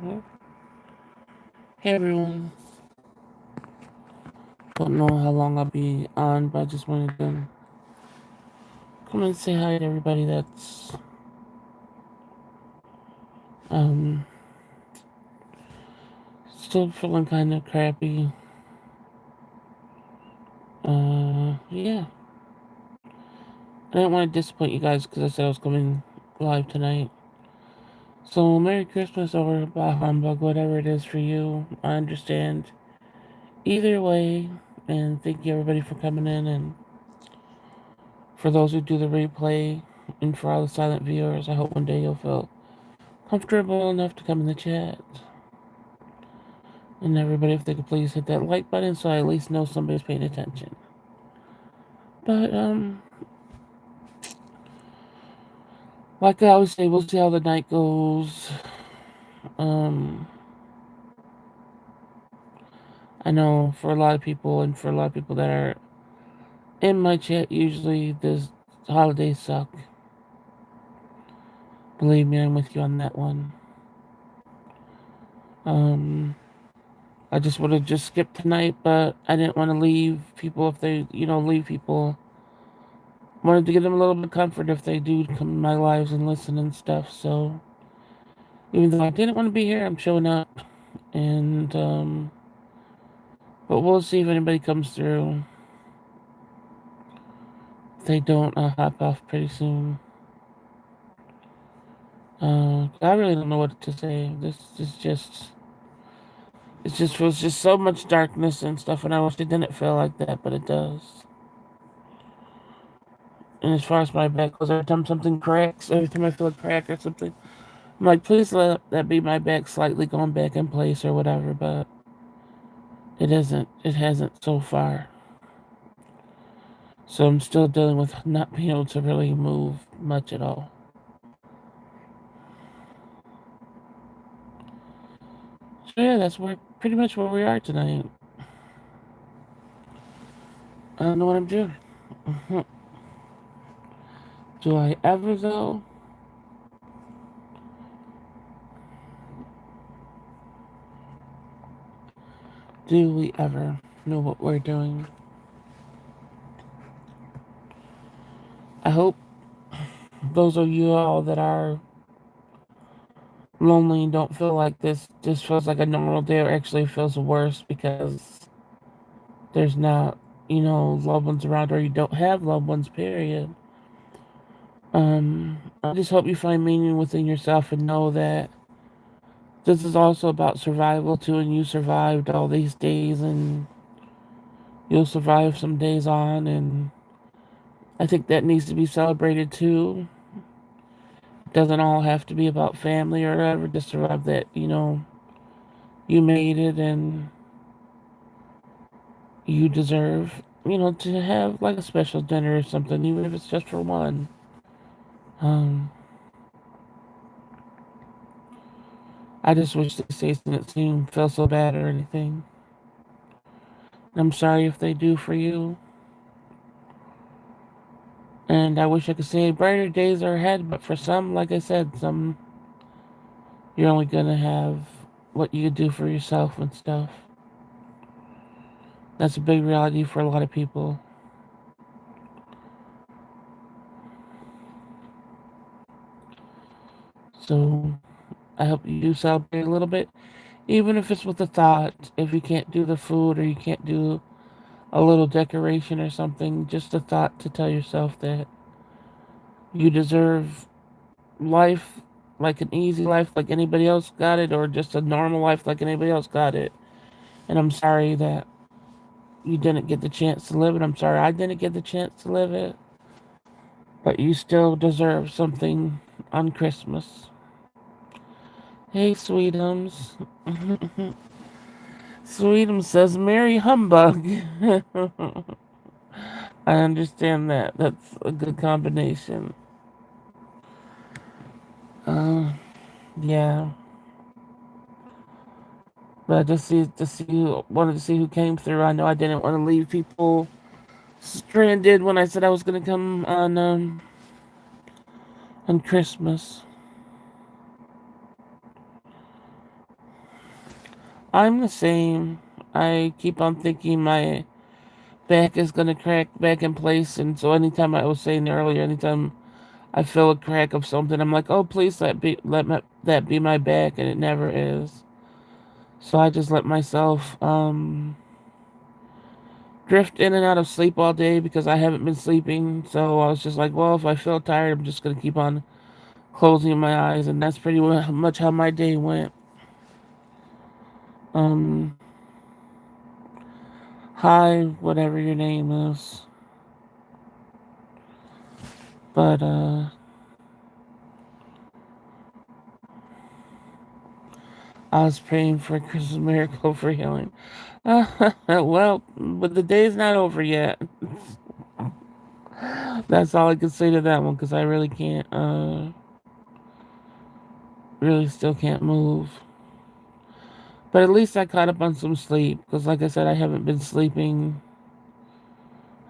Hey everyone. Don't know how long I'll be on, but I just wanted to come and say hi to everybody that's um still feeling kind of crappy. Yeah. I didn't want to disappoint you guys because I said I was coming live tonight. So Merry Christmas or Bah Humbug, whatever it is for you. I understand either way, and thank you everybody for coming in, and for those who do the replay, and for all the silent viewers. I hope one day you'll feel comfortable enough to come in the chat. And everybody, if they could please hit that like button so I at least know somebody's paying attention. But, like I always say, we'll see how the night goes. Um, I know for a lot of people, and for a lot of people that are in my chat, usually this holidays suck. Believe me, I'm with you on that one. I just would have just skipped tonight, but I didn't want to leave people if they, leave people. Wanted to give them a little bit of comfort if they do come in my lives and listen and stuff, so even though I didn't want to be here, I'm showing up. And, but we'll see if anybody comes through. If they don't, I'll hop off pretty soon. I really don't know what to say. This is just, it just feels just so much darkness and stuff, and I wish it didn't feel like that, but it does. And as far as my back goes, every time something cracks, every time I feel a crack or something, I'm like, please let that be my back slightly going back in place or whatever, but it isn't. It hasn't so far. So I'm still dealing with not being able to really move much at all. So yeah, that's pretty much where we are tonight. I don't know what I'm doing. Do I ever though? Do we ever know what we're doing? I hope those of you all that are lonely and don't feel like this just feels like a normal day or actually feels worse because there's not, loved ones around or you don't have loved ones, period. I just hope you find meaning within yourself and know that this is also about survival too, and you survived all these days and you'll survive some days on, and I think that needs to be celebrated too. It doesn't all have to be about family or whatever to survive that, you made it and you deserve, to have like a special dinner or something, even if it's just for one. Um, I just wish they say didn't seem feel so bad or anything. I'm sorry if they do for you. And I wish I could say brighter days are ahead, but for some, like I said, some you're only gonna have what you do for yourself and stuff. That's a big reality for a lot of people. So I hope you do celebrate a little bit, even if it's with a thought. If you can't do the food or you can't do a little decoration or something, just a thought to tell yourself that you deserve life like an easy life like anybody else got it, or just a normal life like anybody else got it. And I'm sorry that you didn't get the chance to live it. I'm sorry I didn't get the chance to live it. But you still deserve something on Christmas. Hey, Sweetums. Sweetums says, Merry Humbug. I understand that. That's a good combination. Uh, yeah. But just wanted to see who came through. I know I didn't want to leave people stranded when I said I was going to come on Christmas. I'm the same. I keep on thinking my back is gonna crack back in place, and so anytime I was saying earlier, anytime I feel a crack of something, I'm like, oh, please that be my back, and it never is. So I just let myself drift in and out of sleep all day because I haven't been sleeping. So I was just like, well, if I feel tired, I'm just gonna keep on closing my eyes, and that's pretty much how my day went. Um, Hi, whatever your name is, but I was praying for a Christmas miracle for healing. Well, but the day's not over yet. That's all I can say to that one because I really can't, really still can't move. But at least I caught up on some sleep because, like I said, I haven't been sleeping.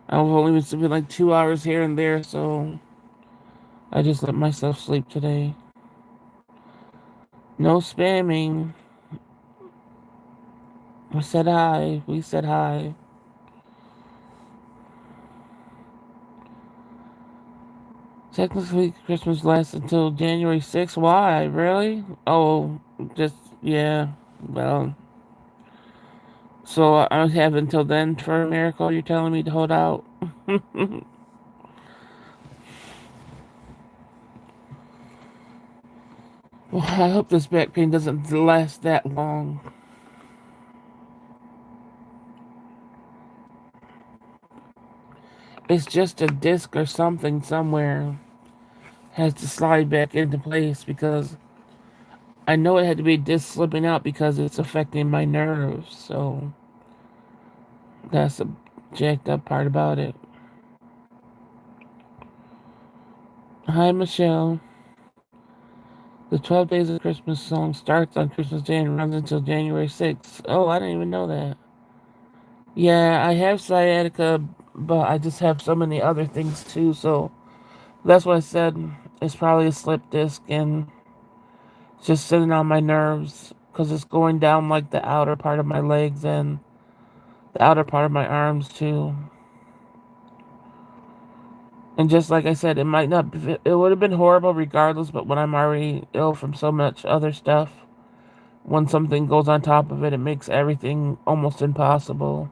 I've only been sleeping like 2 hours here and there, so I just let myself sleep today. No spamming. I said hi. We said hi. Technically, Christmas lasts until January 6th. Why? Really? Oh, just, yeah. Well, so I have until then for a miracle. You're telling me to hold out? Well, I hope this back pain doesn't last that long. It's just a disc or something somewhere has to slide back into place because I know it had to be a disc slipping out because it's affecting my nerves. So that's the jacked up part about it. Hi, Michelle. The 12 Days of Christmas song starts on Christmas Day and runs until January 6th. Oh, I didn't even know that. Yeah, I have sciatica, but I just have so many other things too, so that's why I said it's probably a slip disc and it's just sitting on my nerves because it's going down like the outer part of my legs and the outer part of my arms too. And just like I said, it might not, it would have been horrible regardless, but when I'm already ill from so much other stuff, when something goes on top of it, it makes everything almost impossible.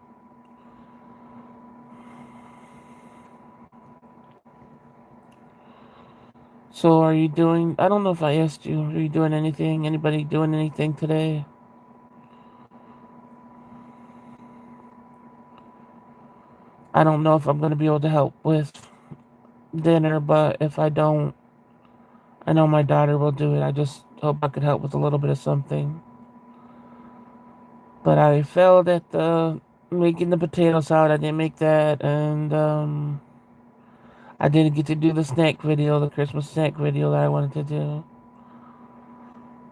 So, are you doing? I don't know if I asked you. Are you doing anything? Anybody doing anything today? I don't know if I'm going to be able to help with dinner, but if I don't, I know my daughter will do it. I just hope I could help with a little bit of something. But I failed at the making the potato salad. I didn't make that, and I didn't get to do the snack video, the Christmas snack video that I wanted to do.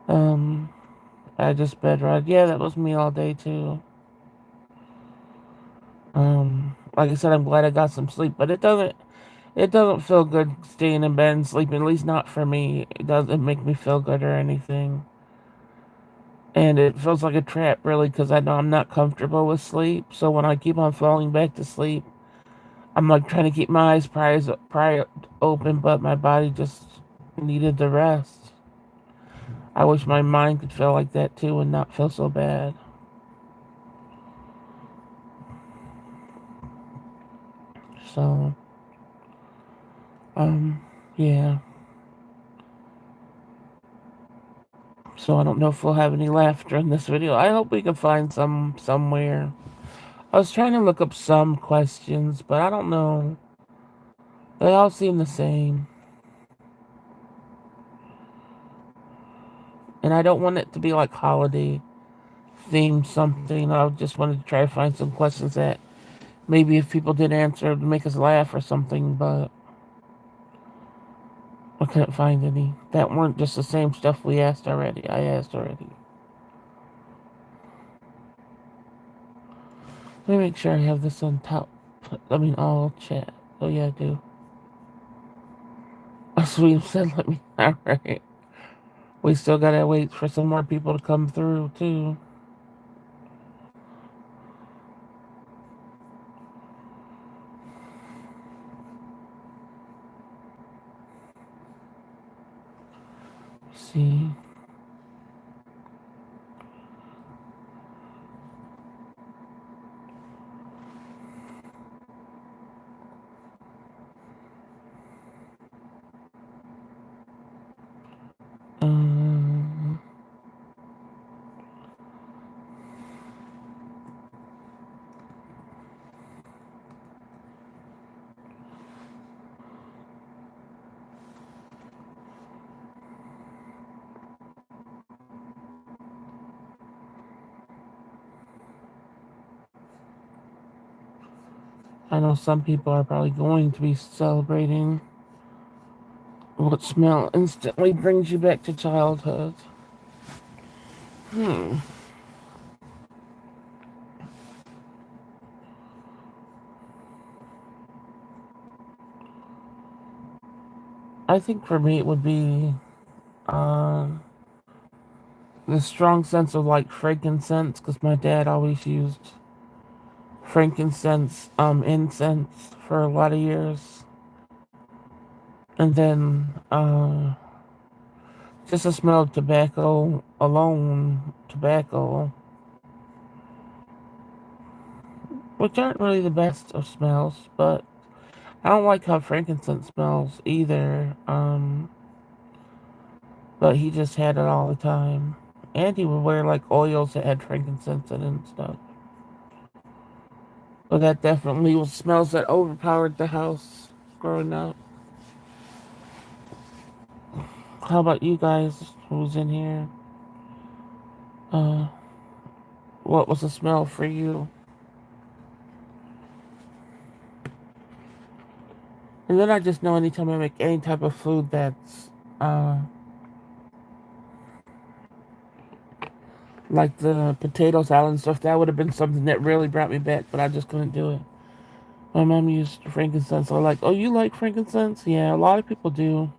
Um, I just bed ride. Yeah, that was me all day too. Like I said, I'm glad I got some sleep, but it doesn't feel good staying in bed and sleeping. At least not for me. It doesn't make me feel good or anything, and it feels like a trap really because I know I'm not comfortable with sleep. So when I keep on falling back to sleep, I'm like trying to keep my eyes prior open, but my body just needed the rest. I wish my mind could feel like that too and not feel so bad. So, um, yeah. So I don't know if we'll have any laughter in this video. I hope we can find some somewhere. I was trying to look up some questions, but I don't know. They all seem the same. And I don't want it to be like holiday themed something. I just wanted to try to find some questions that maybe if people did answer would make us laugh or something, but I couldn't find any. That weren't just the same stuff we asked already. I asked already. Let me make sure I have this on top. I mean, all chat. Oh, yeah, I do. Oh, Sweet said, let me. Alright. We still gotta wait for some more people to come through, too. See. Um, I know some people are probably going to be celebrating. What smell instantly brings you back to childhood? Hmm. I think for me it would be um, the strong sense of like frankincense, because my dad always used frankincense, incense for a lot of years, and then just the smell of tobacco alone, tobacco, which aren't really the best of smells, but I don't like how frankincense smells either. But he just had it all the time. And he would wear like oils that had frankincense in it and stuff. But that definitely was smells that overpowered the house growing up. How about you guys who's in here? Uh, what was the smell for you? And then I just know anytime I make any type of food that's uh like the potato salad and stuff, that would have been something that really brought me back, but I just couldn't do it. My mom used frankincense. So like, oh, you like frankincense? Yeah, a lot of people do.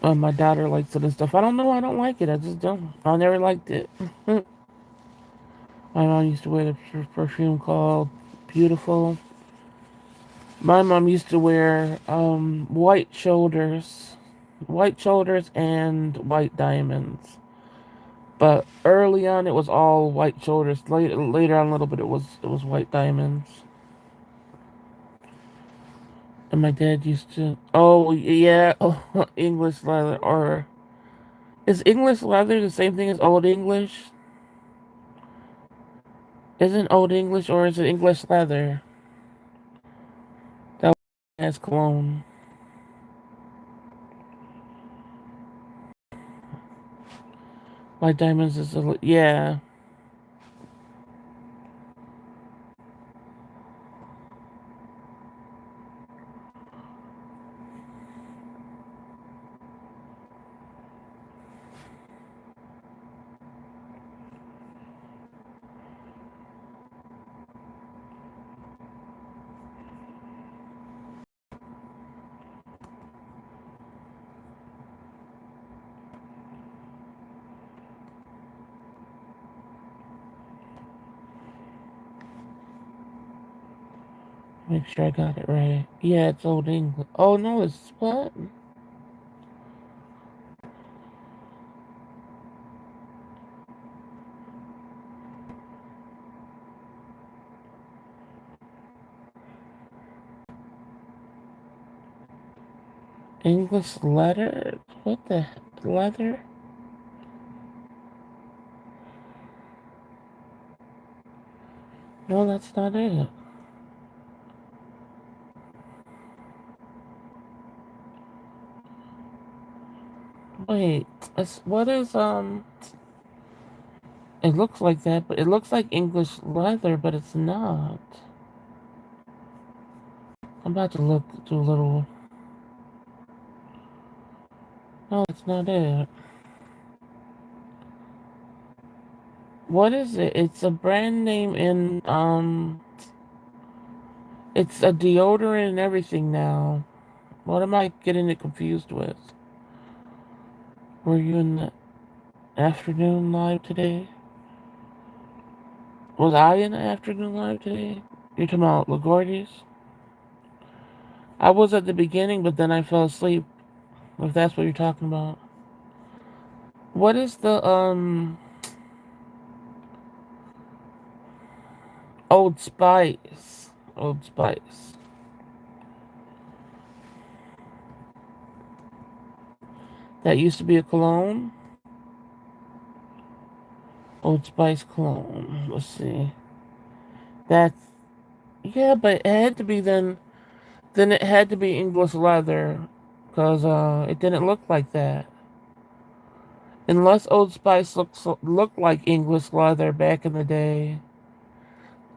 My daughter likes it and stuff. I don't know. I don't like it. I just don't. I never liked it. My mom used to wear the perfume called Beautiful. My mom used to wear white shoulders and white diamonds. But early on, it was all white shoulders. Later on, a little bit, it was white diamonds. And my dad used to. Oh yeah, oh, English leather. Or is English leather the same thing as Old English? Isn't Old English or is it English leather? That has cologne. White diamonds is yeah. Make sure I got it right. Yeah, it's Old English. Oh no, it's what? English letter? What the leather? No, that's not it. Wait, what is it looks like that, but it looks like English leather, but it's not. I'm about to look do a little. No, that's not it. What is it? It's a brand name in it's a deodorant and everything now. What am I getting it confused with? Were you in the afternoon live today? Was I in the afternoon live today? You're talking about LaGuardia's? I was at the beginning, but then I fell asleep. if that's what you're talking about. What is the Old Spice? Old Spice. That used to be a cologne. Old Spice cologne. Let's see. That's yeah, but it had to be then. Then it had to be English leather, cause it didn't look like that. Unless Old Spice looked like English leather back in the day.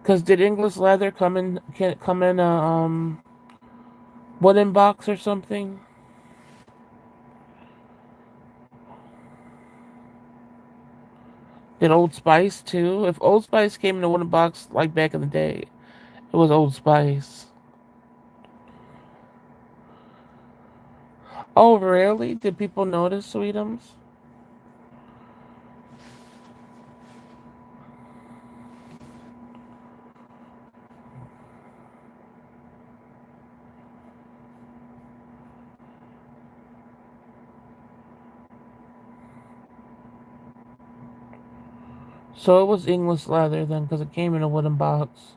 Cause did English leather can it come in a wooden box or something? Did Old Spice too? If Old Spice came in a wooden box like back in the day, it was Old Spice. Oh really? Did people notice Sweetums? So it was English leather then, because it came in a wooden box.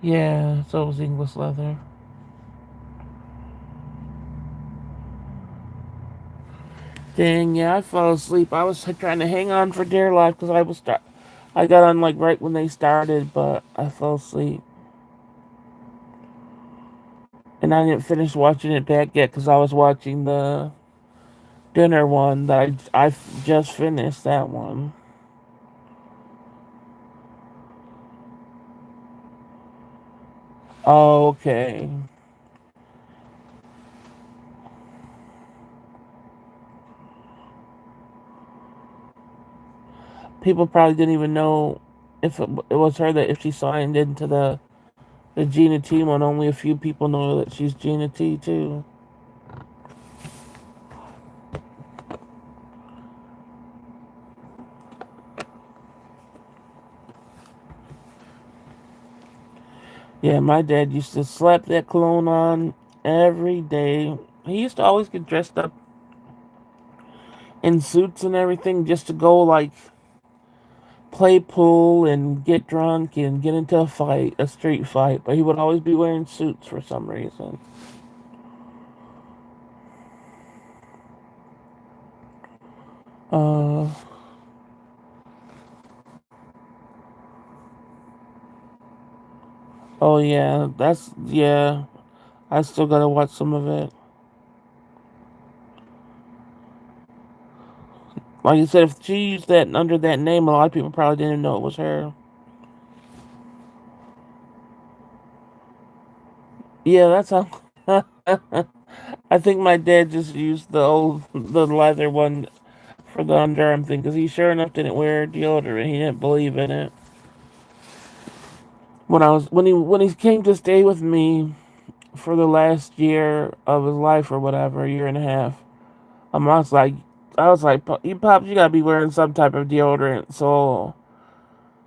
Yeah, so it was English leather. Dang, yeah, I fell asleep. I was trying to hang on for dear life because I got on like right when they started, but I fell asleep. And I didn't finish watching it back yet because I was watching the dinner one that I just finished that one. Oh, okay. People probably didn't even know if it was her that if she signed into the Gina T one. Only a few people know that she's Gina T too. Yeah, my dad used to slap that cologne on every day. He used to always get dressed up in suits and everything just to go like play pool and get drunk and get into a fight, a street fight. But he would always be wearing suits for some reason. Uh, oh yeah, yeah. I still gotta watch some of it. Like you said, if she used that under that name, a lot of people probably didn't know it was her. Yeah, that's how. I think my dad just used the leather one for the underarm thing because he sure enough didn't wear deodorant. He didn't believe in it. When he came to stay with me for the last year of his life or whatever, a year and a half, I was like, you pops, you gotta be wearing some type of deodorant. So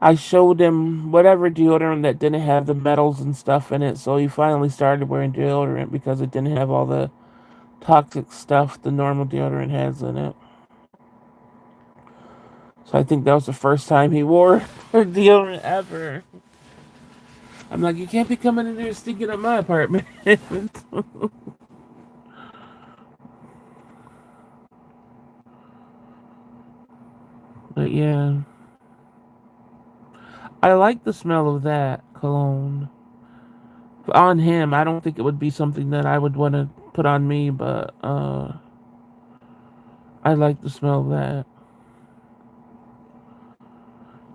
I showed him whatever deodorant that didn't have the metals and stuff in it. So he finally started wearing deodorant because it didn't have all the toxic stuff the normal deodorant has in it. So I think that was the first time he wore deodorant ever. I'm like, you can't be coming in there stinking up my apartment. But yeah, I like the smell of that cologne. On him, I don't think it would be something that I would want to put on me, but I like the smell of that.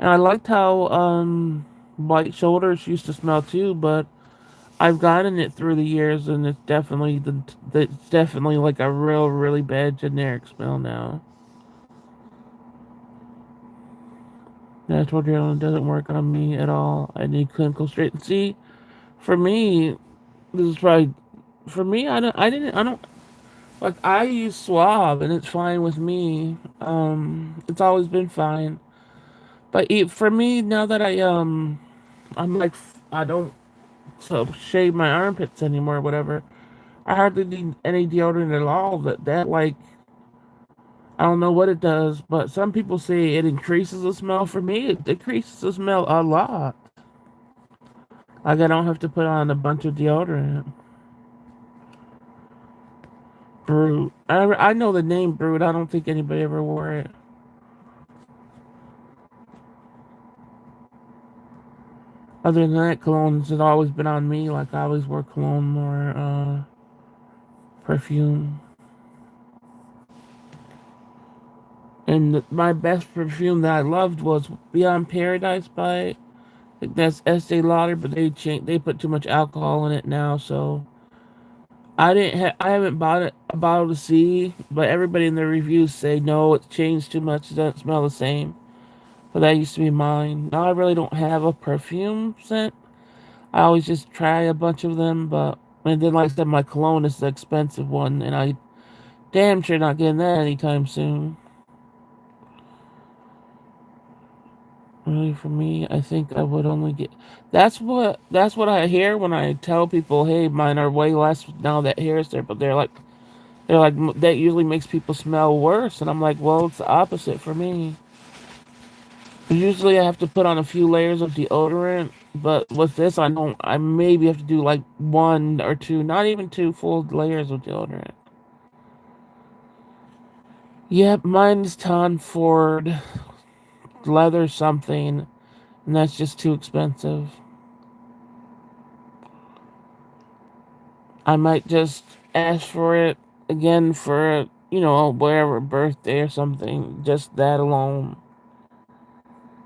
And I liked how white shoulders used to smell too, but I've gotten it through the years, and it's definitely like a really bad generic smell now. Natural adrenaline doesn't work on me at all. I need clinical straight. See, for me, this is probably for me. I don't like. I use Suave, and it's fine with me. It's always been fine. But for me, now that I'm like, I don't. to shave my armpits anymore, or whatever. I hardly need any deodorant at all. That like I don't know what it does, but some people say it increases the smell. For me, it decreases the smell a lot. Like I don't have to put on a bunch of deodorant. Brute. I know the name Brute. I don't think anybody ever wore it. Other than that, colognes has always been on me. Like I always wear cologne or perfume. And my best perfume that I loved was Beyond Paradise by I think that's Estee Lauder, but they put too much alcohol in it now, so I haven't bought it a bottle to see, but everybody in the reviews say no, it's changed too much, it doesn't smell the same. But that used to be mine. Now I really don't have a perfume scent. I always just try a bunch of them, but and then like I said, my cologne is the expensive one, and I damn sure not getting that anytime soon. Really, for me, I think I would only get. That's what I hear when I tell people, "Hey, mine are way less now that hair's there." But they're like that usually makes people smell worse, and I'm like, well, it's the opposite for me. Usually, I have to put on a few layers of deodorant, but with this, I don't. I maybe have to do like one or two, not even two full layers of deodorant. Yep, mine's Tom Ford leather something, and that's just too expensive. I might just ask for it again for, whatever birthday or something. Just that alone.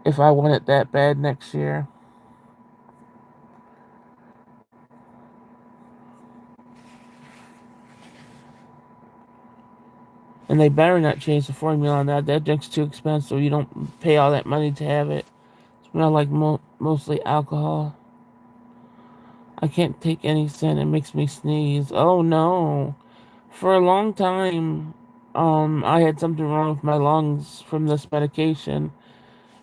If I want it that bad next year. And they better not change the formula on that. That drink's too expensive. You don't pay all that money to have it. Smell like mostly alcohol. I can't take any scent. It makes me sneeze. Oh no. For a long time, I had something wrong with my lungs from this medication.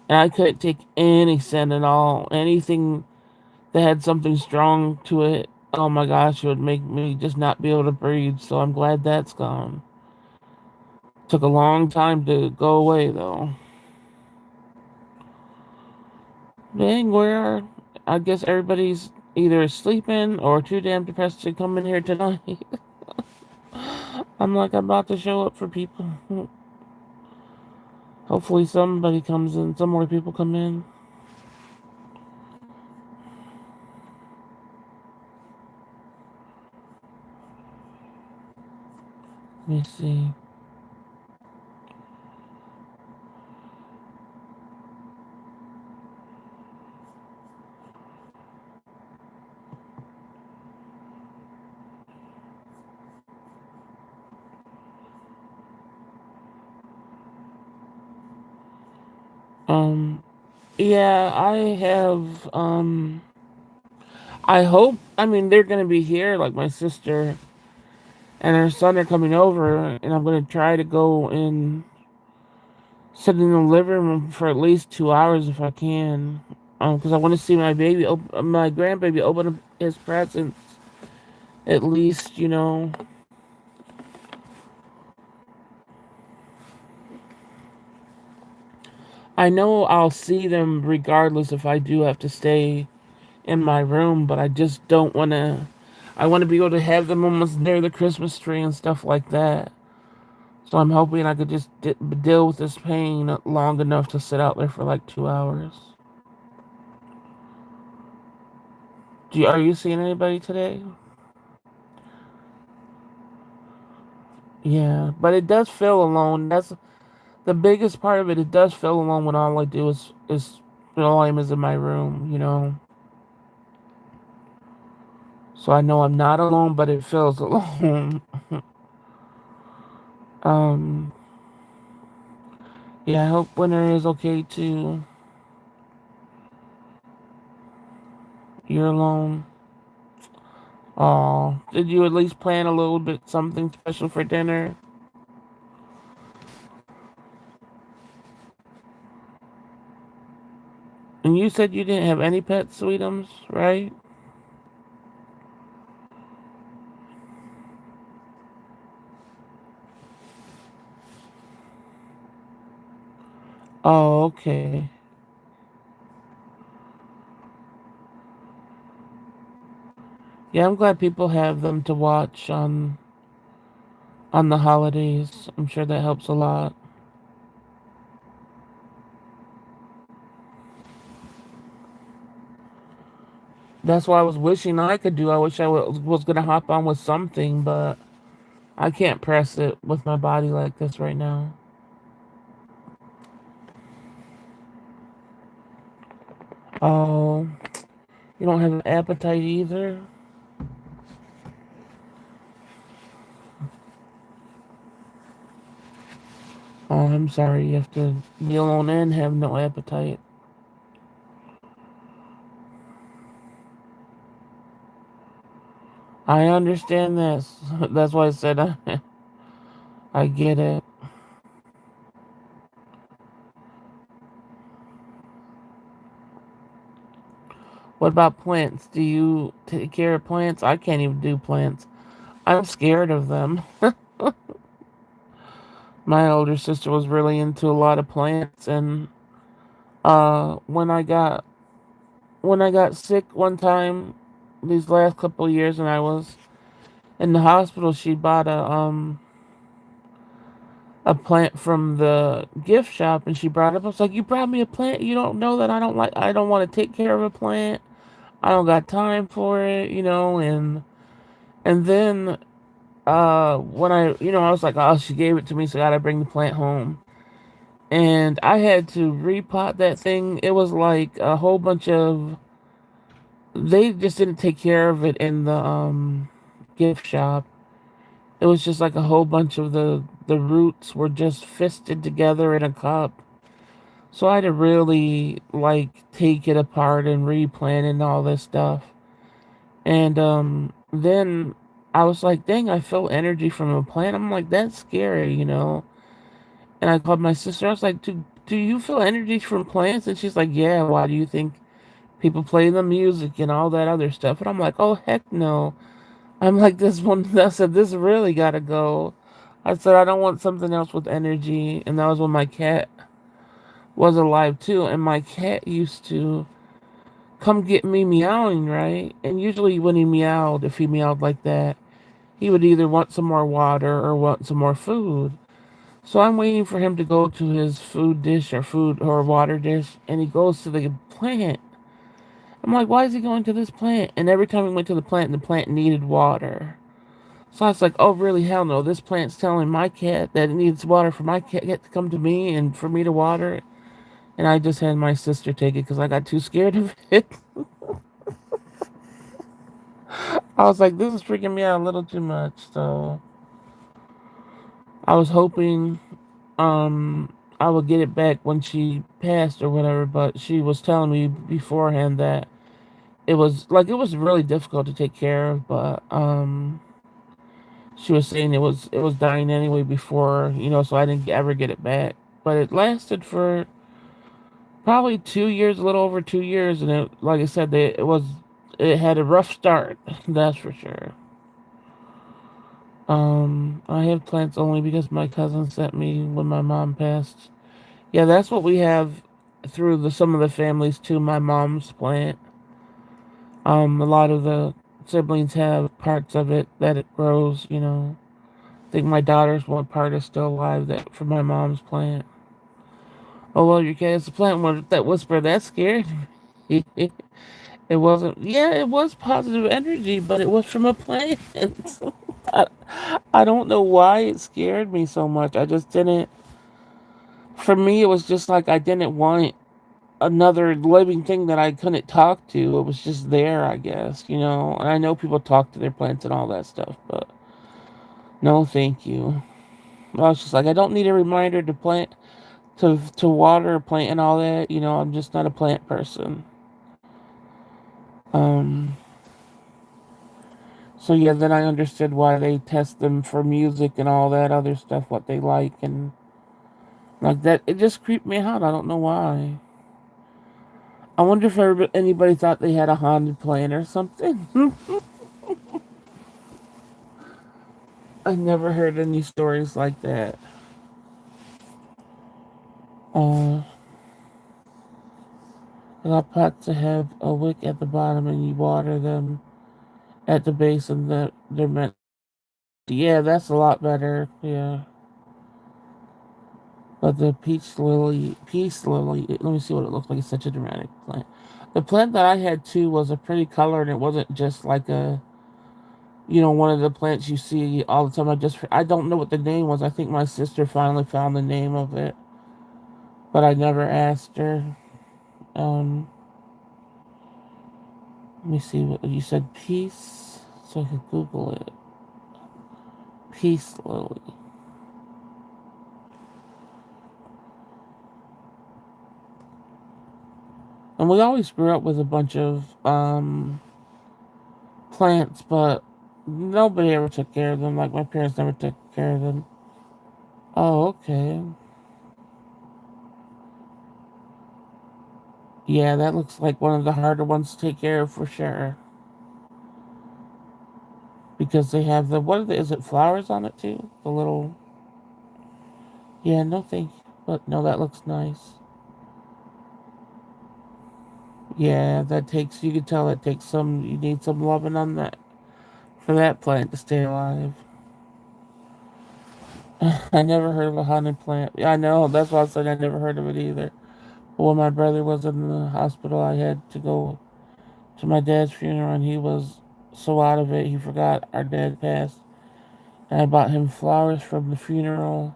And I couldn't take any scent at all. Anything that had something strong to it, oh my gosh, it would make me just not be able to breathe. So I'm glad that's gone. Took a long time to go away though. Dang, where I guess everybody's either sleeping or too damn depressed to come in here tonight. I'm like, I'm about to show up for people. Hopefully somebody comes in, some more people come in. Let me see. Um, yeah, I hope, I mean, they're gonna be here, like my sister and her son are coming over, and I'm gonna try to go and sit in the living room for at least 2 hours if I can, because I want to see my grandbaby open up his presents. At least, I know I'll see them regardless if I do have to stay in my room, but I just don't want to. I want to be able to have them almost near the Christmas tree and stuff like that. So I'm hoping I could just deal with this pain long enough to sit out there for like 2 hours. Are you seeing anybody today? Yeah, but it does feel alone. That's the biggest part of it. It does feel alone when all I do is all I'm is in my room. So I know I'm not alone, but it feels alone. um, yeah, I hope winter is okay too. You're alone. Oh, did you at least plan a little bit something special for dinner? And you said you didn't have any pet sweetums, right? Oh, okay. Yeah, I'm glad people have them to watch on the holidays. I'm sure that helps a lot. That's what I was wishing I could do. I wish was gonna hop on with something, but I can't press it with my body like this right now. Oh, you don't have an appetite either? Oh, I'm sorry. You have to be alone and have no appetite. I understand this. That's why I said I get it. What about plants? Do you take care of plants? I can't even do plants. I'm scared of them. My older sister was really into a lot of plants, and when I got sick one time these last couple of years, and I was in the hospital, she bought a plant from the gift shop, and she brought it up. I was like, "You brought me a plant? You don't know that I don't want to take care of a plant. I don't got time for it, you know." And then when I was like, "Oh, she gave it to me, so I gotta bring the plant home." And I had to repot that thing. It was like a whole bunch of they just didn't take care of it in the gift shop. It was just like a whole bunch of the roots were just fisted together in a cup. So I had to really like take it apart and replant and all this stuff. And then I was like, dang, I feel energy from a plant. I'm like, that's scary, you know. And I called my sister. I was like, do you feel energy from plants? And she's like, yeah, why do you think people play the music and all that other stuff? And I'm like, oh, heck no. I'm like, this one, I said, this really gotta go. I said, I don't want something else with energy. And that was when my cat was alive too. And my cat used to come get me meowing, right? And usually when he meowed, if he meowed like that, he would either want some more water or want some more food. So I'm waiting for him to go to his food dish or food or water dish, and he goes to the plant. I'm like, why is he going to this plant? And every time he went to the plant needed water. So I was like, oh, really? Hell no. This plant's telling my cat that it needs water for my cat to come to me and for me to water it. And I just had my sister take it because I got too scared of it. I was like, this is freaking me out a little too much. So I was hoping I would get it back when she passed or whatever, but she was telling me beforehand that it was really difficult to take care of, but she was saying it was dying anyway before, you know, so I didn't ever get it back. But it lasted for probably 2 years, a little over 2 years, and it, like I said, it had a rough start, that's for sure. I have plants only because my cousin sent me when my mom passed. Yeah, that's what we have through some of the families too. My mom's plant. A lot of the siblings have parts of it that it grows. You know, I think my daughter's one part is still alive that from my mom's plant. Oh well, your cat is the plant one that whisper that scared me. It wasn't. Yeah, it was positive energy, but it was from a plant. I, I don't know why it scared me so much. I just didn't. For me, it was just like I didn't want another living thing that I couldn't talk to. It was just there, I guess, you know. And I know people talk to their plants and all that stuff, but no, thank you. I was just like, I don't need a reminder to plant, to water a plant and all that. You know, I'm just not a plant person. Um, so yeah, then I understood why they test them for music and all that other stuff, what they like and like that. It just creeped me out. I don't know why. I wonder if anybody thought they had a haunted plant or something. I never heard any stories like that. Uh, I got pots that have a wick at the bottom, and you water them at the base, and they're meant. Yeah, that's a lot better. Yeah, but the peace lily. Let me see what it looks like. It's such a dramatic plant. The plant that I had too was a pretty color, and it wasn't just like a, one of the plants you see all the time. I don't know what the name was. I think my sister finally found the name of it, but I never asked her. Um, Let me see what you said. Peace, so I could Google it. Peace lily. And we always grew up with a bunch of plants, but nobody ever took care of them. Like my parents never took care of them. Oh, okay. Yeah, that looks like one of the harder ones to take care of for sure. Because they have is it flowers on it too? The little, yeah, no thank you. But no, that looks nice. Yeah, you can tell it takes you need some loving on that for that plant to stay alive. I never heard of a haunted plant. Yeah, I know, that's why I said I never heard of it either. But when my brother was in the hospital, I had to go to my dad's funeral, and he was so out of it, he forgot our dad passed. And I bought him flowers from the funeral.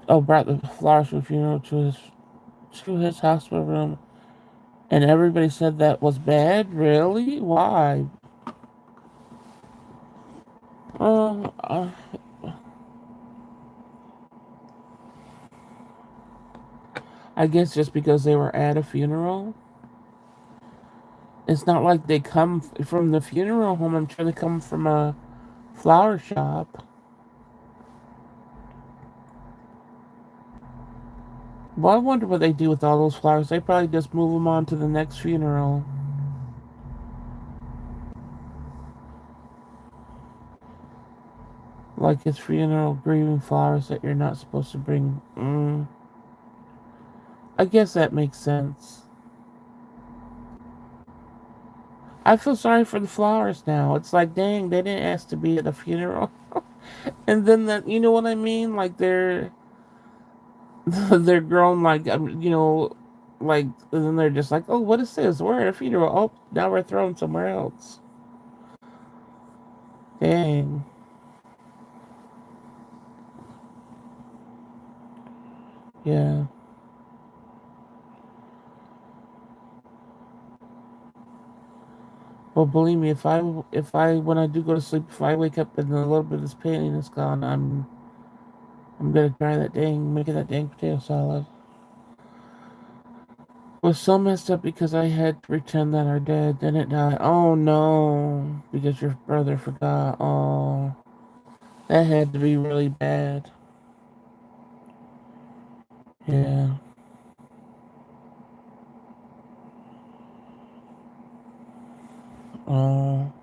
Oh, brought the flowers from the funeral to his hospital room, and everybody said that was bad. Really? Why? Oh, I guess just because they were at a funeral. It's not like they come from the funeral home. I'm sure they come from a flower shop. Well, I wonder what they do with all those flowers. They probably just move them on to the next funeral. Like it's funeral grieving flowers that you're not supposed to bring. I guess that makes sense. I feel sorry for the flowers now. It's like, dang, they didn't ask to be at a funeral. And then you know what I mean? Like they're grown like, like, and then they're just like, oh, what is this? We're at a funeral. Oh, now we're thrown somewhere else. Dang. Yeah. Well, believe me, when I do go to sleep, if I wake up and a little bit of this pain is gone, I'm gonna try making that dang potato salad. It was so messed up because I had to pretend that our dad didn't die. Oh no, because your brother forgot. Oh, that had to be really bad. Yeah. Oh,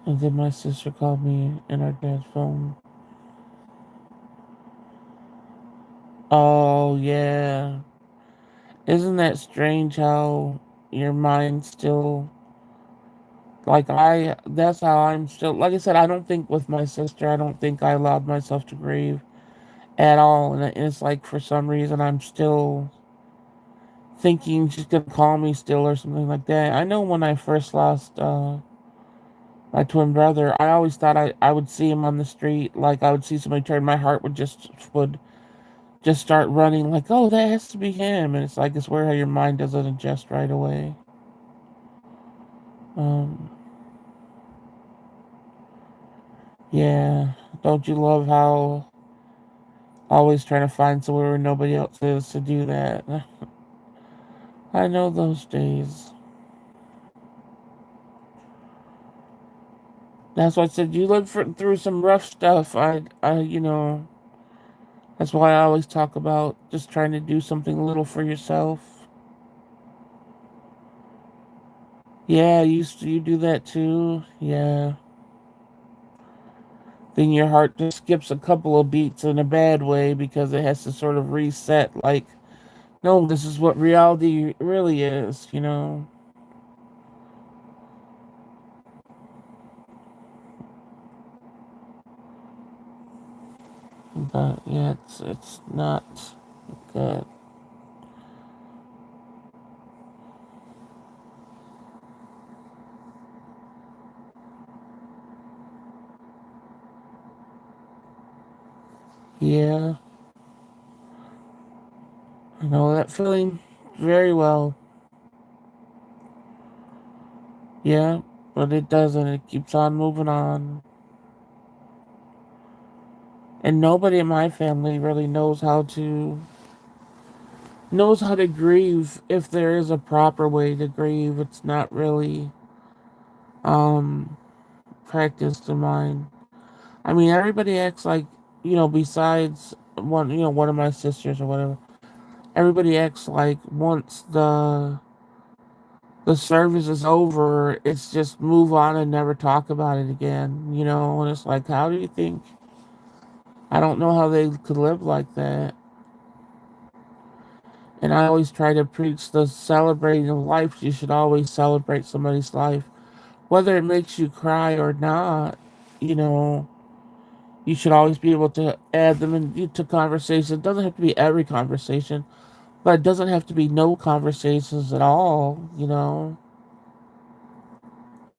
and then my sister called me and our dad's phone. Oh yeah. Isn't that strange how your mind still that's how I'm still, like I said, I don't think with my sister, I don't think I allowed myself to grieve at all. And it's like for some reason, I'm still thinking she's gonna call me still or something like that. I know when I first lost my twin brother, I always thought I would see him on the street, like I would see somebody turn, my heart would just start running, like, oh, that has to be him. And it's like, it's weird how your mind doesn't adjust right away. Um, yeah, don't you love how always trying to find somewhere where nobody else is to do that? I know those days. That's why I said you through some rough stuff. That's why I always talk about just trying to do something little for yourself. Yeah, you do that too. Yeah. then your heart just skips a couple of beats in a bad way because it has to sort of reset. Like, no, this is what reality really is, you know? But yeah, it's not good. Yeah, I know that feeling very well. Yeah, but it doesn't. It keeps on moving on. And nobody in my family really knows how to grieve if there is a proper way to grieve. It's not really um practiced in mine. I mean, everybody acts like, besides one of my sisters or whatever. Everybody acts like once the service is over, it's just move on and never talk about it again, and it's like, how do you think? I don't know how they could live like that. And I always try to preach the celebrating of life. You should always celebrate somebody's life, whether it makes you cry or not. You know, you should always be able to add them into conversation. It doesn't have to be every conversation, but it doesn't have to be no conversations at all. I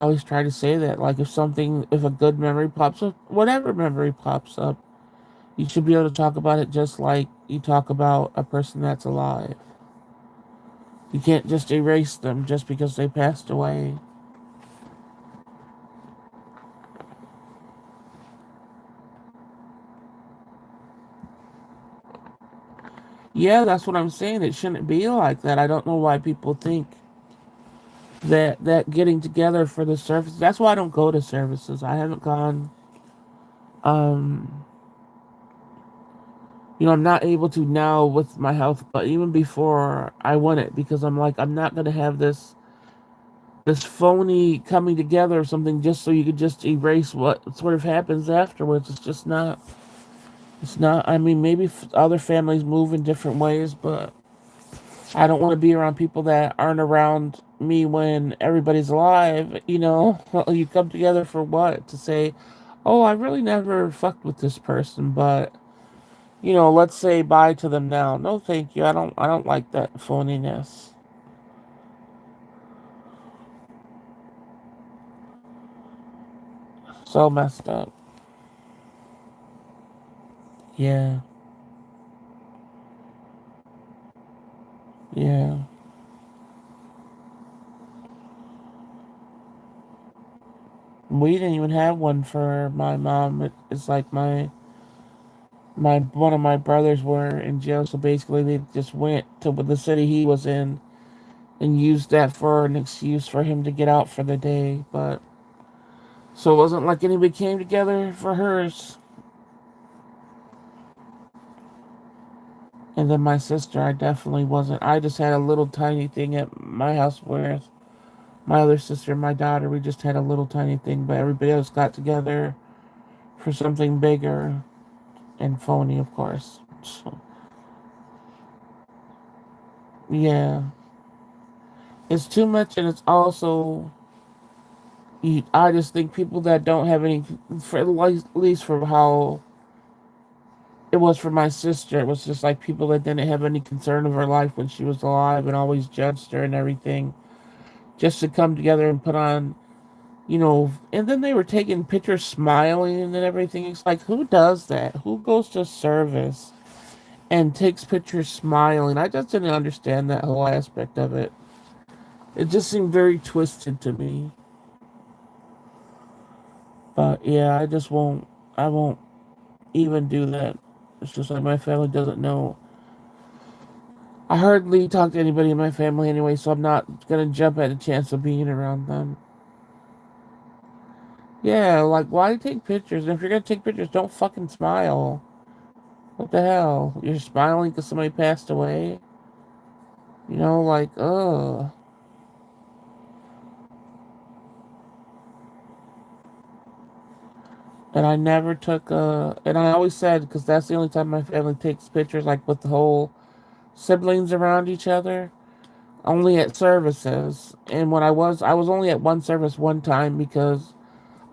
always try to say that. Like, if a good memory pops up, whatever memory pops up, you should be able to talk about it just like you talk about a person that's alive. You can't just erase them just because they passed away. Yeah, that's what I'm saying. It shouldn't be like that. I don't know why people think that getting together for the service. That's why I don't go to services. I haven't gone. Um, I'm not able to now with my health, but even before I wouldn't because I'm like I'm not gonna have this phony coming together of something just so you could just erase what sort of happens afterwards. It's just not. It's not. I mean, maybe other families move in different ways, but I don't want to be around people that aren't around me when everybody's alive. Well, you come together for what? To say, oh, I really never fucked with this person, but let's say bye to them now. No, thank you. I don't like that phoniness. So messed up. Yeah, yeah. We didn't even have one for my mom. It's like my one of my brothers were in jail, so basically they just went to the city he was in and used that for an excuse for him to get out for the day. But so it wasn't like anybody came together for hers. And then my sister, I definitely wasn't. I just had a little tiny thing at my house, whereas my other sister and my daughter, we just had a little tiny thing, but everybody else got together for something bigger and phony, of course. So, yeah, it's too much, and it's also I just think people that don't have any, for at least for how it was for my sister, it was just like people that didn't have any concern of her life when she was alive and always judged her and everything, just to come together and put on, and then they were taking pictures smiling and everything. It's like, who does that? Who goes to service and takes pictures smiling? I just didn't understand that whole aspect of it. It just seemed very twisted to me. But yeah, I won't even do that. It's just like my family doesn't know. I hardly talk to anybody in my family anyway, so I'm not gonna jump at the chance of being around them. Yeah, like why take pictures? And if you're gonna take pictures, don't fucking smile. What the hell? You're smiling because somebody passed away? Like, ugh. And I never took and I always said, because that's the only time my family takes pictures, like with the whole siblings around each other, only at services. And I was only at one service one time because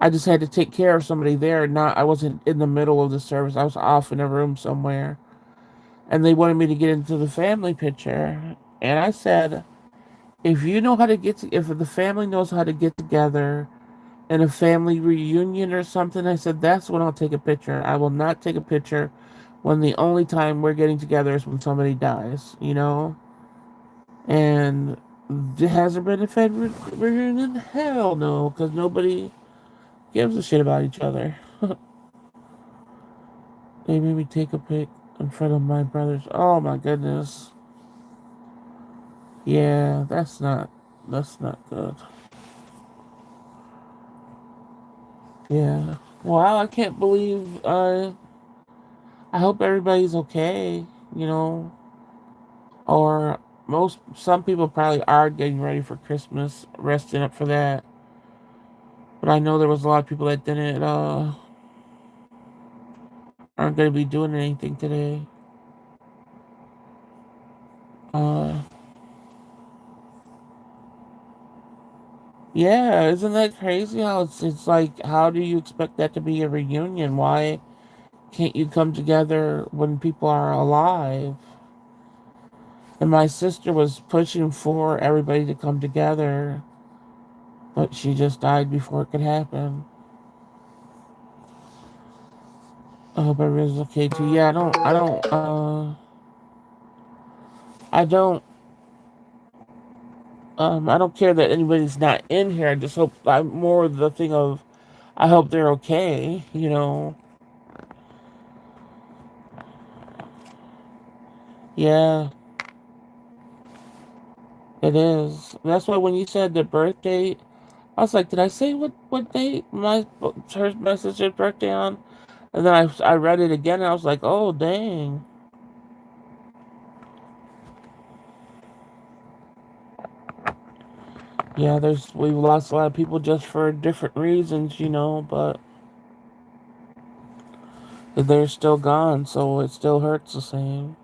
I just had to take care of somebody there. Not, I wasn't in the middle of the service. I was off in a room somewhere. And they wanted me to get into the family picture. And I said, if you know how to if the family knows how to get together in a family reunion or something, I said, that's when I'll take a picture. I will not take a picture when the only time we're getting together is when somebody dies, you know? And it hasn't been a family reunion? Hell no, because nobody gives a shit about each other. They made me take a pic in front of my brothers. Oh my goodness. Yeah, that's not good. Yeah. Wow, I can't believe I hope everybody's okay, you know. Or some people probably are getting ready for Christmas, resting up for that. But I know there was a lot of people that didn't aren't gonna be doing anything today. Uh yeah, isn't that crazy how it's like how do you expect that to be a reunion? Why can't you come together when people are alive? And my sister was pushing for everybody to come together, but she just died before it could happen. I hope everybody's okay too. Yeah, I don't care that anybody's not in here. I just hope I'm more the thing of I hope they're okay, you know. Yeah, it is. That's why when you said the birth date, I was like, did I say what date my sister's birthday on? And then I read it again and I was like, oh dang. Yeah, we've lost a lot of people just for different reasons, you know, but they're still gone, so it still hurts the same.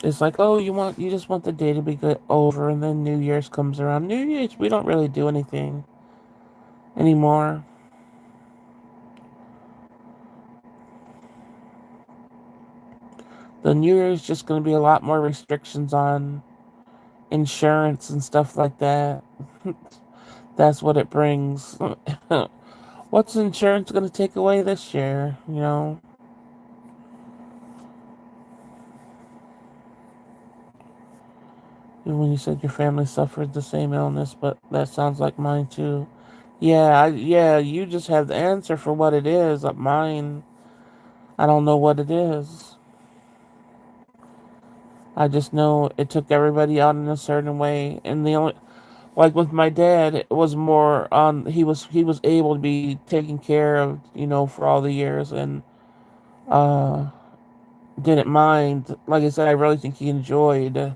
It's like, oh, you just want the day to be good over, and then New Year's comes around. New Year's, we don't really do anything anymore. The New Year's just going to be a lot more restrictions on insurance and stuff like that. That's what it brings. What's insurance going to take away this year? You know, when you said your family suffered the same illness, but that sounds like mine too. Yeah, yeah, you just have the answer for what it is. Mine, I don't know what it is. I just know it took everybody out in a certain way, and the only like with my dad, it was more on he was able to be taken care of, you know, for all the years, and uh didn't mind. Like I said, I really think he enjoyed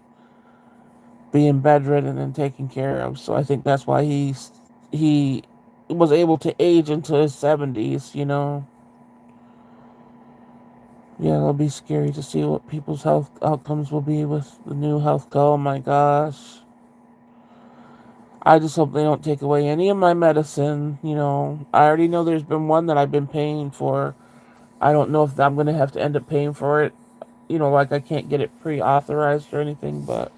being bedridden and taken care of. So I think that's why he was able to age into his 70s. You know, yeah, it'll be scary to see what people's health outcomes will be with the new health code. Oh my gosh. I just hope they don't take away any of my medicine. You know, I already know there's been one that I've been paying for. I don't know if I'm going to have to end up paying for it. You know, like I can't get it pre-authorized or anything, but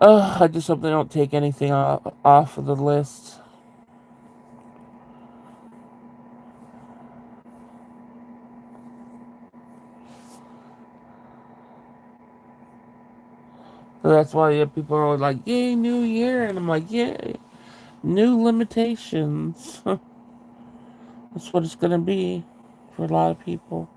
I just hope they don't take anything off of the list. So that's why yeah, people are always like, "Yay, New Year!" and I'm like, "Yay, new limitations." That's what it's going to be for a lot of people.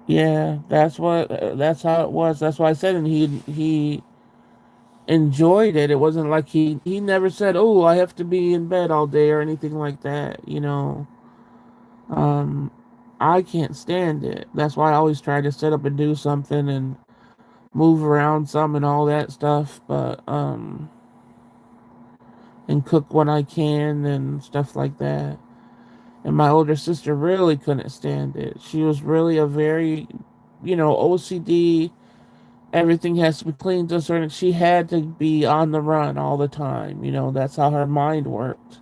Yeah, that's how it was. That's why I said, and he enjoyed it. It wasn't like he never said, "Oh, I have to be in bed all day" or anything like that. You know, um, I can't stand it. That's why I always try to sit up and do something and move around some and all that stuff, but and cook when I can and stuff like that. And my older sister really couldn't stand it. She was really a very, OCD. Everything has to be clean to a certain. She had to be on the run all the time. That's how her mind worked.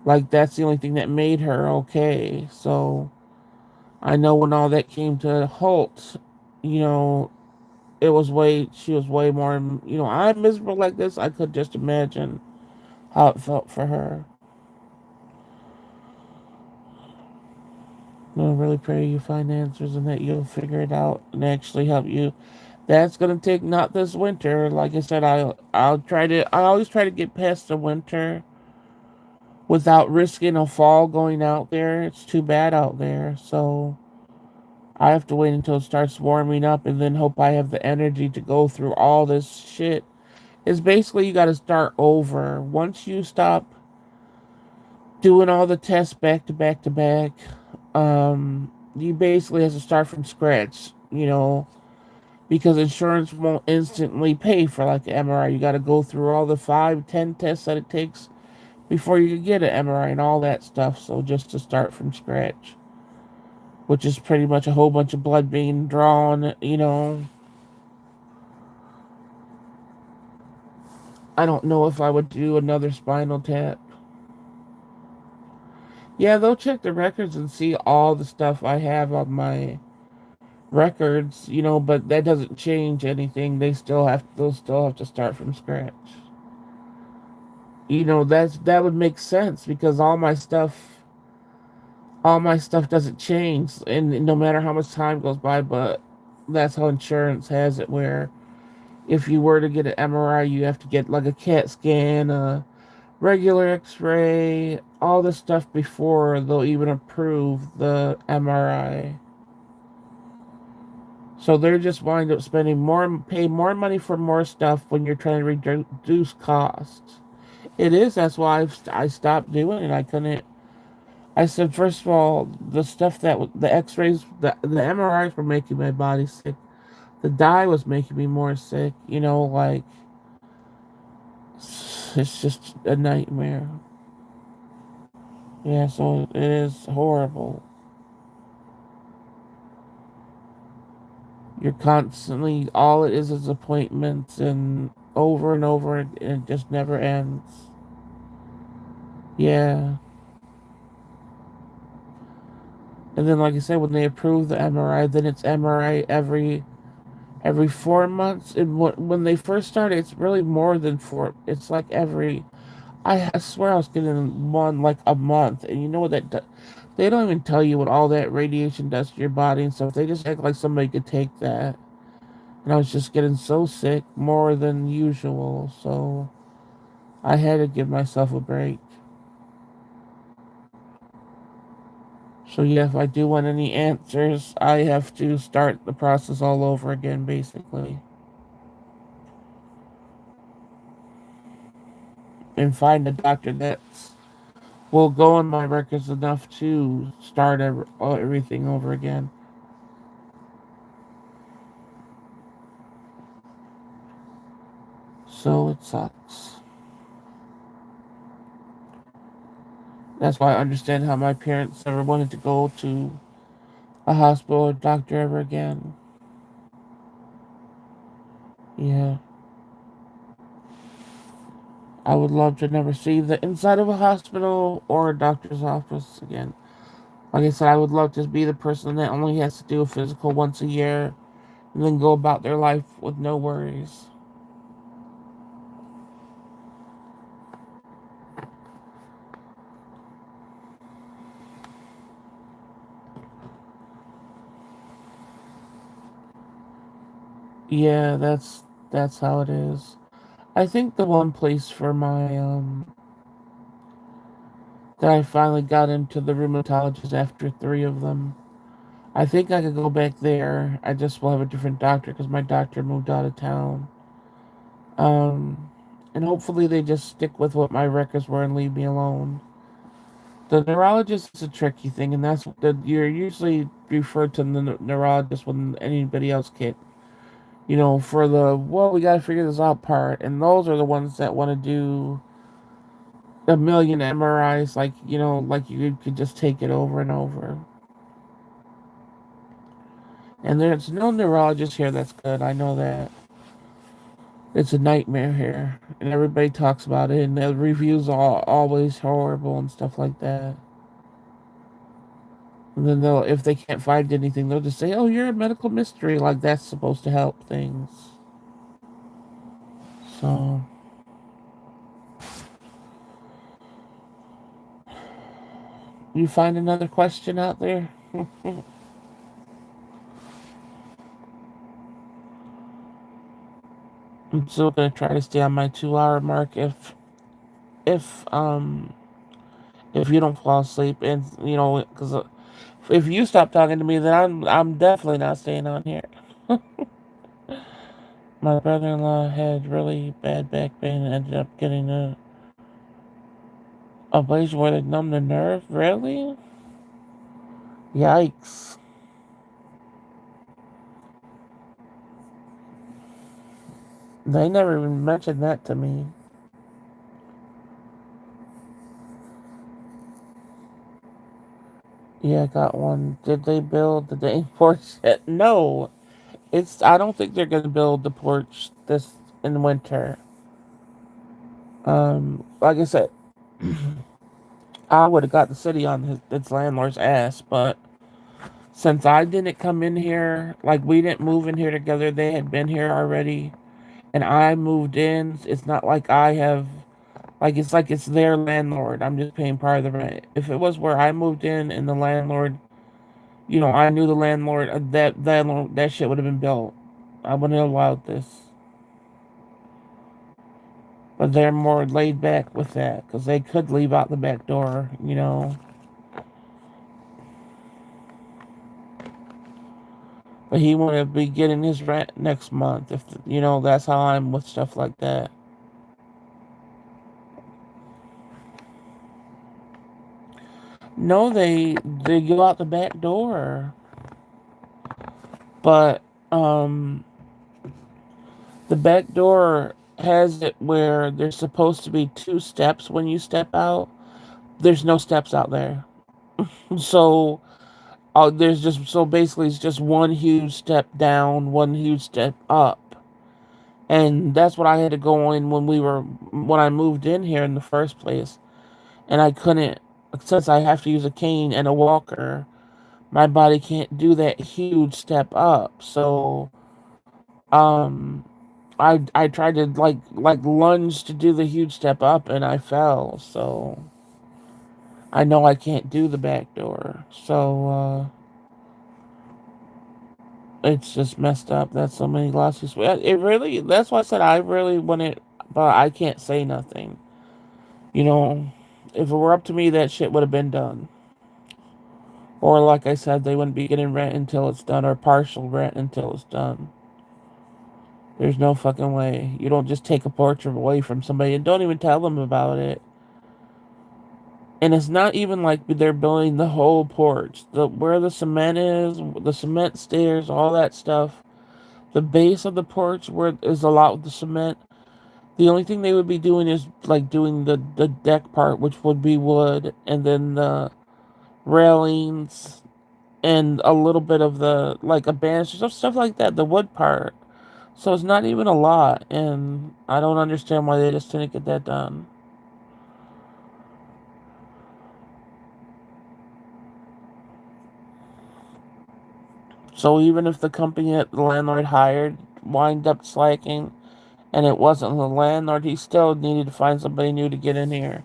Like that's the only thing that made her okay. So I know when all that came to a halt, you know, she was way more, I'm miserable like this. I could just imagine how it felt for her. I really pray you find answers and that you'll figure it out and actually help you. That's gonna take not this winter. Like I said, I'll try to. I always try to get past the winter without risking a fall going out there. It's too bad out there, so I have to wait until it starts warming up and then hope I have the energy to go through all this shit. It's basically you got to start over. Once you stop doing all the tests back to back to back, you basically have to start from scratch, because insurance won't instantly pay for like an MRI. You got to go through all the 5, 10 tests that it takes before you can get an MRI and all that stuff. So just to start from scratch, which is pretty much a whole bunch of blood being drawn. I don't know if I would do another spinal tap. Yeah, they'll check the records and see all the stuff I have on my records, but that doesn't change anything. They'll still have to start from scratch. That would make sense because all my stuff doesn't change and no matter how much time goes by, but that's how insurance has it where if you were to get an MRI, you have to get like a CAT scan, a regular x-ray, all this stuff before they'll even approve the MRI. So they're just wind up pay more money for more stuff when you're trying to reduce costs. It is. That's why I stopped doing it. I couldn't. I said, first of all, the stuff the X-rays, the MRIs were making my body sick. The dye was making me more sick. Like it's just a nightmare. Yeah, so it is horrible. You're constantly all it is appointments and over, and it just never ends. Yeah. And then, like I said, when they approve the MRI, then it's MRI every 4 months. And when they first started, it's really more than four. It's like every. I swear I was getting one like a month. And you know what they don't even tell you what all that radiation does to your body and stuff. They just act like somebody could take that. And I was just getting so sick, more than usual. So I had to give myself a break. So yeah, if I do want any answers, I have to start the process all over again, basically, and find a doctor that will go on my records enough to start everything over again. So it sucks. That's why I understand how my parents never wanted to go to a hospital or doctor ever again. Yeah. I would love to never see the inside of a hospital or a doctor's office again. Like I said, I would love to be the person that only has to do a physical once a year and then go about their life with no worries. Yeah, that's how it is. I think the one place for my that I finally got into the rheumatologist after 3 of them. I think I could go back there. I just will have a different doctor because my doctor moved out of town. Um, and hopefully they just stick with what my records were and leave me alone. The neurologist is a tricky thing, and that's that you're usually referred to the neurologist when anybody else can't. For the well, we got to figure this out part, and those are the ones that want to do a million MRIs, like you could just take it over and over. And there's no neurologist here that's good. I know that. It's a nightmare here, and everybody talks about it, and the reviews are always horrible and stuff like that. And then if they can't find anything, they'll just say, "Oh, you're a medical mystery," like that's supposed to help things. So, you find another question out there? I'm still gonna try to stay on my 2 hour mark if um if you don't fall asleep, and because if you stop talking to me, then I'm definitely not staying on here. My brother-in-law had really bad back pain and ended up getting a place where they numb the nerve. Really? Yikes! They never even mentioned that to me. Yeah, I got one. Did they build the day porch yet? No. I don't think they're gonna build the porch this in winter. Like I said, I would have got the city on its landlord's ass, but since I didn't come in here, like we didn't move in here together, they had been here already, and I moved in. It's not like I have, like it's their landlord. I'm just paying part of the rent. If it was where I moved in and the landlord, I knew the landlord, that shit would have been built. I wouldn't have allowed this. But they're more laid back with that because they could leave out the back door. But he want to be getting his rent next month. If that's how I'm with stuff like that. No, they go out the back door, but um, the back door has it where there's supposed to be 2 steps when you step out. There's no steps out there, so there's just so basically it's just one huge step down, one huge step up. And that's what I had to go in when I moved in here in the first place. And I couldn't, since I have to use a cane and a walker, my body can't do that huge step up. So, um, I tried to like lunge to do the huge step up and I fell. So I know I can't do the back door. So, it's just messed up. That's so many lawsuits. It really, that's why I said I really want it, but I can't say nothing. You know, if it were up to me, that shit would have been done. Or, like I said, they wouldn't be getting rent until it's done, or partial rent until it's done. There's no fucking way. You don't just take a porch away from somebody and don't even tell them about it. And it's not even like they're building the whole porch. Where the cement is, the cement stairs, all that stuff. The base of the porch where is a lot with the cement. The only thing they would be doing is like doing the deck part, which would be wood, and then the railings and a little bit of the like a banister stuff like that, the wood part. So it's not even a lot, and I don't understand why they just didn't get that done. So even if the company that the landlord hired wind up slacking, and it wasn't the landlord, he still needed to find somebody new to get in here.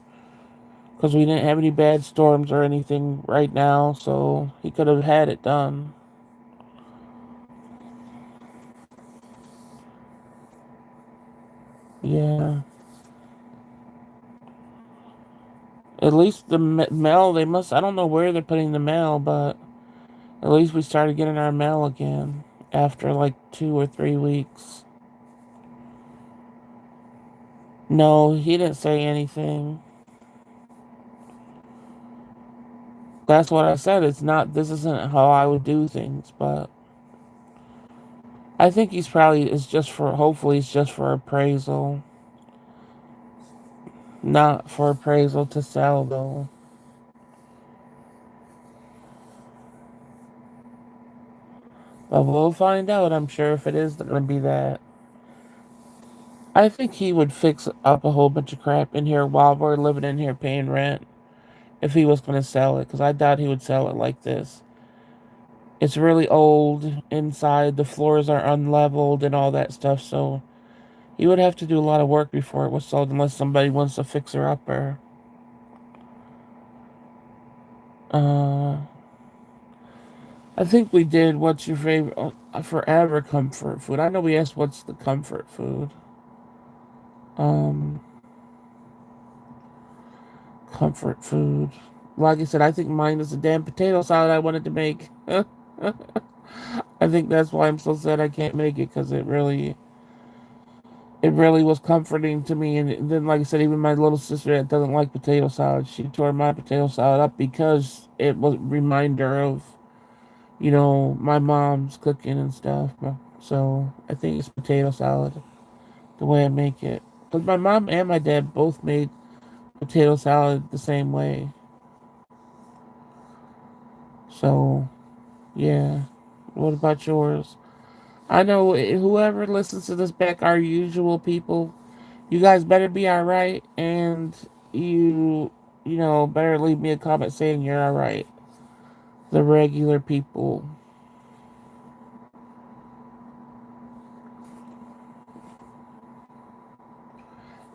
Because we didn't have any bad storms or anything right now, so he could have had it done. Yeah. At least the mail, they must, I don't know where they're putting the mail, but at least we started getting our mail again after like 2 or 3 weeks. No, he didn't say anything. That's what I said. It's not. This isn't how I would do things. But I think he's probably. It's just for. Hopefully, it's just for appraisal, not for appraisal to sell though. But we'll find out. I'm sure if it is going to be that. I think he would fix up a whole bunch of crap in here while we're living in here paying rent. If he was going to sell it, because I doubt he would sell it like this. It's really old inside. The floors are unleveled and all that stuff. So he would have to do a lot of work before it was sold, unless somebody wants to fix her up or. Uh, I think we did. What's your favorite? Forever comfort food. I know we asked what's the comfort food. Um, Comfort food. Like I said, I think mine is a damn potato salad I wanted to make. I think that's why I'm so sad I can't make it because it really was comforting to me. And then, like I said, even my little sister that doesn't like potato salad, she tore my potato salad up because it was a reminder of, my mom's cooking and stuff. So I think it's potato salad, the way I make it. Because my mom and my dad both made potato salad the same way. So, yeah. What about yours? I know whoever listens to this back, our usual people, you guys better be alright, and better leave me a comment saying you're alright. The regular people.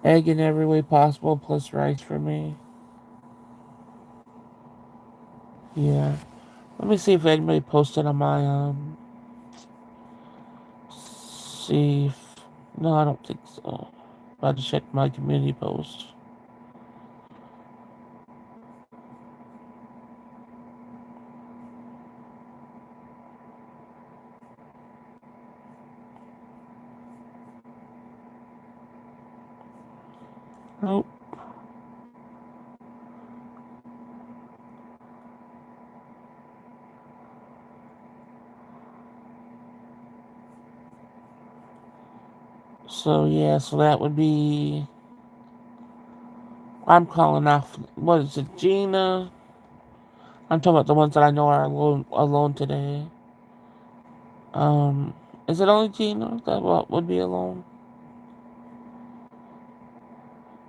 Egg in every way possible, plus rice for me. Yeah. Let me see if anybody posted on my, see if, no, I don't think so. About to check my community post. Nope. So, yeah, so that would be, I'm calling off, what is it, Gina? I'm talking about the ones that I know are alone today. Um, is it only Gina that would be alone?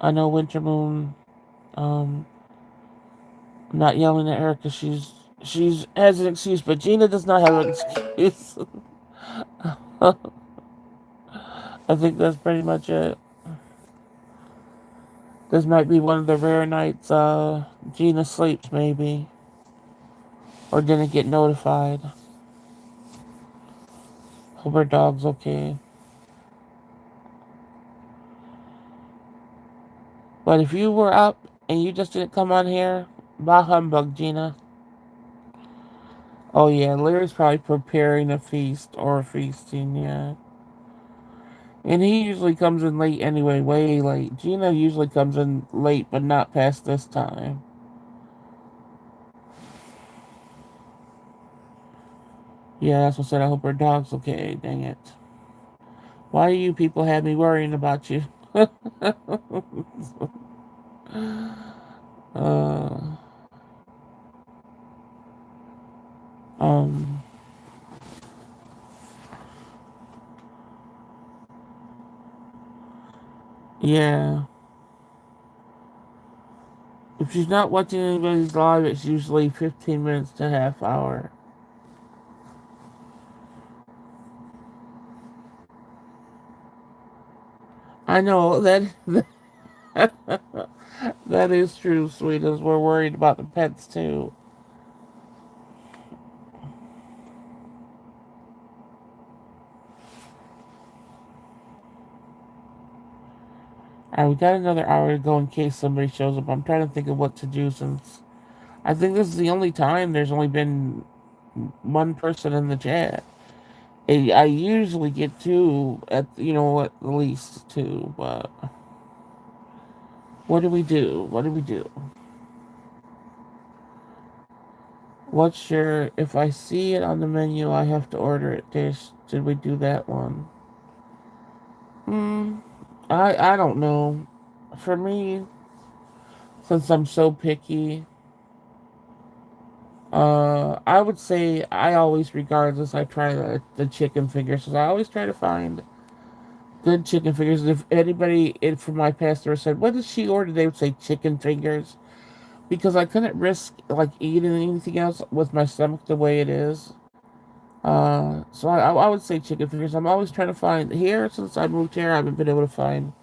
I know Winter Moon. Um, I'm not yelling at her because she's has an excuse, but Gina does not have an excuse. I think that's pretty much it. This might be one of the rare nights Gina sleeps, maybe, or didn't get notified. Hope her dog's okay. But if you were up and you just didn't come on here, bah humbug, Gina. Oh yeah, Larry's probably preparing a feast or feasting, yeah. And he usually comes in late anyway, way late. Gina usually comes in late, but not past this time. Yeah, that's what I said. I hope her dog's okay. Dang it. Why do you people have me worrying about you? uh, um, yeah. If she's not watching anybody's live, it's usually 15 minutes to half hour. I know that is true, sweeties. We're worried about the pets too. Alright, we got another hour to go in case somebody shows up. I'm trying to think of what to do since I think this is the only time there's only been one person in the chat. I usually get two at least two, but what do we do? What do we do? What's your, if I see it on the menu, I have to order it. Dish. Did we do that one? Hmm. I don't know. For me, since I'm so picky, I would say I always, regardless, I try the chicken fingers. So I always try to find good chicken fingers. If anybody from my past ever said, "What did she order?" they would say chicken fingers because I couldn't risk like eating anything else with my stomach the way it is. So I would say chicken fingers. I'm always trying to find here since I moved here. I haven't been able to find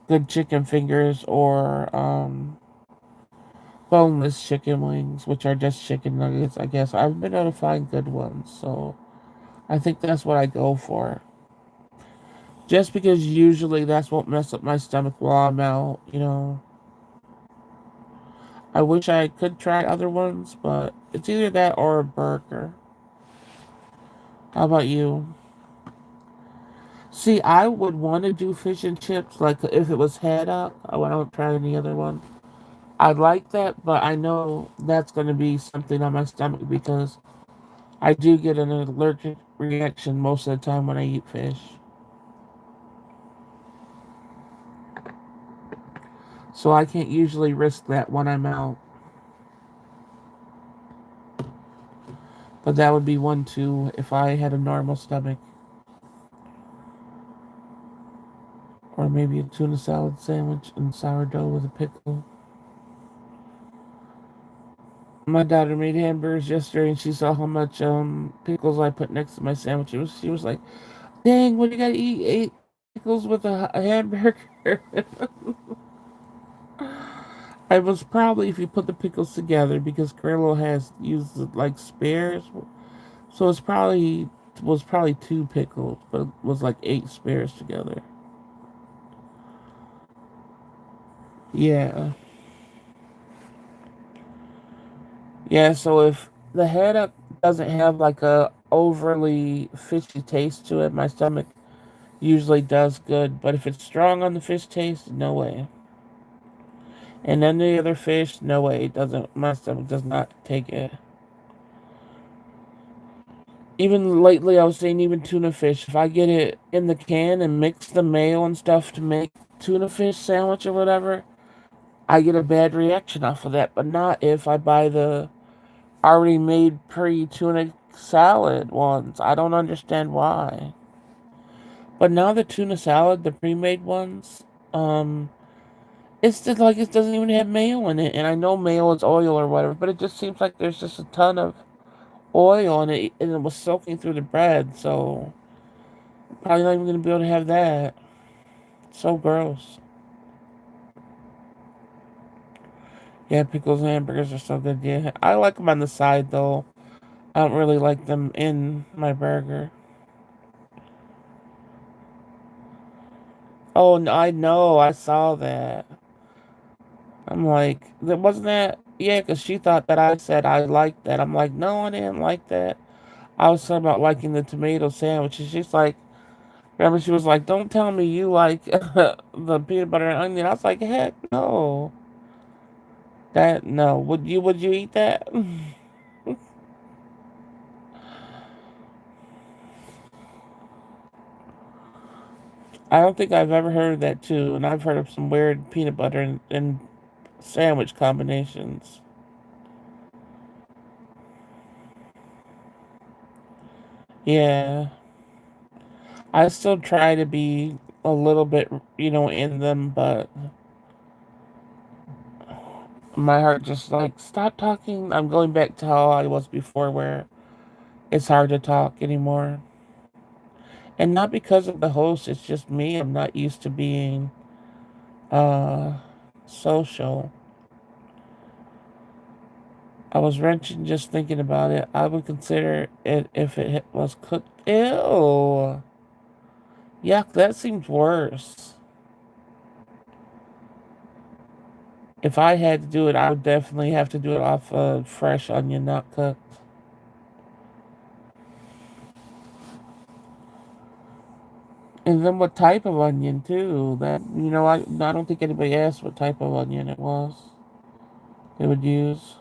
good chicken fingers or boneless chicken wings, which are just chicken nuggets. I guess I've been able to find good ones, so I think that's what I go for. Just because usually that's what mess up my stomach while I'm out. I wish I could try other ones, but it's either that or a burger. How about you? See, I would want to do fish and chips, like if it was head up. I won't try any other one. I like that, but I know that's going to be something on my stomach because I do get an allergic reaction most of the time when I eat fish. So I can't usually risk that when I'm out. But that would be one too if I had a normal stomach. Or maybe a tuna salad sandwich and sourdough with a pickle. My daughter made hamburgers yesterday and she saw how much pickles I put next to my sandwich. She was like, "Dang, what do you gotta eat? 8 pickles with a hamburger?" I was probably, if you put the pickles together, because Carlo has used like spares, so it was probably 2 pickles, but it was like 8 spares together. Yeah, yeah. So if the head up doesn't have like a overly fishy taste to it, my stomach usually does good. But if it's strong on the fish taste, no way. And then the other fish, no way. It doesn't. My stomach does not take it. Even lately, I was saying even tuna fish. If I get it in the can and mix the mayo and stuff to make tuna fish sandwich or whatever, I get a bad reaction off of that. But not if I buy the already made pre-tuna salad ones. I don't understand why. But now the tuna salad, the pre-made ones, um, it's just like it doesn't even have mayo in it. And I know mayo is oil or whatever, but it just seems like there's just a ton of oil in it, and it was soaking through the bread. So probably not even gonna be able to have that. So gross. Yeah, pickles and hamburgers are so good. Yeah, I like them on the side though. I don't really like them in my burger. Oh, I know. I saw that. I'm like, that wasn't that. Yeah, because she thought that I said I liked that. I'm like, no, I didn't like that. I was talking about liking the tomato sandwich, and she's like, remember, she was like, don't tell me you like the peanut butter and onion. I was like, heck no. That no. Would you eat that? I don't think I've ever heard of that too, and I've heard of some weird peanut butter and sandwich combinations. Yeah, I still try to be a little bit, in them, but my heart just like, stop talking. I'm going back to how I was before, where it's hard to talk anymore. And not because of the host, it's just me. I'm not used to being uh social. I was wrenching just thinking about it. I would consider it if it was cooked. Ew. Yuck, that seems worse. If I had to do it, I would definitely have to do it off of fresh onion, not cooked. And then what type of onion too? I don't think anybody asked what type of onion it was they would use.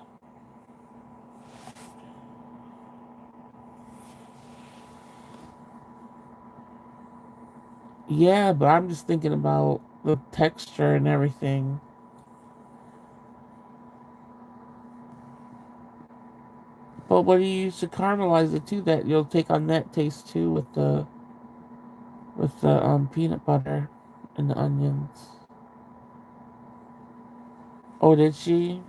Yeah, but I'm just thinking about the texture and everything. But when you use to caramelize it too, that you'll take on that taste too with the peanut butter and the onions. Oh, did she?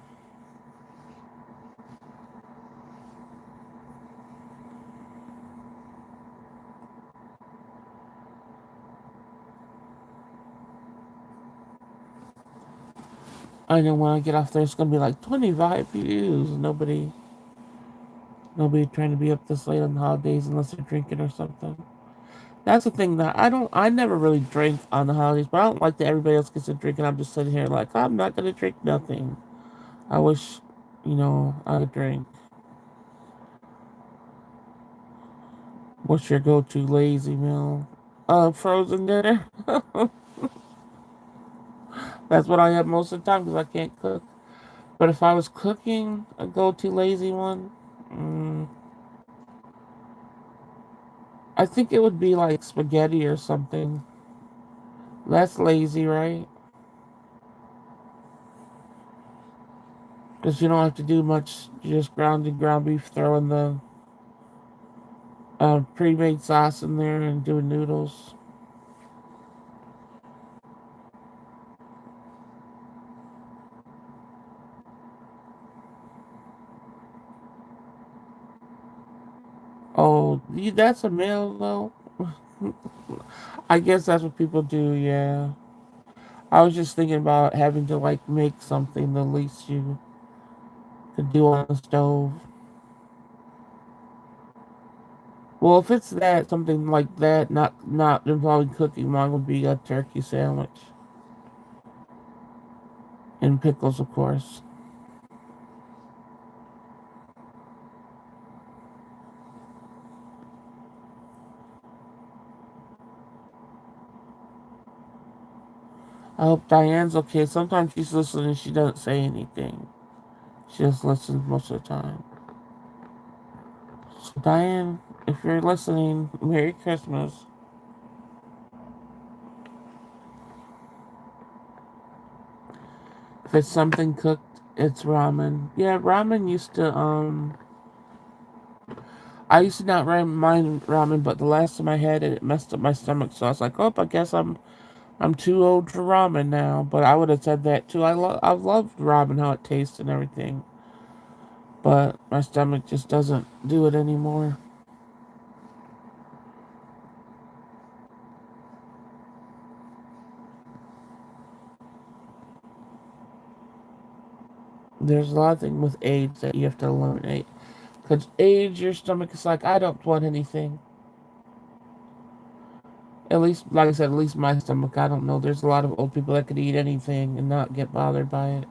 I know when I get off there, it's gonna be like 25 views. Nobody trying to be up this late on the holidays unless they're drinking or something. That's the thing that I don't. I never really drink on the holidays, but I don't like that everybody else gets to drink, and I'm just sitting here like I'm not gonna drink nothing. I wish, I could drink. What's your go-to lazy meal? Frozen dinner. That's what I have most of the time because I can't cook. But if I was cooking, a go-to lazy one, mm, I think it would be like spaghetti or something. That's lazy, right? Because you don't have to do much. You just ground beef, throw in the pre-made sauce in there, and do noodles. Oh, that's a meal though. I guess that's what people do. Yeah. I was just thinking about having to like make something the least you could do on the stove. Well, if it's that something like that, not involving cooking, mine would be a turkey sandwich and pickles, of course. I hope Diane's okay. Sometimes she's listening, she doesn't say anything. She just listens most of the time. So Diane, if you're listening, Merry Christmas. If it's something cooked, it's ramen. Yeah, ramen used to I used to not mind ramen, but the last time I had it, it messed up my stomach. So I was like, oh, I guess I'm too old for ramen now. But I would have said that too. I've loved ramen, how it tastes and everything, but my stomach just doesn't do it anymore. There's a lot of things with age that you have to eliminate. Because age, your stomach is like, I don't want anything. At least, like I said, at least my stomach, I don't know. There's a lot of old people that could eat anything and not get bothered by it.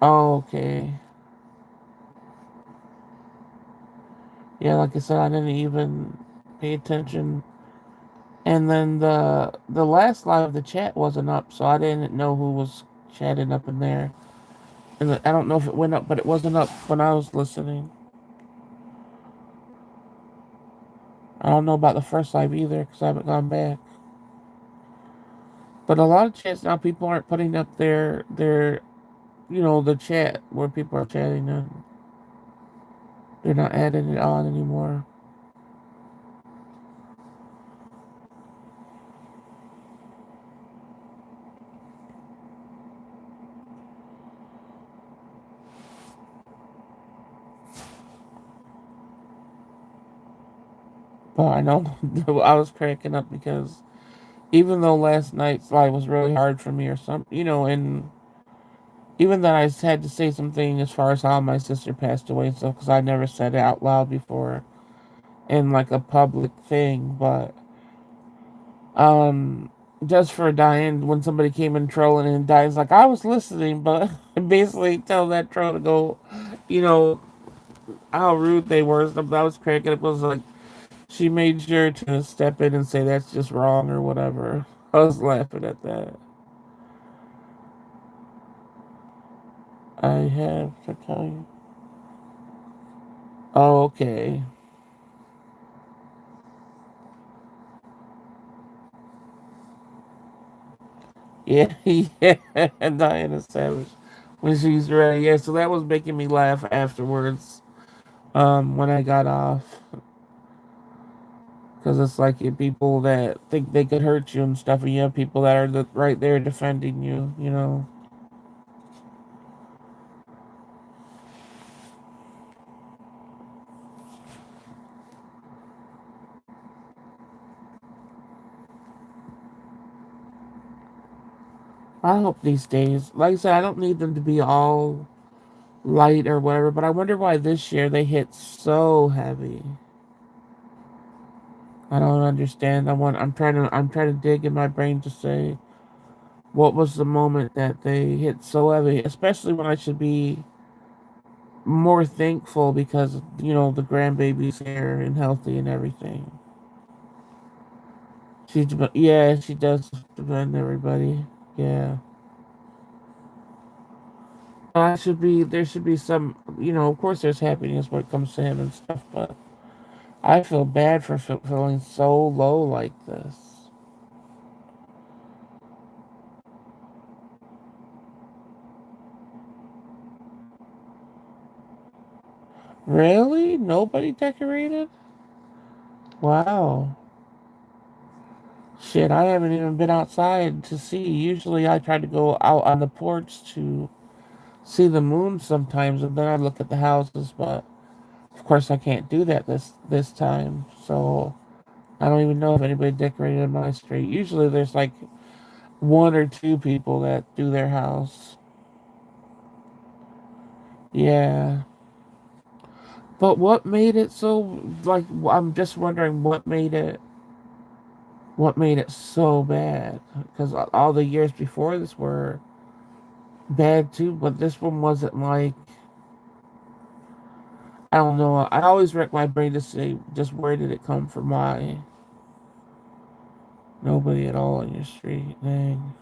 Oh, okay. Yeah, like I said, I didn't even pay attention. And then the last line of the chat wasn't up, so I didn't know who was chatting up in there. And I don't know if it went up, but it wasn't up when I was listening. I don't know about the first live either because I haven't gone back. But a lot of chats now, people aren't putting up the chat where people are chatting, and they're not adding it on anymore. But I know I was cracking up because even though last night's live was really hard for me or something, and even that I had to say something as far as how my sister passed away and stuff because I never said it out loud before in like a public thing, but um just for Diane when somebody came in trolling and Diane's like I was listening but basically tell that troll to go, you know how rude they were and stuff. That was cracking. It was like she made sure to step in and say that's just wrong or whatever. I was laughing at that. I have to tell you. Oh, okay. Yeah, yeah, Diana Savage when she's ready. Yeah, so that was making me laugh afterwards. When I got off, because it's like people that think they could hurt you and stuff, and you have people that are right there defending you. You know. I hope these days, like I said, I don't need them to be all light or whatever, but I wonder why this year they hit so heavy. I don't understand. I'm trying to dig in my brain to say what was the moment that they hit so heavy, especially when I should be more thankful because the grandbaby's here and healthy and everything. Yeah, she does defend everybody. Yeah. I should be there should be some of course there's happiness when it comes to him and stuff, but I feel bad for feeling so low like this. Really? Nobody decorated? Wow. Shit, I haven't even been outside to see. Usually I try to go out on the porch to see the moon sometimes and then I look at the houses, but of course I can't do that this time. So I don't even know if anybody decorated my street. Usually there's like one or two people that do their house. Yeah. But what made it so like I'm just wondering what made it so bad because all the years before this were bad too, but this one wasn't like I don't know. I always wreck my brain to say just where did it come from? Why nobody at all in your street? Dang.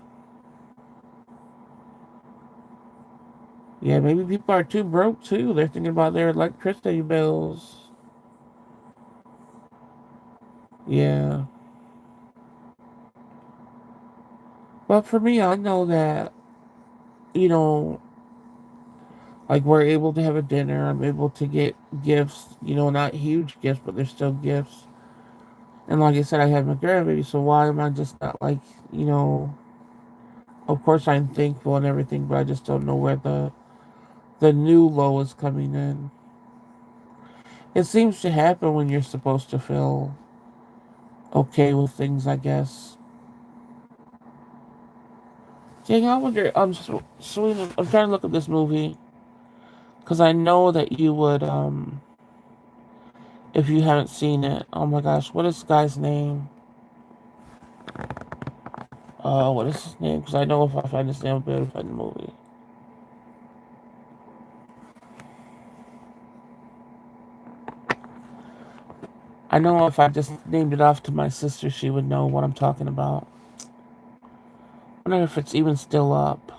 Yeah, maybe people are too broke too. They're thinking about their electricity bills. Yeah. But for me, I know that you know like we're able to have a dinner. I'm able to get gifts. Not huge gifts, but they're still gifts. And like I said, I have my grandbaby, so why am I just not like, you know, of course I'm thankful and everything, but I just don't know where the new low is coming in. It seems to happen when you're supposed to feel okay with things, I guess. Dang, I wonder, Selena, I'm trying to look at this movie, because I know that you would, if you haven't seen it. Oh my gosh, what is the guy's name? What is his name? Because I know if I find his name, I'll be able to find the movie. I know if I just named it off to my sister, she would know what I'm talking about. I wonder if it's even still up.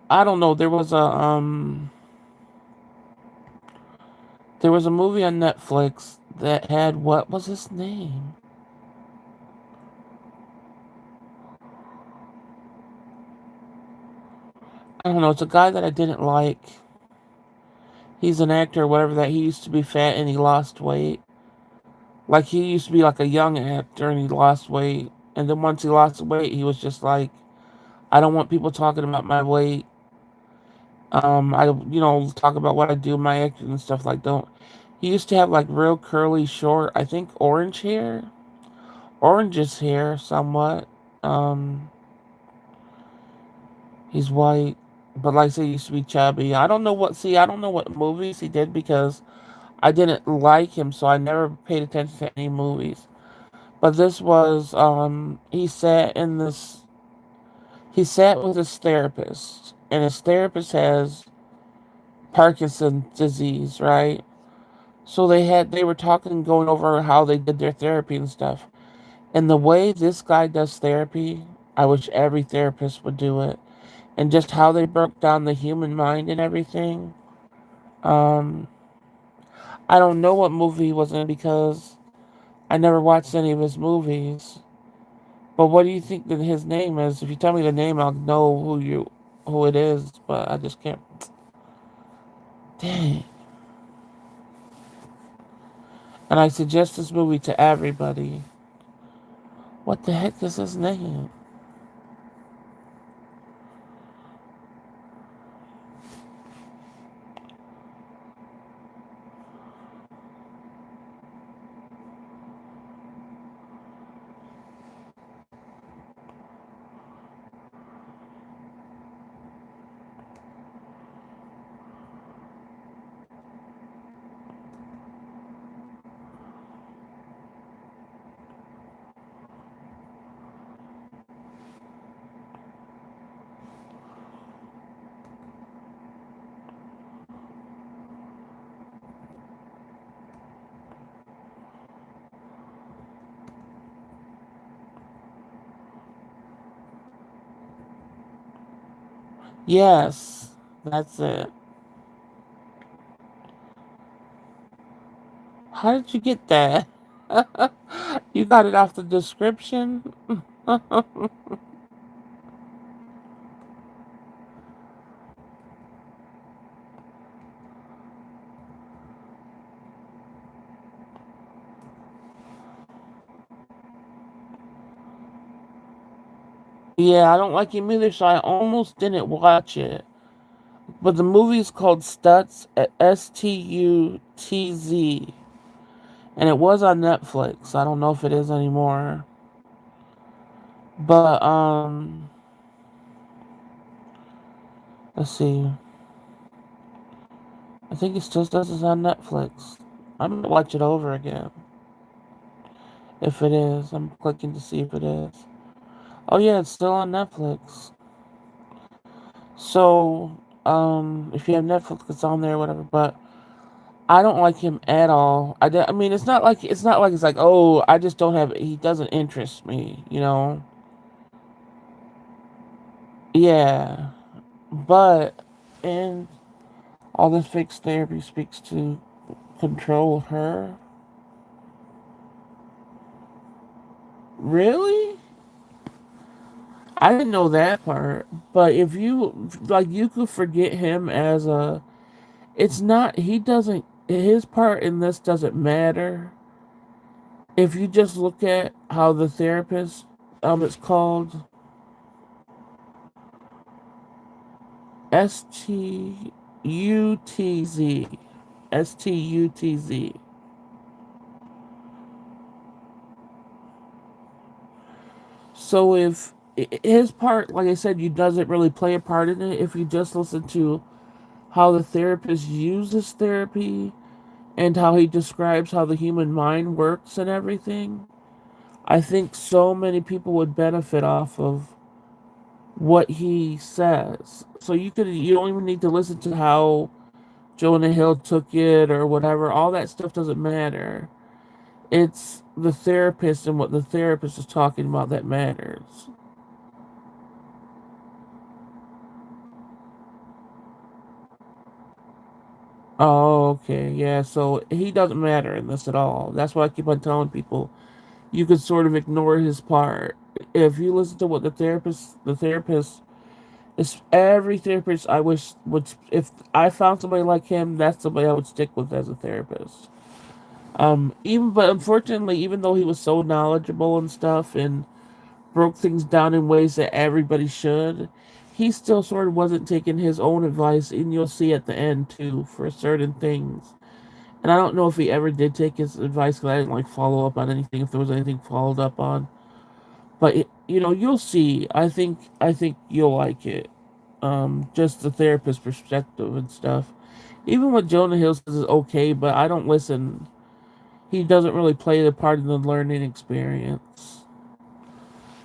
I don't know. There was a movie on Netflix that had what was his name? I don't know. It's a guy that I didn't like. He's an actor or whatever that he used to be fat and he lost weight. Like he used to be like a young actor and he lost weight. And then once he lost weight, he was just like, I don't want people talking about my weight. I talk about what I do, my acting and stuff like don't. He used to have like real curly, short, I think orange hair, orangish hair, somewhat. Um, he's white, but like I said, he used to be chubby. I don't know what. See, I don't know what movies he did because I didn't like him, so I never paid attention to any movies. But this was, he sat with his therapist, and his therapist has Parkinson's disease, right? So they were talking, going over how they did their therapy and stuff. And the way this guy does therapy, I wish every therapist would do it. And just how they broke down the human mind and everything. Um, I don't know what movie he was in because I never watched any of his movies. But what do you think that his name is? If you tell me the name, I'll know who it is. But I just can't. Dang. And I suggest this movie to everybody. What the heck is his name? Yes, that's it. How did you get that? You got it off the description? Yeah, I don't like him either, so I almost didn't watch it. But the movie's called Stutz, Stutz, and it was on Netflix. I don't know if it is anymore. But let's see. I think it still does is on Netflix. I'm gonna watch it over again. If it is, I'm clicking to see if it is. Oh yeah, it's still on Netflix. So, if you have Netflix, it's on there, whatever. But I don't like him at all. I mean, it's not like it's like, oh, I just don't have. He doesn't interest me, you know. Yeah, but and all this fixed therapy speaks to control her. Really? I didn't know that part. But if you like, you could forget him as a. It's not. He doesn't. His part in this doesn't matter. If you just look at how the therapist, it's called Stutz, Stutz. So if his part, like I said, you doesn't really play a part in it. If you just listen to how the therapist uses therapy and how he describes how the human mind works and everything, I think so many people would benefit off of what he says. So you don't even need to listen to how Jonah Hill took it or whatever. All that stuff doesn't matter. It's the therapist and what the therapist is talking about that matters. Oh, okay. Yeah, so he doesn't matter in this at all. That's why I keep on telling people you could sort of ignore his part. If you listen to what the therapist is every therapist I wish would if I found somebody like him, that's somebody I would stick with as a therapist. Even but unfortunately, even though he was so knowledgeable and stuff and broke things down in ways that everybody should, he still sort of wasn't taking his own advice, and you'll see at the end too for certain things. And I don't know if he ever did take his advice because I didn't like follow up on anything if there was anything followed up on. But you'll see. I think you'll like it. Just the therapist perspective and stuff. Even what Jonah Hill says is okay, but I don't listen. He doesn't really play the part of the learning experience.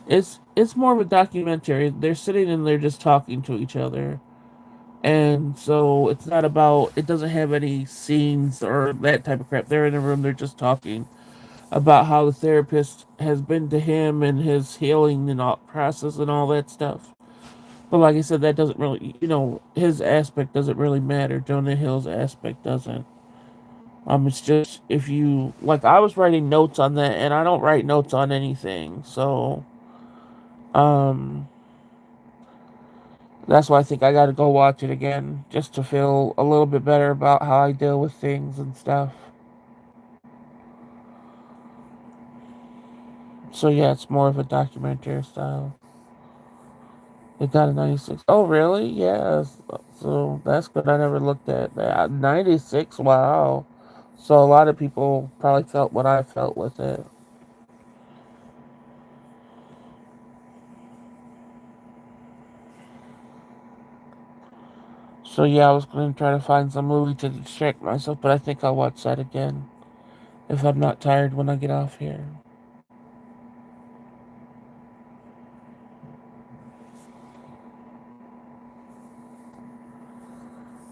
It's more of a documentary. They're sitting and they're just talking to each other. And so it's not about it doesn't have any scenes or that type of crap. They're in a room, they're just talking about how the therapist has been to him and his healing and all process and all that stuff. But like I said, that doesn't really, his aspect doesn't really matter. Jonah Hill's aspect doesn't. It's just if you like, I was writing notes on that, and I don't write notes on anything, so um, that's why I think I got to go watch it again just to feel a little bit better about how I deal with things and stuff. So yeah, it's more of a documentary style. It got a 96. Oh, really? Yes. So that's good. I never looked at that. 96? Wow. So a lot of people probably felt what I felt with it. So yeah, I was going to try to find some movie to distract myself, but I think I'll watch that again if I'm not tired when I get off here.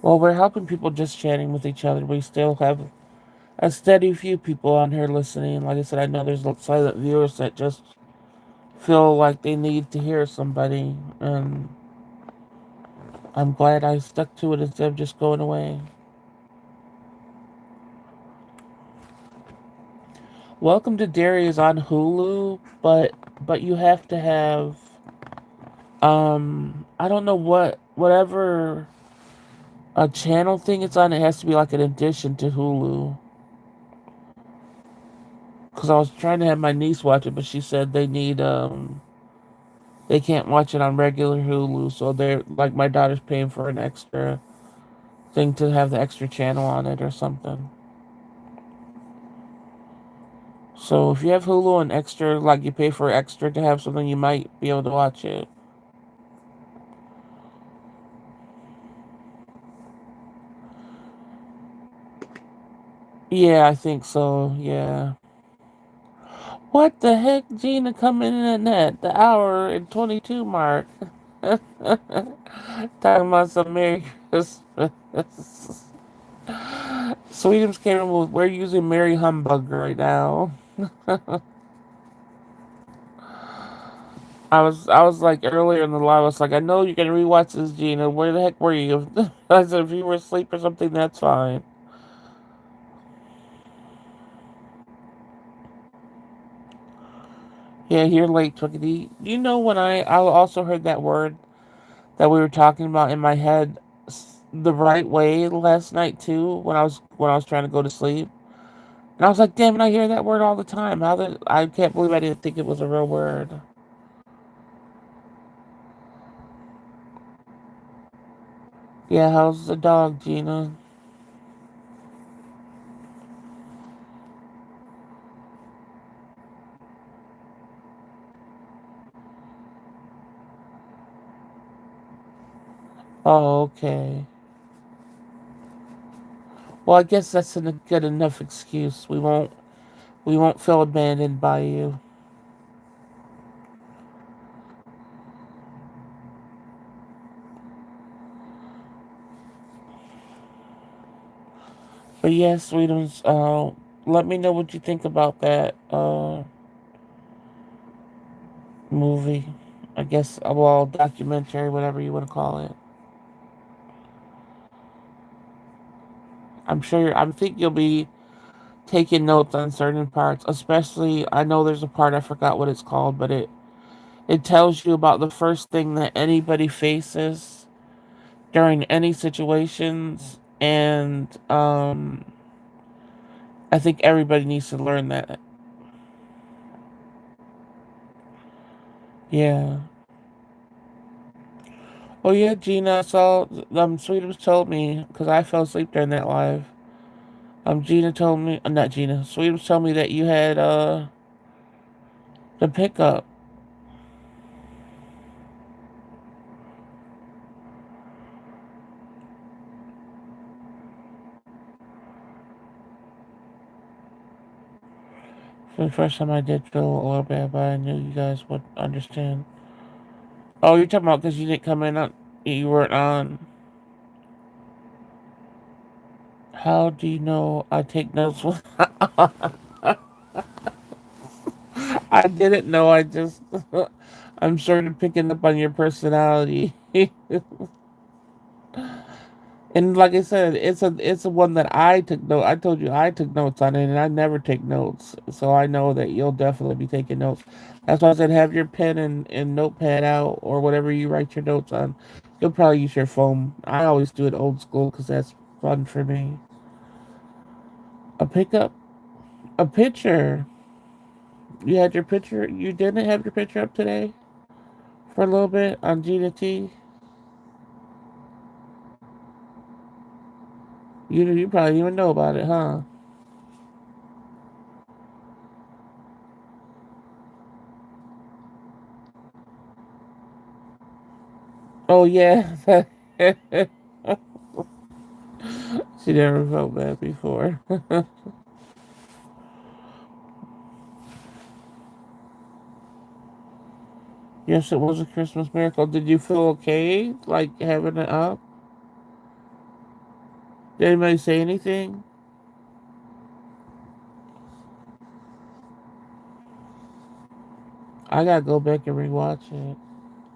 Well, we're helping people just chatting with each other. We still have a steady few people on here listening. Like I said, I know there's silent viewers that just feel like they need to hear somebody, and I'm glad I stuck to it instead of just going away. Welcome to Derry is on Hulu, but you have to have I don't know whatever a channel thing it's on. It has to be like an addition to Hulu. Because I was trying to have my niece watch it, but she said they can't watch it on regular Hulu, so they're like my daughter's paying for an extra thing to have the extra channel on it or something. So if you have Hulu and extra, like you pay for extra to have something, you might be able to watch it. Yeah, I think so. Yeah. What the heck, Gina coming in at the hour and 22 mark? Talking about some Merry Christmas. Sweetums came in with, we're using Merry Humbug right now. I was like earlier in the live, I was like, I know you're gonna rewatch this, Gina. Where the heck were you? I said, if you were asleep or something, that's fine. Yeah, you're late, Twickety. You know when I also heard that word that we were talking about in my head the right way last night too when I was trying to go to sleep. And I was like, damn it, I hear that word all the time. I can't believe I didn't think it was a real word. Yeah, how's the dog, Gina? Oh, okay. Well, I guess that's a good enough excuse. We won't feel abandoned by you. But yes, Sweetums, let me know what you think about that movie. I guess, well, documentary, whatever you want to call it. I think you'll be taking notes on certain parts, especially, I know there's a part, I forgot what it's called, but it tells you about the first thing that anybody faces during any situations, and I think everybody needs to learn that. Yeah. Oh yeah, Gina, I saw, Sweetums told me, because I fell asleep during that live. Gina told me, not Gina, Sweetums told me that you had, the pickup for the first time. I did feel a little bad, but I knew you guys would understand. Oh, you're talking about because you didn't come in on, you weren't on. How do you know I take notes? I didn't know. I just, I'm sort of picking up on your personality. And like I said, it's a one that I took note. I told you I took notes on it, and I never take notes, so I know that you'll definitely be taking notes. That's why I said have your pen and notepad out or whatever you write your notes on. You'll probably use your phone. I always do it old school because that's fun for me. A pickup, a picture. You had your picture. You didn't have your picture up today for a little bit on Gina T. You probably didn't even know about it, huh? Oh yeah. She never felt bad before. Yes, it was a Christmas miracle. Did you feel okay, like having it up? Did anybody say anything? I gotta go back and rewatch it.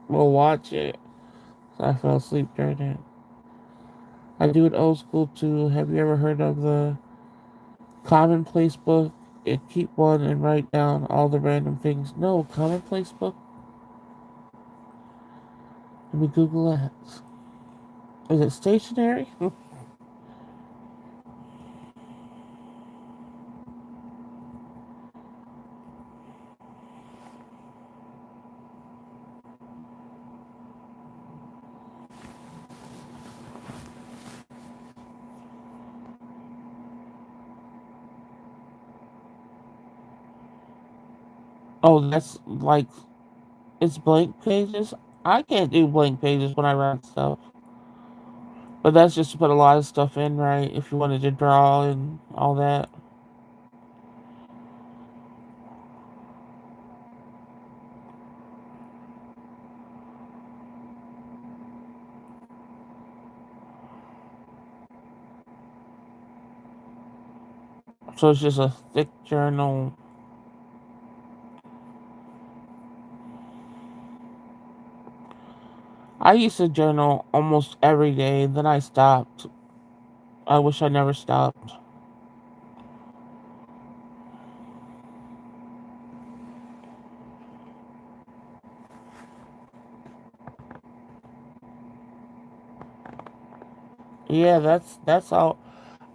Well, watch it. I fell asleep during it. I do it old school too. Have you ever heard of the commonplace book? It keep one and write down all the random things. No, commonplace book. Let me Google that. Is it stationary? Oh, that's like it's blank pages. I can't do blank pages when I write stuff. But that's just to put a lot of stuff in, right? If you wanted to draw and all that. So it's just a thick journal. I used to journal almost every day, then I stopped. I wish I never stopped. Yeah, that's all.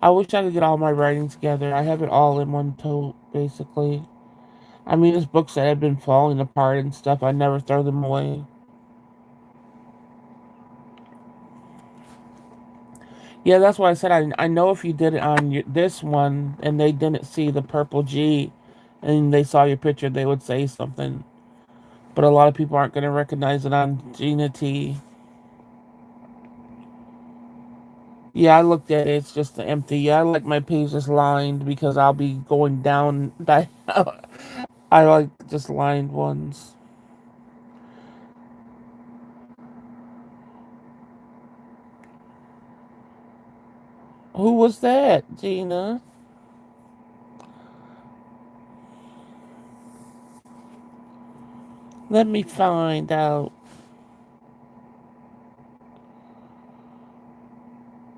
I wish I could get all my writing together. I have it all in one tote, basically. I mean, there's books that have been falling apart and stuff. I never throw them away. Yeah, that's why I said I know if you did it on this one and they didn't see the purple G and they saw your picture, they would say something. But a lot of people aren't going to recognize it on Gina T. Yeah, I looked at it. It's just empty. Yeah, I like my pages lined because I'll be going down. I like just lined ones. Who was that, Gina? Let me find out.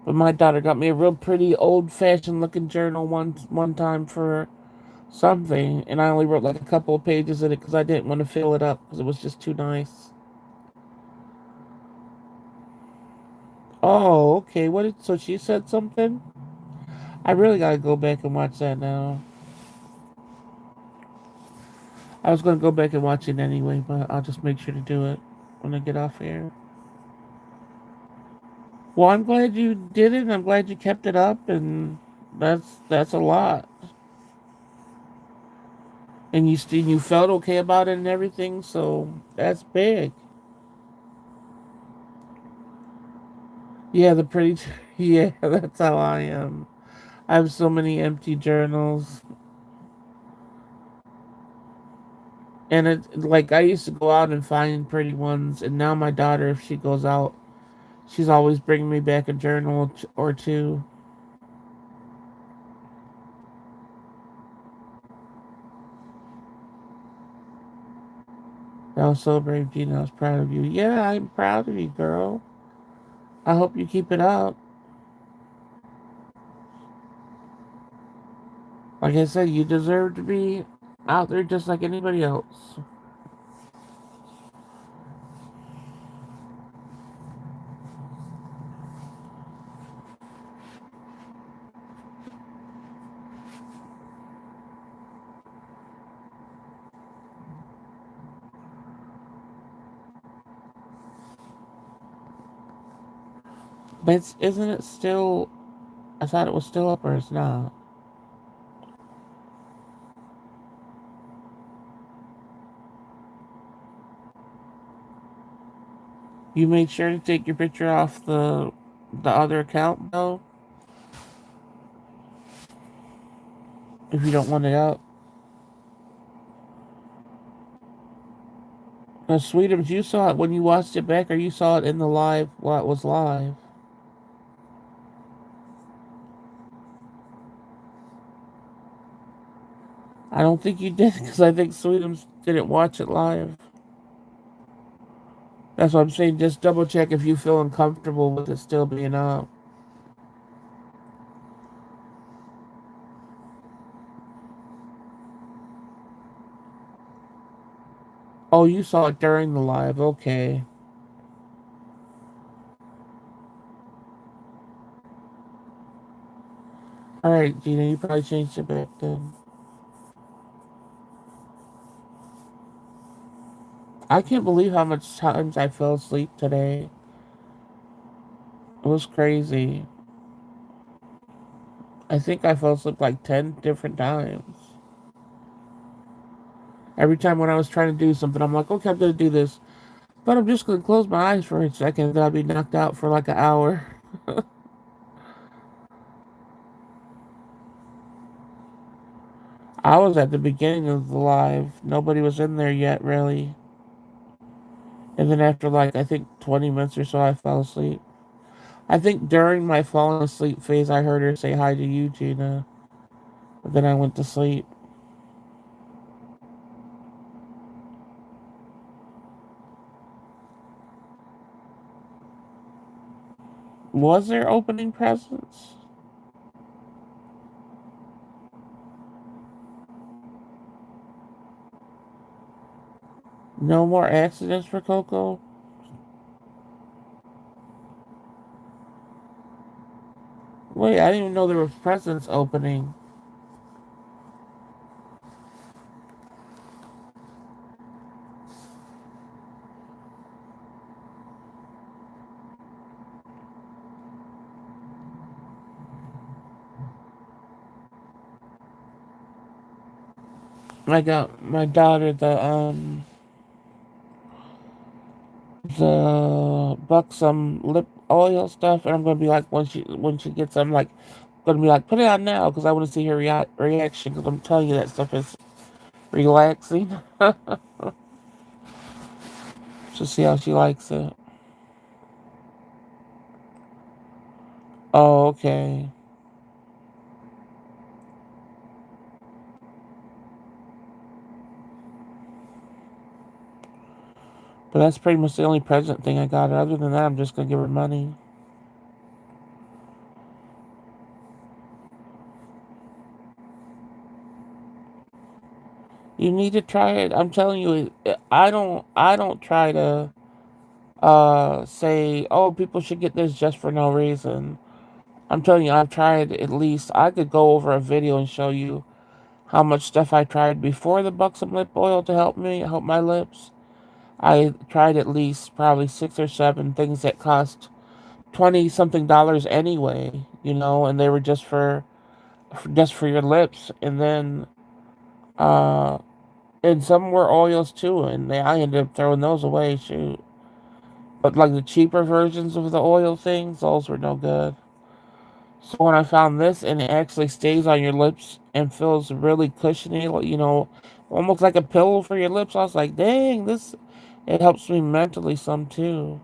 But my daughter got me a real pretty old-fashioned looking journal one time for something, and I only wrote like a couple of pages in it because I didn't want to fill it up because it was just too nice. Oh, okay. So she said something? I really gotta go back and watch that now. I was gonna go back and watch it anyway, but I'll just make sure to do it when I get off here. Well, I'm glad you did it. And I'm glad you kept it up, and that's a lot. And you felt okay about it and everything, so that's big. Yeah, the pretty. Yeah, that's how I am. I have so many empty journals, and it like I used to go out and find pretty ones, and now my daughter, if she goes out, she's always bringing me back a journal or two. That was so brave, Gina. I was proud of you. Yeah, I'm proud of you, girl. I hope you keep it up. Like I said, you deserve to be out there just like anybody else. But isn't it still? I thought it was still up, or it's not. You made sure to take your picture off the other account though, if you don't want it up. Because Sweetums, you saw it when you watched it back, or you saw it in the live while it was live. I don't think you did, because I think Sweetums didn't watch it live. That's what I'm saying. Just double check if you feel uncomfortable with it still being up. Oh, you saw it during the live. Okay. All right, Gina, you probably changed it back then. I can't believe how much times I fell asleep today. It was crazy. I think I fell asleep like 10 different times. Every time when I was trying to do something, I'm like, okay, I'm going to do this. But I'm just going to close my eyes for a second, then I'll be knocked out for like an hour. I was at the beginning of the live. Nobody was in there yet, really. And then after like, I think 20 minutes or so, I fell asleep. I think during my falling asleep phase, I heard her say hi to you, Gina. But then I went to sleep. Was there opening presents? No more accidents for Coco? Wait, I didn't even know there were presents opening. I got my daughter the buxom lip oil stuff, and I'm gonna be like when she gets, I'm like gonna be like put it on now because I want to see her reaction because I'm telling you that stuff is relaxing. To see how she likes it. Oh, okay. But that's pretty much the only present thing I got her. Other than that, I'm just gonna give her money. You need to try it. I'm telling you, I don't try to say, oh, people should get this just for no reason. I'm telling you, I've tried at least. I could go over a video and show you how much stuff I tried before the buxom lip oil to help my lips. I tried at least probably 6 or 7 things that cost 20 something dollars anyway, and they were just for your lips, and then uh and some were oils too, and I ended up throwing those away. Shoot, but like the cheaper versions of the oil things, those were no good. So when I found this, and it actually stays on your lips and feels really cushiony, almost like a pillow for your lips, I was like, dang, this it helps me mentally some too.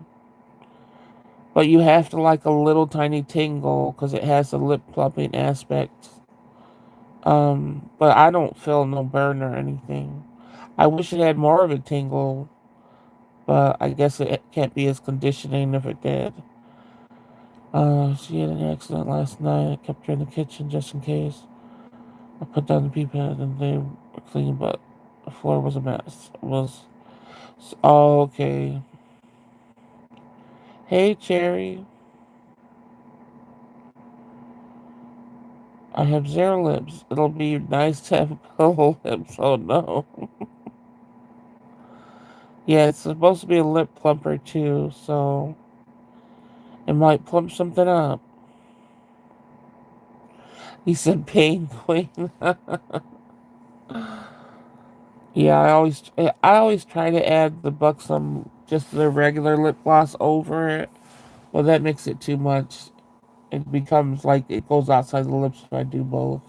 But you have to like a little tiny tingle because it has a lip plumping aspect. But I don't feel no burn or anything. I wish it had more of a tingle, but I guess it can't be as conditioning if it did. She had an accident last night. I kept her in the kitchen just in case. I put down the pee pad and they were clean, but the floor was a mess. Oh, okay. Hey, Cherry. I have zero lips. It'll be nice to have pillow lips. Oh no. Yeah, it's supposed to be a lip plumper too, so it might plump something up. He said pain queen. Yeah, I always try to add the buxom, just the regular lip gloss over it. Well, that makes it too much. It becomes like it goes outside the lips if I do both.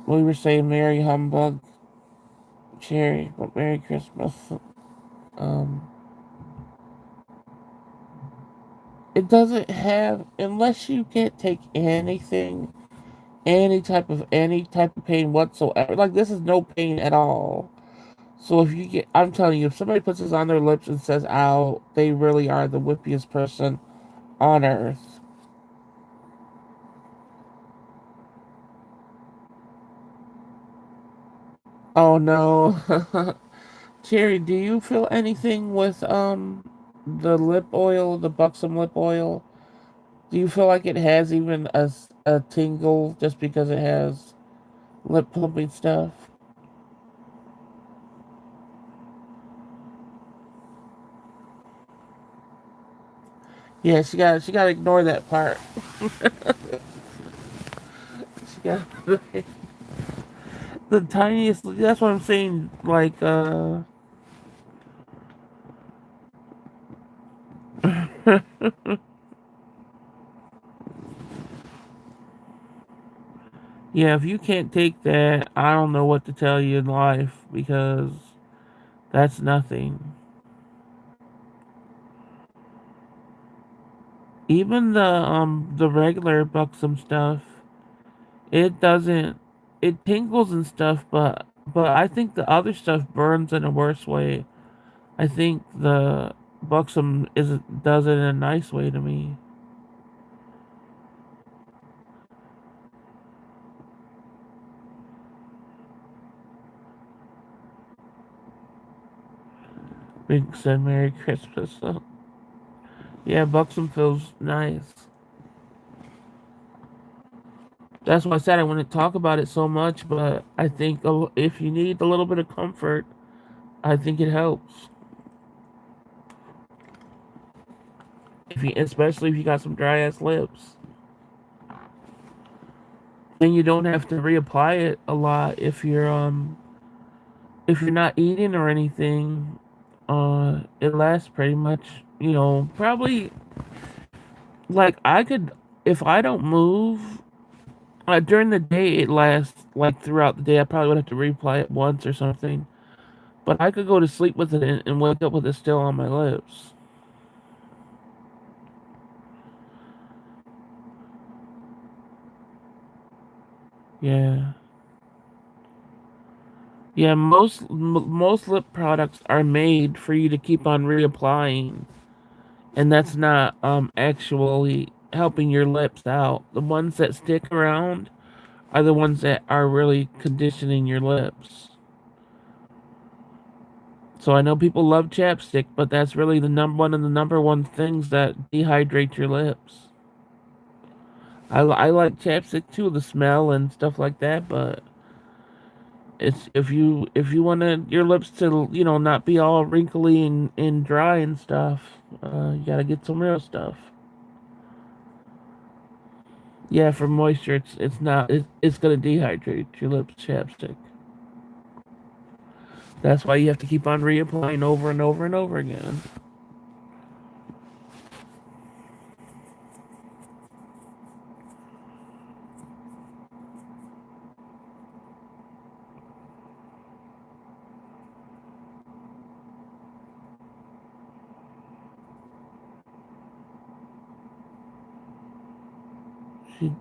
We were saying Merry Humbug, Cherry, but Merry Christmas. Um, it doesn't have, unless you can't take anything, any type of pain whatsoever. Like this is no pain at all. So if you get, I'm telling you, if somebody puts this on their lips and says "ow," they really are the whippiest person on earth. Oh no. Cherry, do you feel anything with the lip oil, the buxom lip oil? Do you feel like it has even a tingle just because it has lip plumping stuff? Yeah, she got to ignore that part. She got the tiniest. That's what I'm saying. Like yeah, if you can't take that, I don't know what to tell you in life because that's nothing. Even the regular buxom stuff, it doesn't, it tingles and stuff, but I think the other stuff burns in a worse way. I think the buxom is does it in a nice way to me. Big said Merry Christmas. So, yeah, buxom feels nice. That's why I said I wouldn't talk about it so much, but I think if you need a little bit of comfort, I think it helps. If you, especially if you got some dry ass lips, then you don't have to reapply it a lot if you're not eating or anything. It lasts pretty much. Probably like I could if I don't move during the day. It lasts like throughout the day. I probably would have to reapply it once or something. But I could go to sleep with it and wake up with it still on my lips. Yeah. Yeah, most lip products are made for you to keep on reapplying, and that's not actually helping your lips out. The ones that stick around are the ones that are really conditioning your lips. So I know people love chapstick, but that's really the one of the number one things that dehydrate your lips. I like chapstick too, the smell and stuff like that, but it's if you want your lips to not be all wrinkly and dry and stuff, you gotta get some real stuff. Yeah, for moisture, it's not it's gonna dehydrate your lips chapstick. That's why you have to keep on reapplying over and over and over again.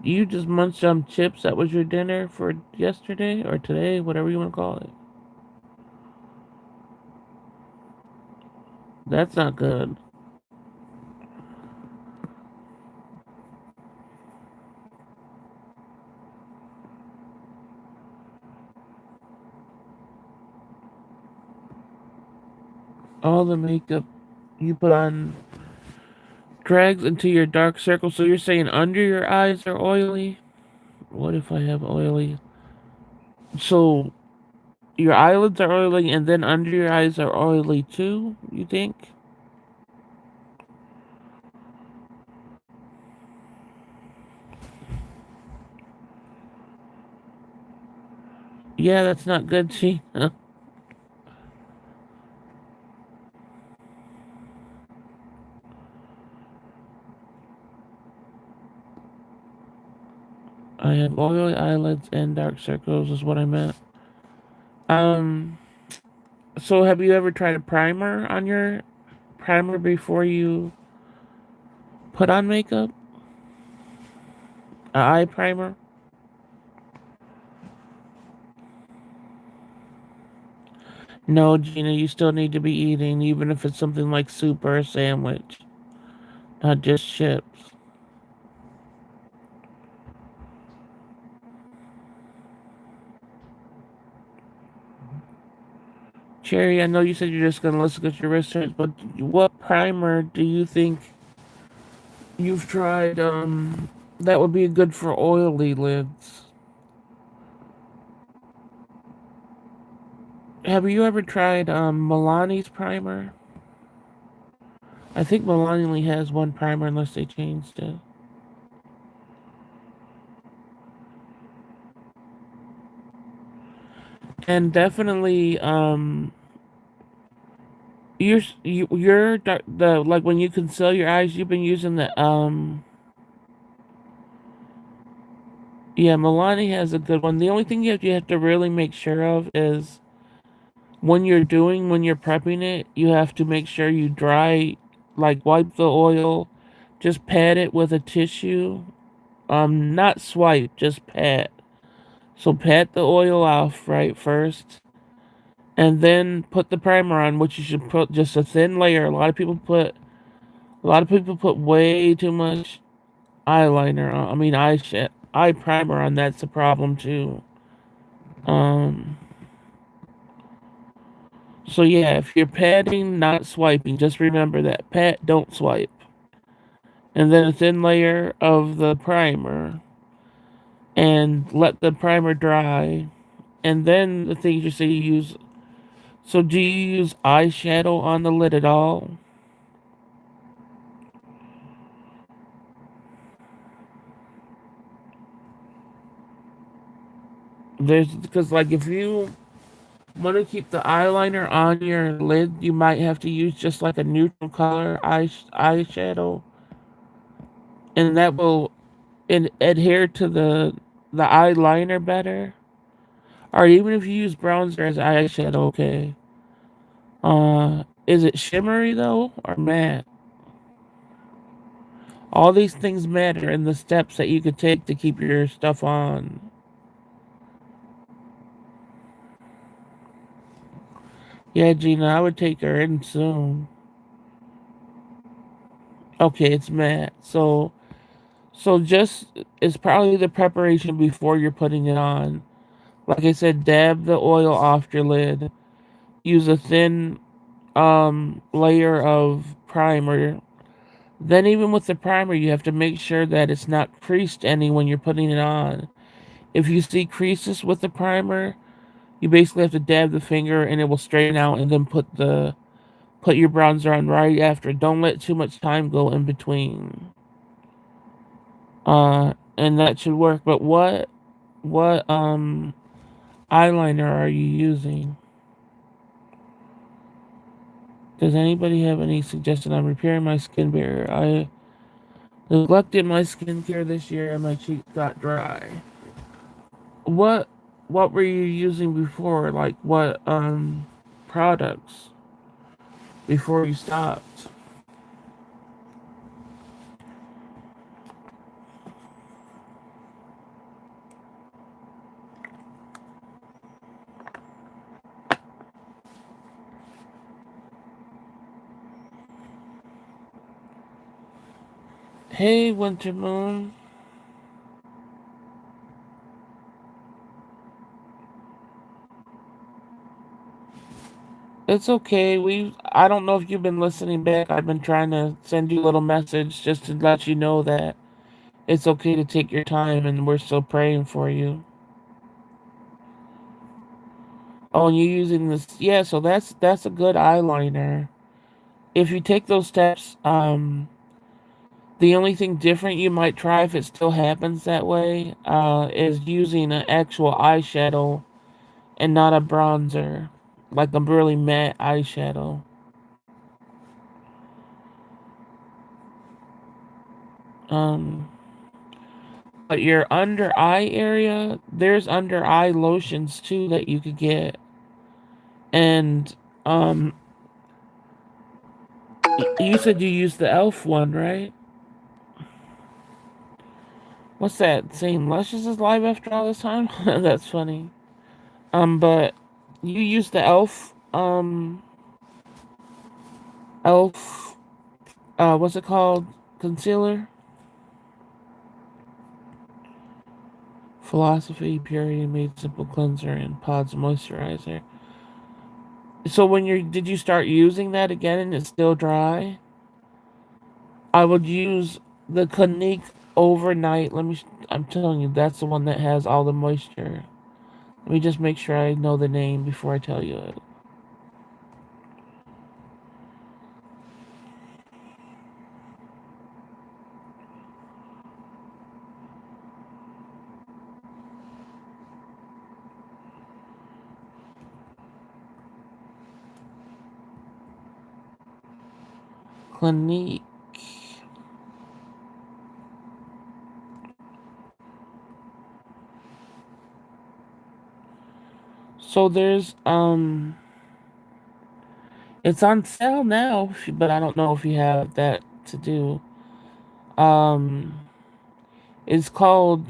You just munched on chips. That was your dinner for yesterday or today, whatever you want to call it. That's not good. All the makeup you put on drags into your dark circle. So you're saying under your eyes are oily? What if I have oily? So your eyelids are oily and then under your eyes are oily too, you think? Yeah, that's not good, see? I have oily eyelids and dark circles is what I meant. Um, so have you ever tried a primer on your primer before you put on makeup? A eye primer? No, Gina, you still need to be eating, even if it's something like soup or a sandwich, not just chips. Cherry, I know you said you're just gonna listen at your wrist hurts, but what primer do you think you've tried, that would be good for oily lids? Have you ever tried, Milani's primer? I think Milani only has one primer unless they changed it. And definitely, you're the like when you conceal your eyes, you've been using the yeah, Milani has a good one. The only thing you have to really make sure of is when you're prepping it, you have to make sure you dry, like wipe the oil, just pat it with a tissue. Not swipe, just pat. So pat the oil off right first, and then put the primer on, which you should put just a thin layer. A lot of people put way too much eyeliner on. I mean eye primer on. That's the problem too. Um. So yeah, if you're patting, not swiping, just remember that pat, don't swipe. And then a thin layer of the primer, and let the primer dry. And then the things you say you use. So do you use eyeshadow on the lid at all? There's because like if you want to keep the eyeliner on your lid, you might have to use just like a neutral color eyeshadow, and that will adhere to the eyeliner better. Or even if you use bronzer as eyeshadow, okay. Is it shimmery though or matte? All these things matter in the steps that you could take to keep your stuff on. Yeah, Gina, I would take her in soon. Okay, it's matte. So just it's probably the preparation before you're putting it on. Like I said, dab the oil off your lid. Use a thin layer of primer. Then even with the primer, you have to make sure that it's not creased any when you're putting it on. If you see creases with the primer, you basically have to dab the finger and it will straighten out and then put your bronzer on right after. Don't let too much time go in between. And that should work. But what eyeliner are you using? Does anybody have any suggestion on repairing my skin barrier? I neglected my skincare this year and my cheeks got dry. What what were you using before? Like what products before you stopped? Hey, Winter Moon. It's okay. I don't know if you've been listening back. I've been trying to send you a little message just to let you know that it's okay to take your time and we're still praying for you. Oh, and you're using this. Yeah, so that's a good eyeliner. If you take those steps, the only thing different you might try if it still happens that way, is using an actual eyeshadow and not a bronzer, like a really matte eyeshadow. Um, but your under eye area, there's under eye lotions too that you could get, and um, you said you used the Elf one, right? What's that saying? Luscious is live after all this time? That's funny. But you used the elf, what's it called? Concealer? Philosophy, Purity Made Simple Cleanser, and Pods Moisturizer. So did you start using that again and it's still dry? I would use the Clinique overnight. I'm telling you, that's the one that has all the moisture. Let me just make sure I know the name before I tell you it. Clinique. So it's on sale now, but I don't know if you have that to do. Um, it's called,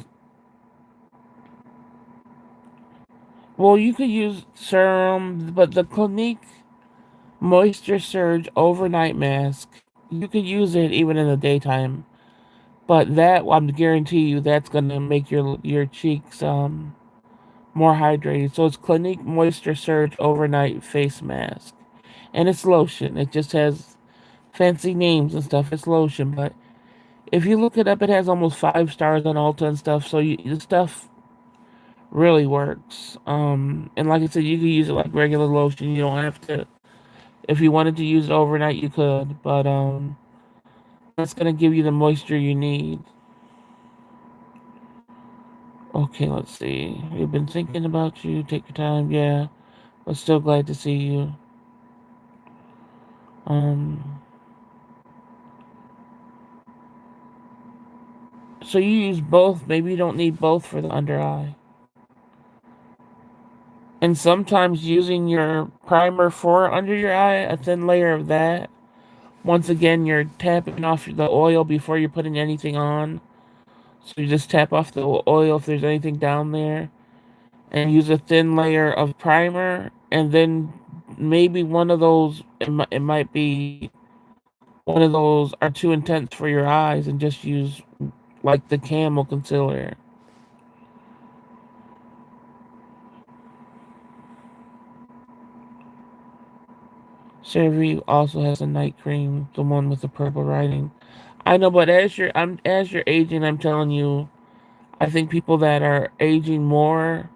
well, you could use serum, but the Clinique Moisture Surge Overnight Mask, you could use it even in the daytime. But that, I'm guarantee you, that's gonna make your cheeks more hydrated. So it's Clinique Moisture Surge Overnight Face Mask, and it's lotion. It just has fancy names and stuff. It's lotion, but if you look it up, it has almost 5 stars on Ulta and stuff. So the stuff really works. And like I said, you can use it like regular lotion. You don't have to. If you wanted to use it overnight, you could. But that's gonna give you the moisture you need. Okay, let's see. We've been thinking about you. Take your time. Yeah, we're still glad to see you. Um, so you use both. Maybe you don't need both for the under eye. And sometimes using your primer for under your eye, a thin layer of that. Once again, you're tapping off the oil before you're putting anything on. So you just tap off the oil if there's anything down there. And use a thin layer of primer. And then maybe one of those, it might be one of those are too intense for your eyes. And just use like the camel concealer. CeraVe also has a night cream, the one with the purple writing. I know, but as you're aging, I'm telling you, I think people that are aging more,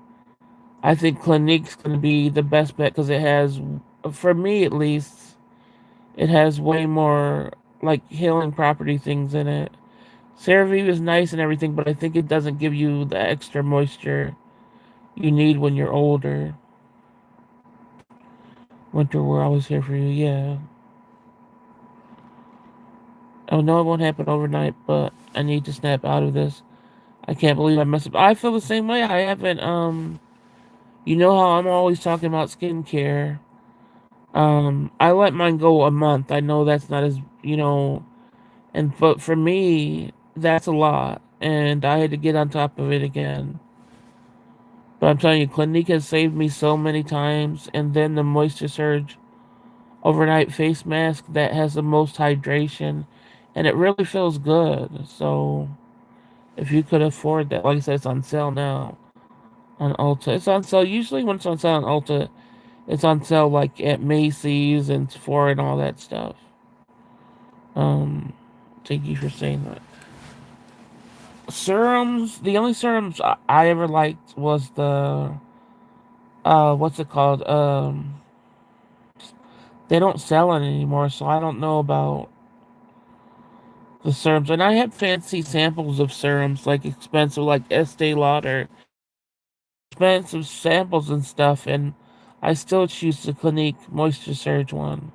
I think Clinique's going to be the best bet because it has, for me at least, it has way more like healing property things in it. CeraVe is nice and everything, but I think it doesn't give you the extra moisture you need when you're older. Winter, we're always here for you. Yeah. Oh no, it won't happen overnight, but I need to snap out of this. I can't believe I messed up. I feel the same way. I haven't, you know how I'm always talking about skincare. I let mine go a month. I know that's not as, but for me, that's a lot. And I had to get on top of it again. But I'm telling you, Clinique has saved me so many times. And then the Moisture Surge overnight face mask that has the most hydration. And it really feels good. So if you could afford that, like I said, it's on sale now on Ulta. It's on sale. Usually when it's on sale on Ulta, It's on sale like at Macy's and Sephora and all that stuff. Um, Thank you for saying that. Serums. The only serums I ever liked was the what's it called? They don't sell it anymore, so I don't know about the serums. And I have fancy samples of serums, like expensive, like Estee Lauder, expensive samples and stuff. And I still choose the Clinique Moisture Surge one.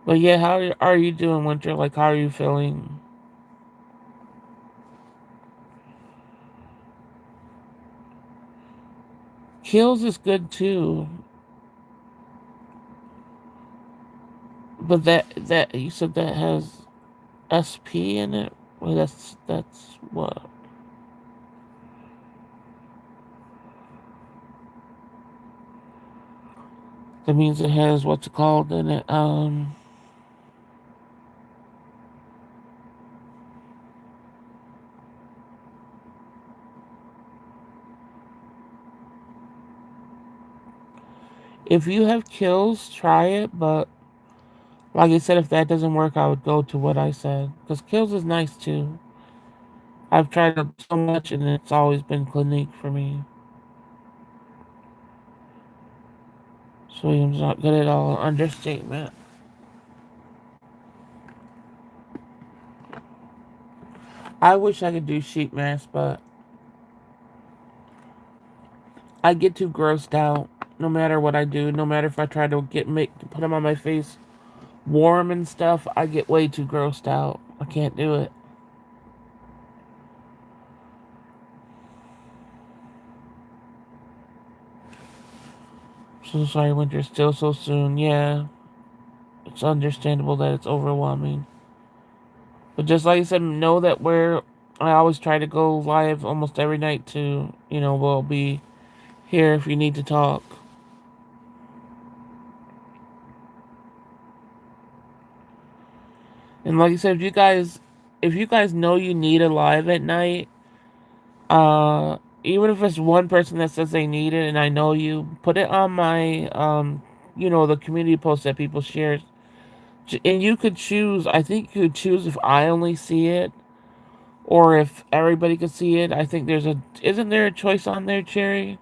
But yeah, how are you doing, Winter? Like, how are you feeling? Kills is good too, but that you said that has SP in it. Well, that's what. That means it has what's it called in it. If you have kills, try it. But like I said, if that doesn't work, I would go to what I said because kills is nice too. I've tried it so much, and it's always been Clinique for me. William's not good at all. Understatement. I wish I could do sheet mask, but I get too grossed out no matter what I do. No matter if I try to put them on my face warm and stuff, I get way too grossed out. I can't do it. So sorry, winter still so soon. Yeah, it's understandable that it's overwhelming. But just like I said, know that I always try to go live almost every night to, we'll be here if you need to talk. And like I said, if you guys know you need a live at night, even if it's one person that says they need it and I know you, put it on my, the community post that people share. And you could choose, I think you could choose if I only see it or if everybody could see it. I think isn't there a choice on there, Cherry?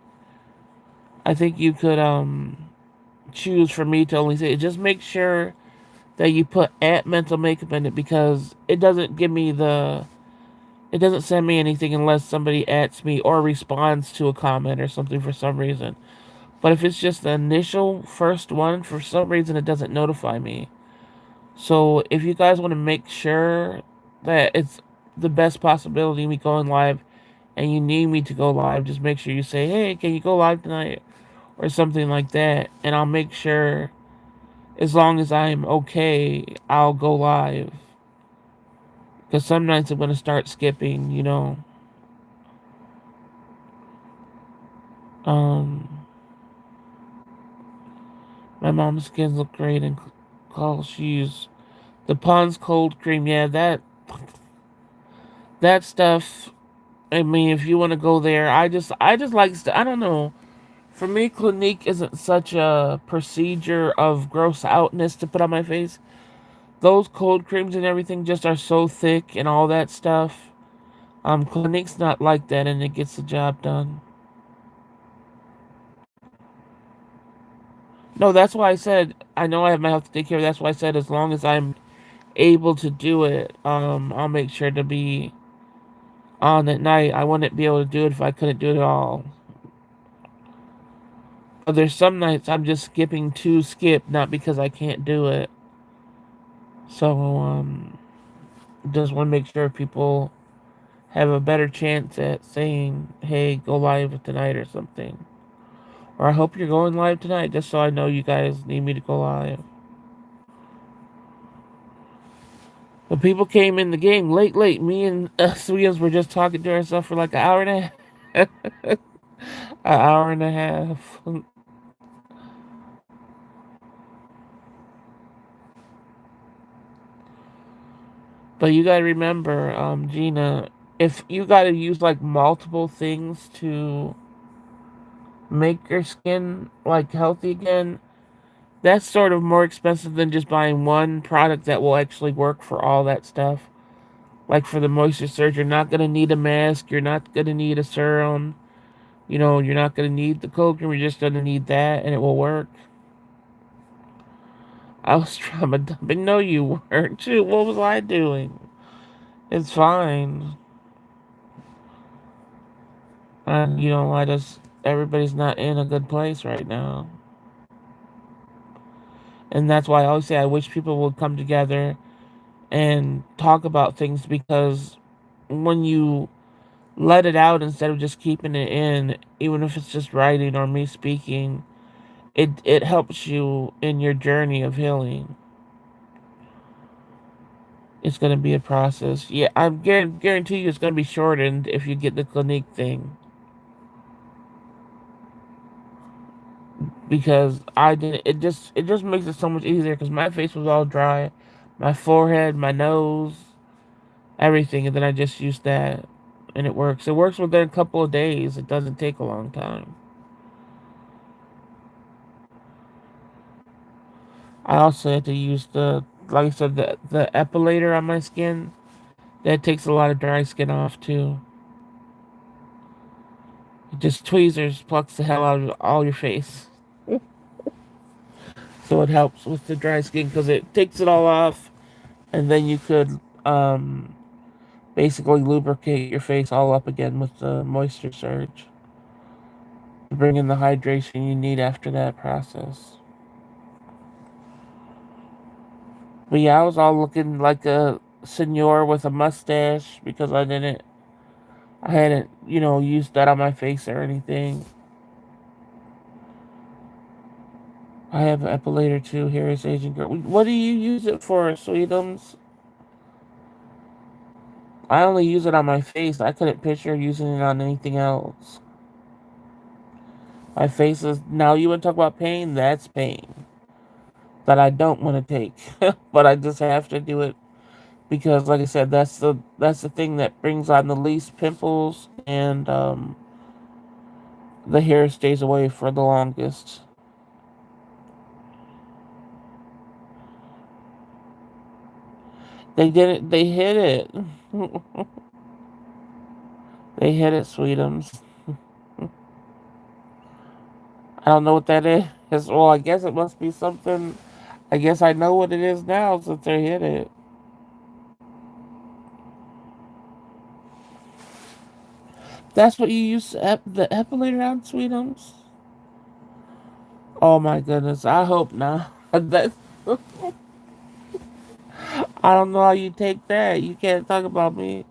I think you could, choose for me to only see it. Just make sure that you put at mental makeup in it because it doesn't send me anything unless somebody adds me or responds to a comment or something for some reason. But if it's just the initial first one, for some reason it doesn't notify me. So if you guys want to make sure that it's the best possibility of me going live and you need me to go live, just make sure you say, hey, can you go live tonight? Or something like that. And I'll make sure, as long as I'm okay, I'll go live. Because some nights I'm going to start skipping. Um, my mom's skins look great and call she used the Pond's cold cream. Yeah, that stuff. I mean, if you want to go there, I just like I don't know. For me, Clinique isn't such a procedure of gross outness to put on my face. Those cold creams and everything just are so thick and all that stuff. Clinique's not like that, and it gets the job done. No, that's why I said I know I have my health to take care of. That's why I said as long as I'm able to do it, I'll make sure to be on at night. I wouldn't be able to do it if I couldn't do it at all. But there's some nights I'm just skipping to skip, not because I can't do it. So, just want to make sure people have a better chance at saying, hey, go live tonight or something. Or I hope you're going live tonight, just so I know you guys need me to go live. But people came in the game late. Me and Sweetums were just talking to ourselves for like an hour and a half. An hour and a half. But you gotta remember, Gina, if you gotta use like multiple things to make your skin like healthy again, that's sort of more expensive than just buying one product that will actually work for all that stuff. Like for the moisture surge, you're not gonna need a mask, you're not gonna need a serum, you're not gonna need the cold cream, you're just gonna need that and it will work. I was trauma dumping. No, you weren't. Shoot, what was I doing? It's fine. And I just everybody's not in a good place right now. And that's why I always say I wish people would come together and talk about things, because when you let it out instead of just keeping it in, even if it's just writing or me speaking, it helps you in your journey of healing. It's going to be a process. Yeah, I guarantee you it's going to be shortened if you get the Clinique thing. Because I didn't. It just makes it so much easier because my face was all dry, my forehead, my nose, everything, and then I just used that, and it works. It works within a couple of days. It doesn't take a long time. I also had to use like I said, the epilator on my skin. That takes a lot of dry skin off too. It just tweezers plucks the hell out of all your face. So it helps with the dry skin because it takes it all off, and then you could basically lubricate your face all up again with the moisture surge to bring in the hydration you need after that process. But yeah, I was all looking like a senor with a mustache because I hadn't, used that on my face or anything. I have an epilator too. Here is Asian girl. What do you use it for, Sweetums? I only use it on my face. I couldn't picture using it on anything else. My face is now. You want to talk about pain? That's pain that I don't want to take, but I just have to do it because, like I said, that's the thing that brings on the least pimples, and the hair stays away for the longest. They did it. They hit it. They hit it, Sweetums. I don't know what that is. Well, I guess it must be something. I guess I know what it is now since they hit it. That's what you use the epilator on, Sweetums? Oh my goodness. I hope not. That, I don't know how you take that. You can't talk about me.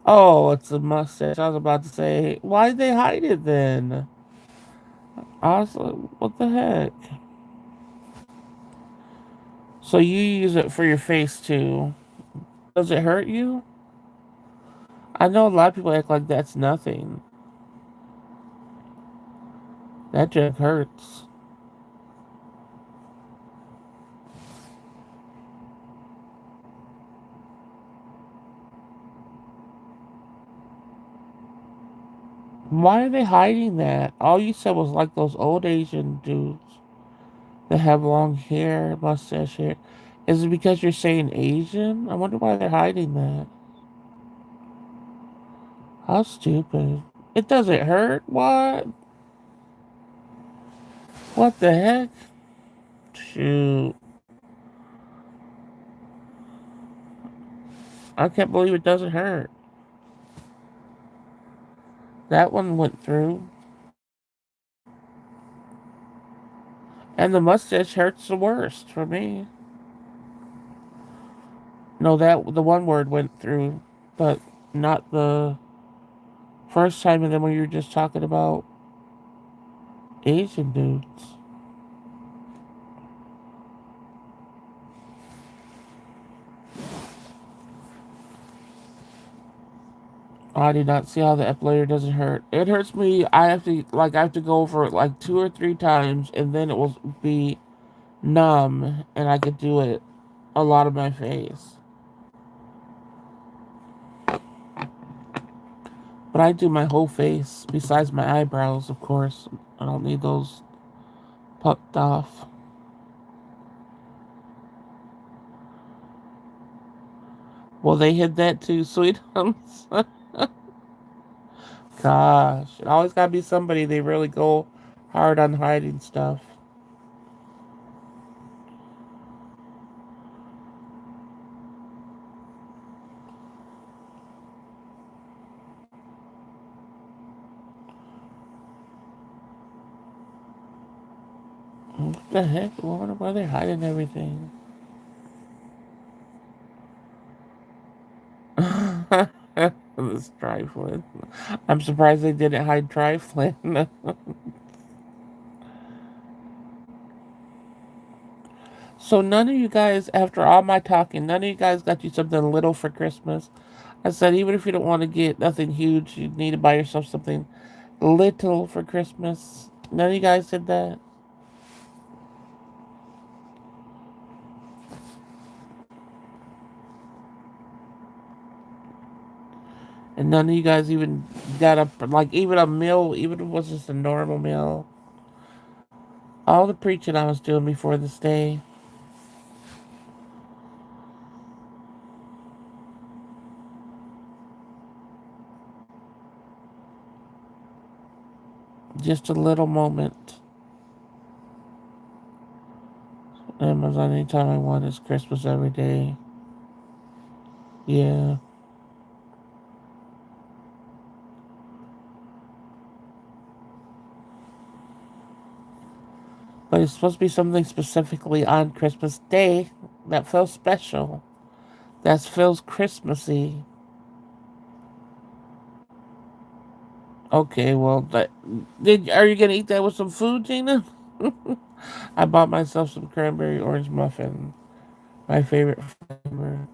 Oh, it's a mustache. I was about to say, why did they hide it then? Honestly, what the heck? So you use it for your face too. Does it hurt you? I know a lot of people act like that's nothing. That just hurts. Why are they hiding that? All you said was like those old Asian dudes that have long hair, mustache hair. Is it because you're saying Asian? I wonder why they're hiding that. How stupid. It doesn't hurt? What? What the heck? Shoot. I can't believe it doesn't hurt. That one went through. And the mustache hurts the worst for me. No, that the one word went through, but not the first time. And then when you were just talking about Asian dudes. I do not see how the epilator doesn't hurt. It hurts me. I have to go over it like 2 or 3 times, and then it will be numb, and I could do it a lot of my face. But I do my whole face, besides my eyebrows, of course. I don't need those puffed off. Well, they hid that too, sweetums. Gosh, it always gotta be somebody they really go hard on hiding stuff. What the heck? I wonder why they're hiding everything. This trifling. I'm surprised they didn't hide trifling. So none of you guys, after all my talking, none of you guys got you something little for Christmas. I said even if you don't want to get nothing huge, you need to buy yourself something little for Christmas. None of you guys did that. And none of you guys even got a, like, even a meal, even if it was just a normal meal. All the preaching I was doing before this day, just a little moment. Amazon anytime I want, it's Christmas every day. Yeah. But it's supposed to be something specifically on Christmas Day that feels special. That feels Christmassy. Okay, well, are you gonna eat that with some food, Gina? I bought myself some cranberry orange muffin, my favorite flavor.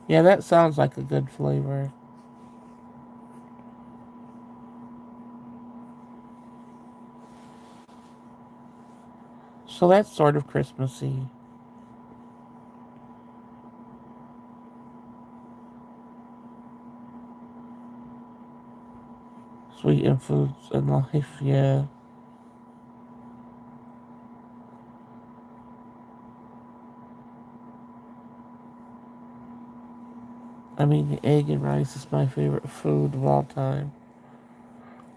Yeah, that sounds like a good flavor. So that's sort of Christmassy. Sweet and foods and life, yeah. I mean, the egg and rice is my favorite food of all time.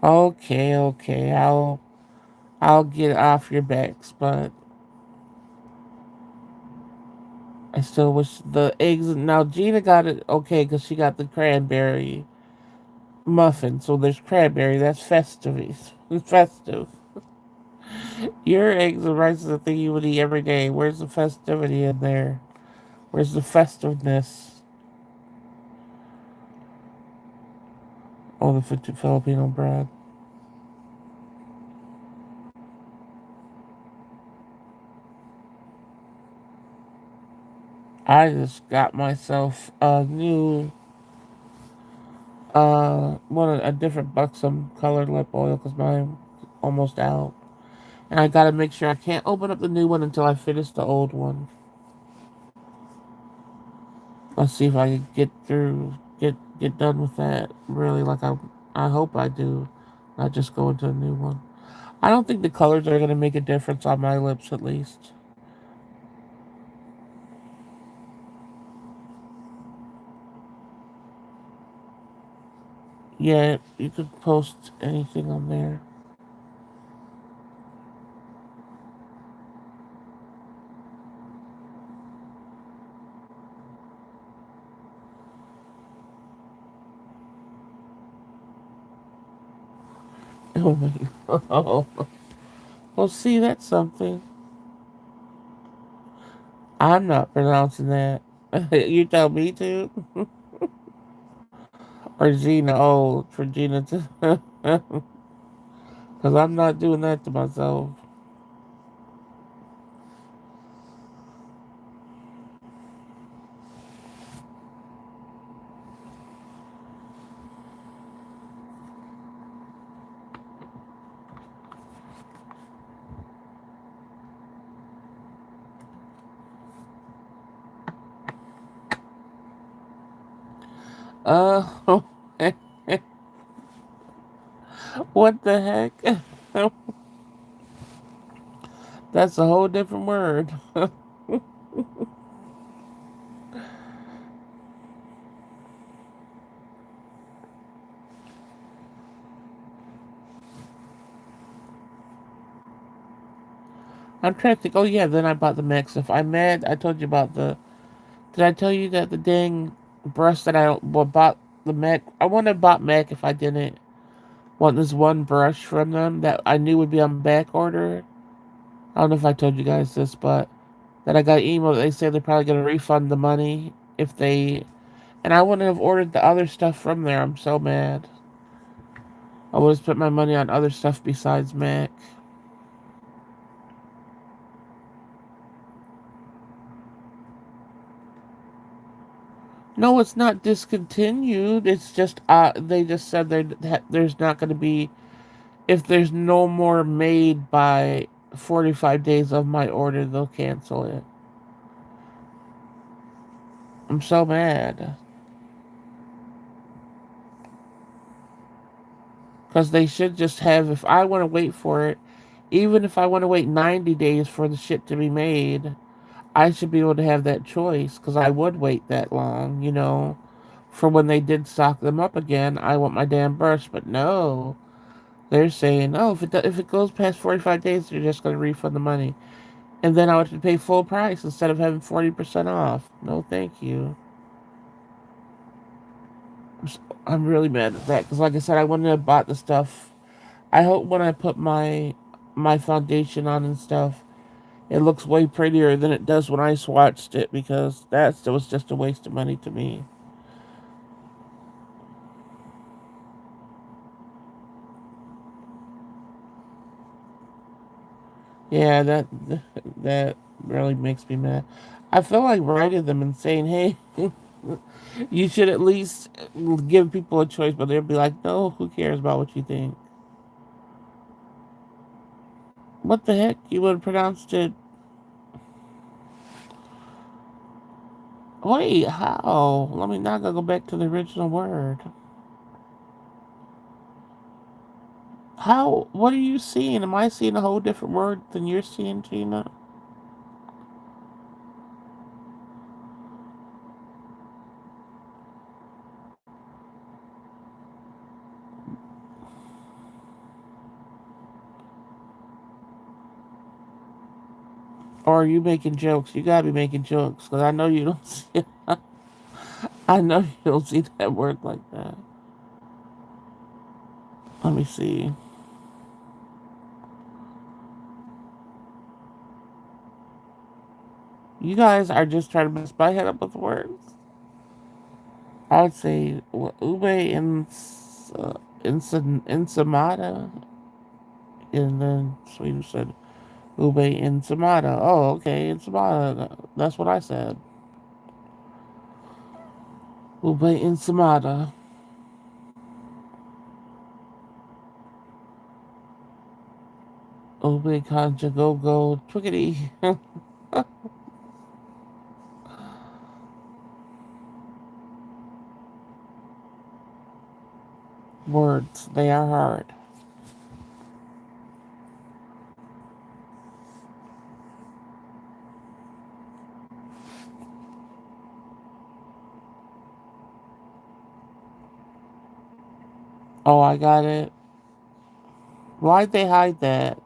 Okay, okay, I'll get off your backs, but I still wish the eggs. Now Gina got it okay because she got the cranberry muffin. So there's cranberry. That's festive. Festive. Your eggs and rice is a thing you would eat every day. Where's the festivity in there? Where's the festiveness? Oh, the Filipino bread. I just got myself a new, a different buxom colored lip oil because mine almost out. And I gotta make sure I can't open up the new one until I finish the old one. Let's see if I can get through, get done with that. Really, like I hope I do. Not just go into a new one. I don't think the colors are gonna make a difference on my lips, at least. Yeah, you could post anything on there. Oh my! Oh, well, see, that's something. I'm not pronouncing that. You tell me to, or Gina. Oh, for Gina to, because I'm not doing that to myself. Uh, What the heck? That's a whole different word. I'm trying to think. Oh yeah, then I bought the Mac stuff. I'm mad. I told you about the. Did I tell you that the dang brush that I bought the Mac? I wouldn't have bought Mac if I didn't want this one brush from them that I knew would be on back order. I don't know if I told you guys this, but that I got an email that they said they're probably going to refund the money if they. And I wouldn't have ordered the other stuff from there. I'm so mad. I would have spent my money on other stuff besides Mac. No, it's not discontinued. It's just they just said there's not going to be if there's no more made by 45 days of my order, they'll cancel it. I'm so mad because they should just have. If I want to wait for it, even if I want to wait 90 days for the shit to be made, I should be able to have that choice because I would wait that long, for when they did stock them up again. I want my damn brush, but no. They're saying, oh, if it goes past 45 days, they're just going to refund the money. And then I would have to pay full price instead of having 40% off. No, thank you. I'm really mad at that because, like I said, I wouldn't have bought the stuff. I hope when I put my foundation on and stuff, it looks way prettier than it does when I swatched it because that was just a waste of money to me. Yeah, that really makes me mad. I feel like writing them and saying, "Hey, you should at least give people a choice," but they'll be like, "No, who cares about what you think?" What the heck? You would have pronounced it. Wait, how? Let me not go back to the original word. How? What are you seeing? Am I seeing a whole different word than you're seeing, Tina? Or are you making jokes? You gotta be making jokes because I know you don't see. I know you don't see that word like that. Let me see. You guys are just trying to mess my head up with words. I would say ube ensamada, and then Sweden said ube ensamada. Oh, okay, ensamada. That's what I said. Ube ensamada. Ube concha go go twiggity. Words, they are hard. Oh, I got it. Why'd they hide that?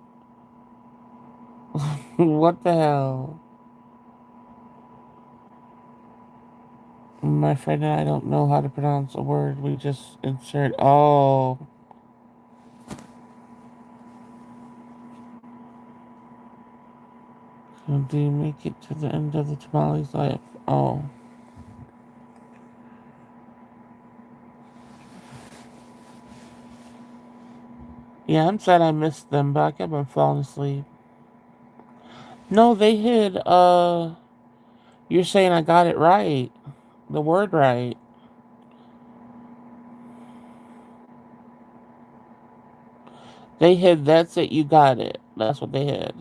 What the hell? My friend and I don't know how to pronounce a word. We just insert. Oh, do you make it to the end of the tamale's life? Oh, yeah. I'm sad I missed them, but I kept on falling asleep. No, they hid. You're saying I got it right. The word right. They hid. That's it. You got it. That's what they hid.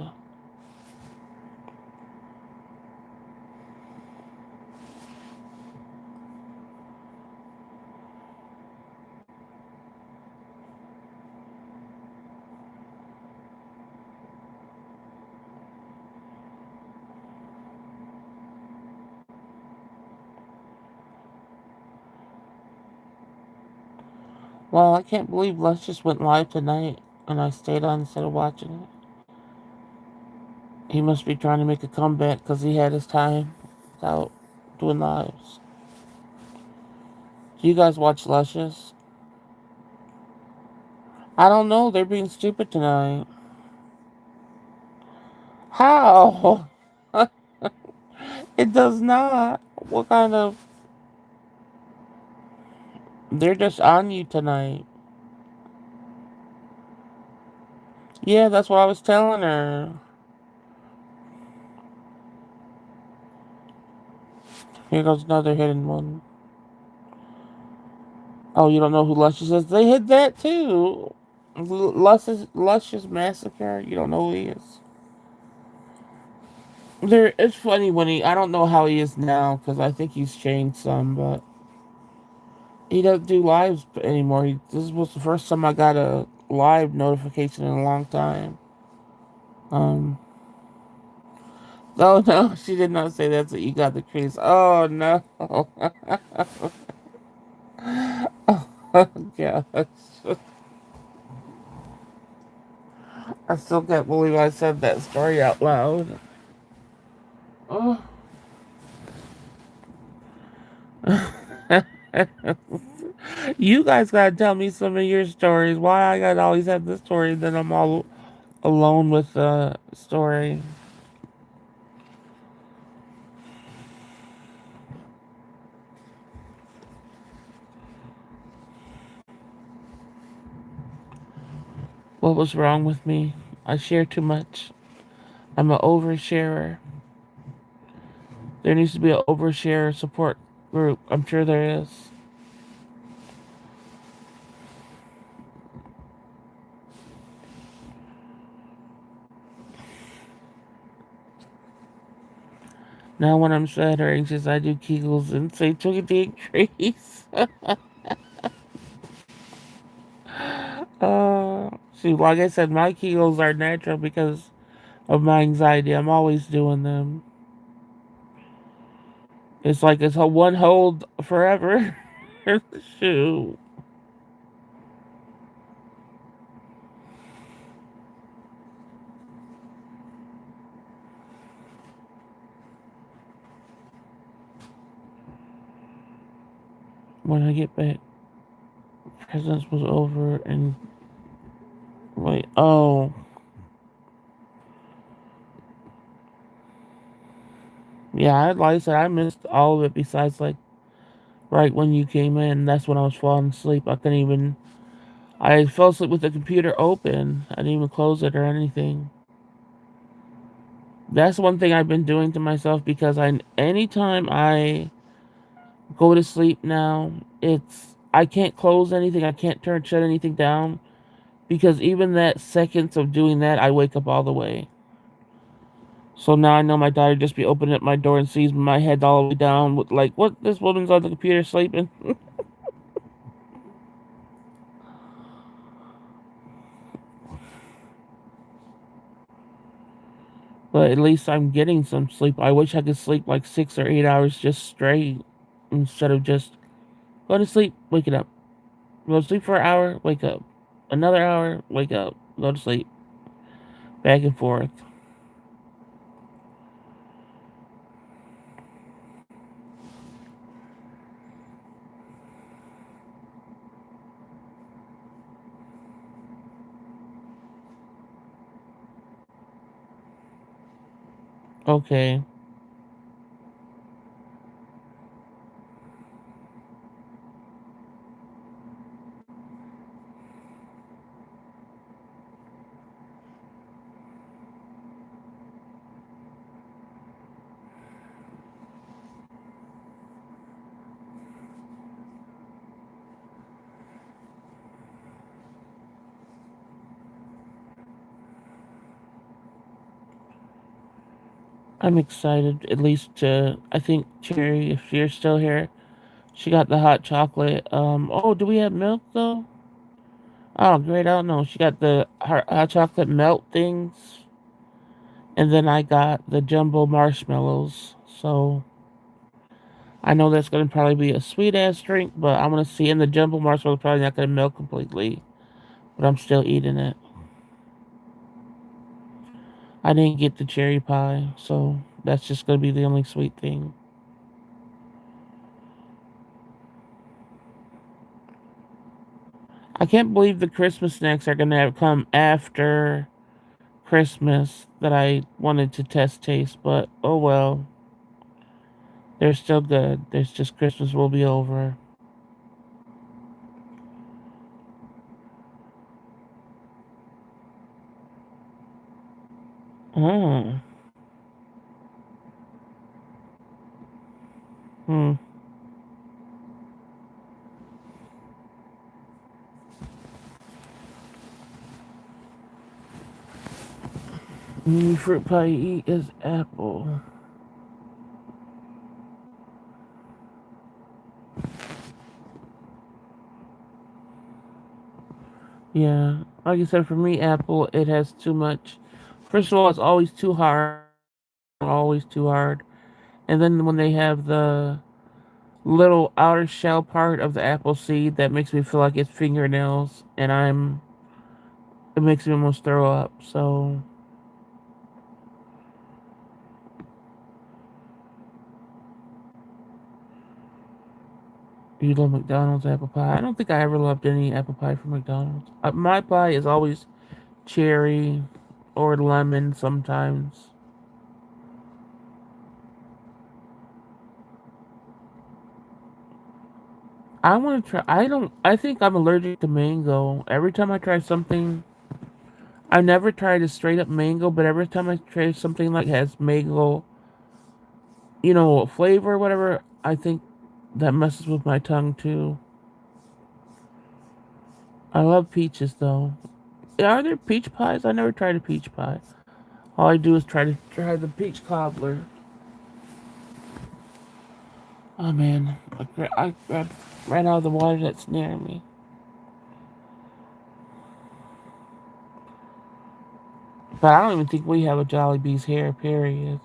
Well, I can't believe Les just went live tonight and I stayed on instead of watching it. He must be trying to make a comeback because he had his time without doing lives. Do you guys watch Luscious? I don't know. They're being stupid tonight. How? It does not. What kind of. They're just on you tonight. Yeah, that's what I was telling her. Here goes another hidden one. Oh, you don't know who Luscious is? They hid that too. Luscious Massacre. You don't know who he is. There, it's funny when he. I don't know how he is now because I think he's changed some, but he doesn't do lives anymore. This was the first time I got a live notification in a long time. Um. Oh no, she did not say that's what you got the crease. Oh no. Oh gosh. I still can't believe I said that story out loud. Oh. You guys gotta tell me some of your stories. Why I gotta always have this story, then I'm all alone with the story. What was wrong with me? I share too much. I'm an oversharer. There needs to be an overshare support group. I'm sure there is. Now when I'm sad or anxious, I do Kegels and say, "Look at the increase." See, like I said, my Kegels are natural because of my anxiety. I'm always doing them. It's like it's a one hold forever. Shoot. When I get back, presents was over and wait. Oh, yeah. Like I said, I missed all of it. Besides, like right when you came in, that's when I was falling asleep. I couldn't even. I fell asleep with the computer open. I didn't even close it or anything. That's one thing I've been doing to myself because anytime I go to sleep now, I can't close anything. I can't shut anything down because even that seconds of doing that, I wake up all the way. So now I know my daughter just be opening up my door and sees my head all the way down with like, what? This woman's on the computer sleeping. But at least I'm getting some sleep. I wish I could sleep like 6 or 8 hours just straight instead of just go to sleep, waking up. Go to sleep for an hour, wake up. Another hour, wake up, go to sleep. Back and forth. Okay. I'm excited, at least to, I think Cherry, if you're still here, she got the hot chocolate. Oh, do we have milk though? Oh, great, I don't know. She got the hot chocolate melt things, and then I got the jumbo marshmallows. So I know that's gonna probably be a sweet ass drink, but I'm gonna see. And the jumbo marshmallow probably not gonna melt completely, but I'm still eating it. I didn't get the cherry pie, so that's just gonna be the only sweet thing. I can't believe the Christmas snacks are gonna have come after Christmas that I wanted to test taste, but oh well. They're still good. There's just Christmas will be over. Oh. Hmm. Only fruit pie you eat is apple. Yeah. Like I said, for me, apple, it has too much. First of all, it's always too hard. Always too hard. And then when they have the little outer shell part of the apple seed, that makes me feel like it's fingernails. And it makes me almost throw up. So, you love McDonald's apple pie? I don't think I ever loved any apple pie from McDonald's. My pie is always cherry or lemon sometimes. I want to try. I don't. I think I'm allergic to mango. Every time I try something, I never tried a straight up mango, but every time I try something like has mango, flavor or whatever, I think that messes with my tongue too. I love peaches though. Are there peach pies? I never tried a peach pie. All I do is try the peach cobbler. Oh man, I grabbed right out of the water that's near me. But I don't even think we have a Jollibee's here. Period.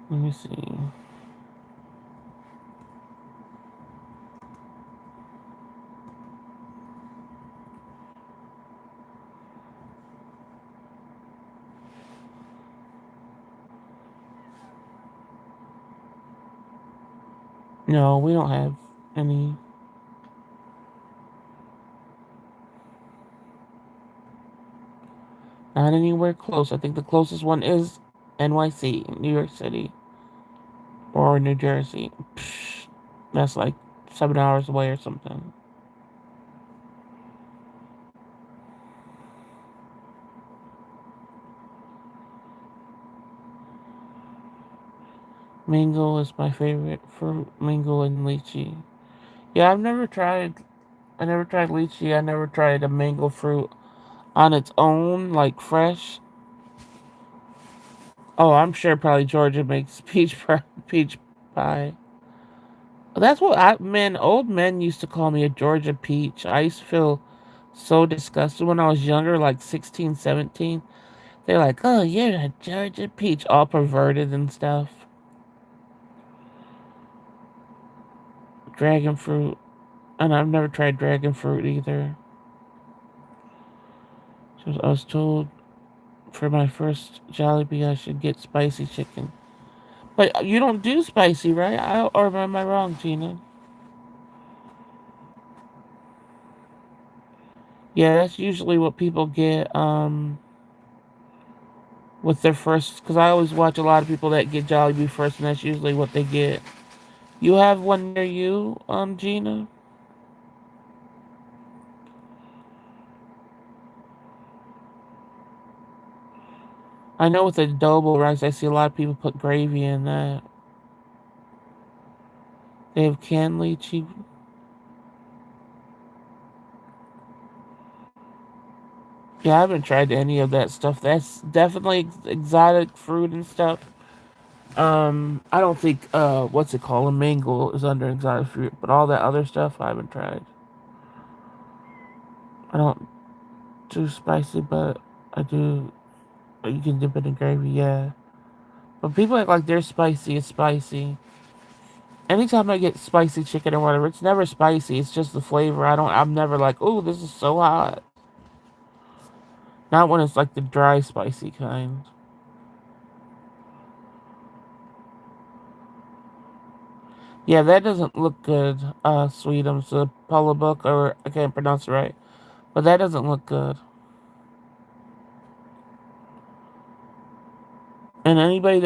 Let me see. No, we don't have any. Not anywhere close. I think the closest one is NYC, New York City, or New Jersey. Psh, that's like 7 hours away or something. Mango is my favorite fruit. Mango and lychee. Yeah, I never tried lychee. I never tried a mango fruit on its own, like fresh. Oh, I'm sure probably Georgia makes peach pie. That's what old men used to call me a Georgia peach. I used to feel so disgusted when I was younger, like 16, 17. They're like, oh, you're a Georgia peach, all perverted and stuff. Dragon fruit. And I've never tried dragon fruit either. So I was told for my first Jollibee I should get spicy chicken. But you don't do spicy, right? Or am I wrong, Gina? Yeah, that's usually what people get with their first. Because I always watch a lot of people that get Jollibee first, and that's usually what they get. You have one near you, Gina? I know with adobo rice, I see a lot of people put gravy in that. They have canned lychee. Yeah, I haven't tried any of that stuff. That's definitely exotic fruit and stuff. I don't think what's it called? A mango is under exotic fruit, but all that other stuff I haven't tried. I don't do spicy, but I do. You can dip it in gravy, yeah. But people act like they're spicy. It's spicy. Anytime I get spicy chicken or whatever, it's never spicy. It's just the flavor. I'm never like, oh, this is so hot. Not when it's like the dry, spicy kind. Yeah, that doesn't look good, Sweetums, the book, or I can't pronounce it right. But that doesn't look good. And anybody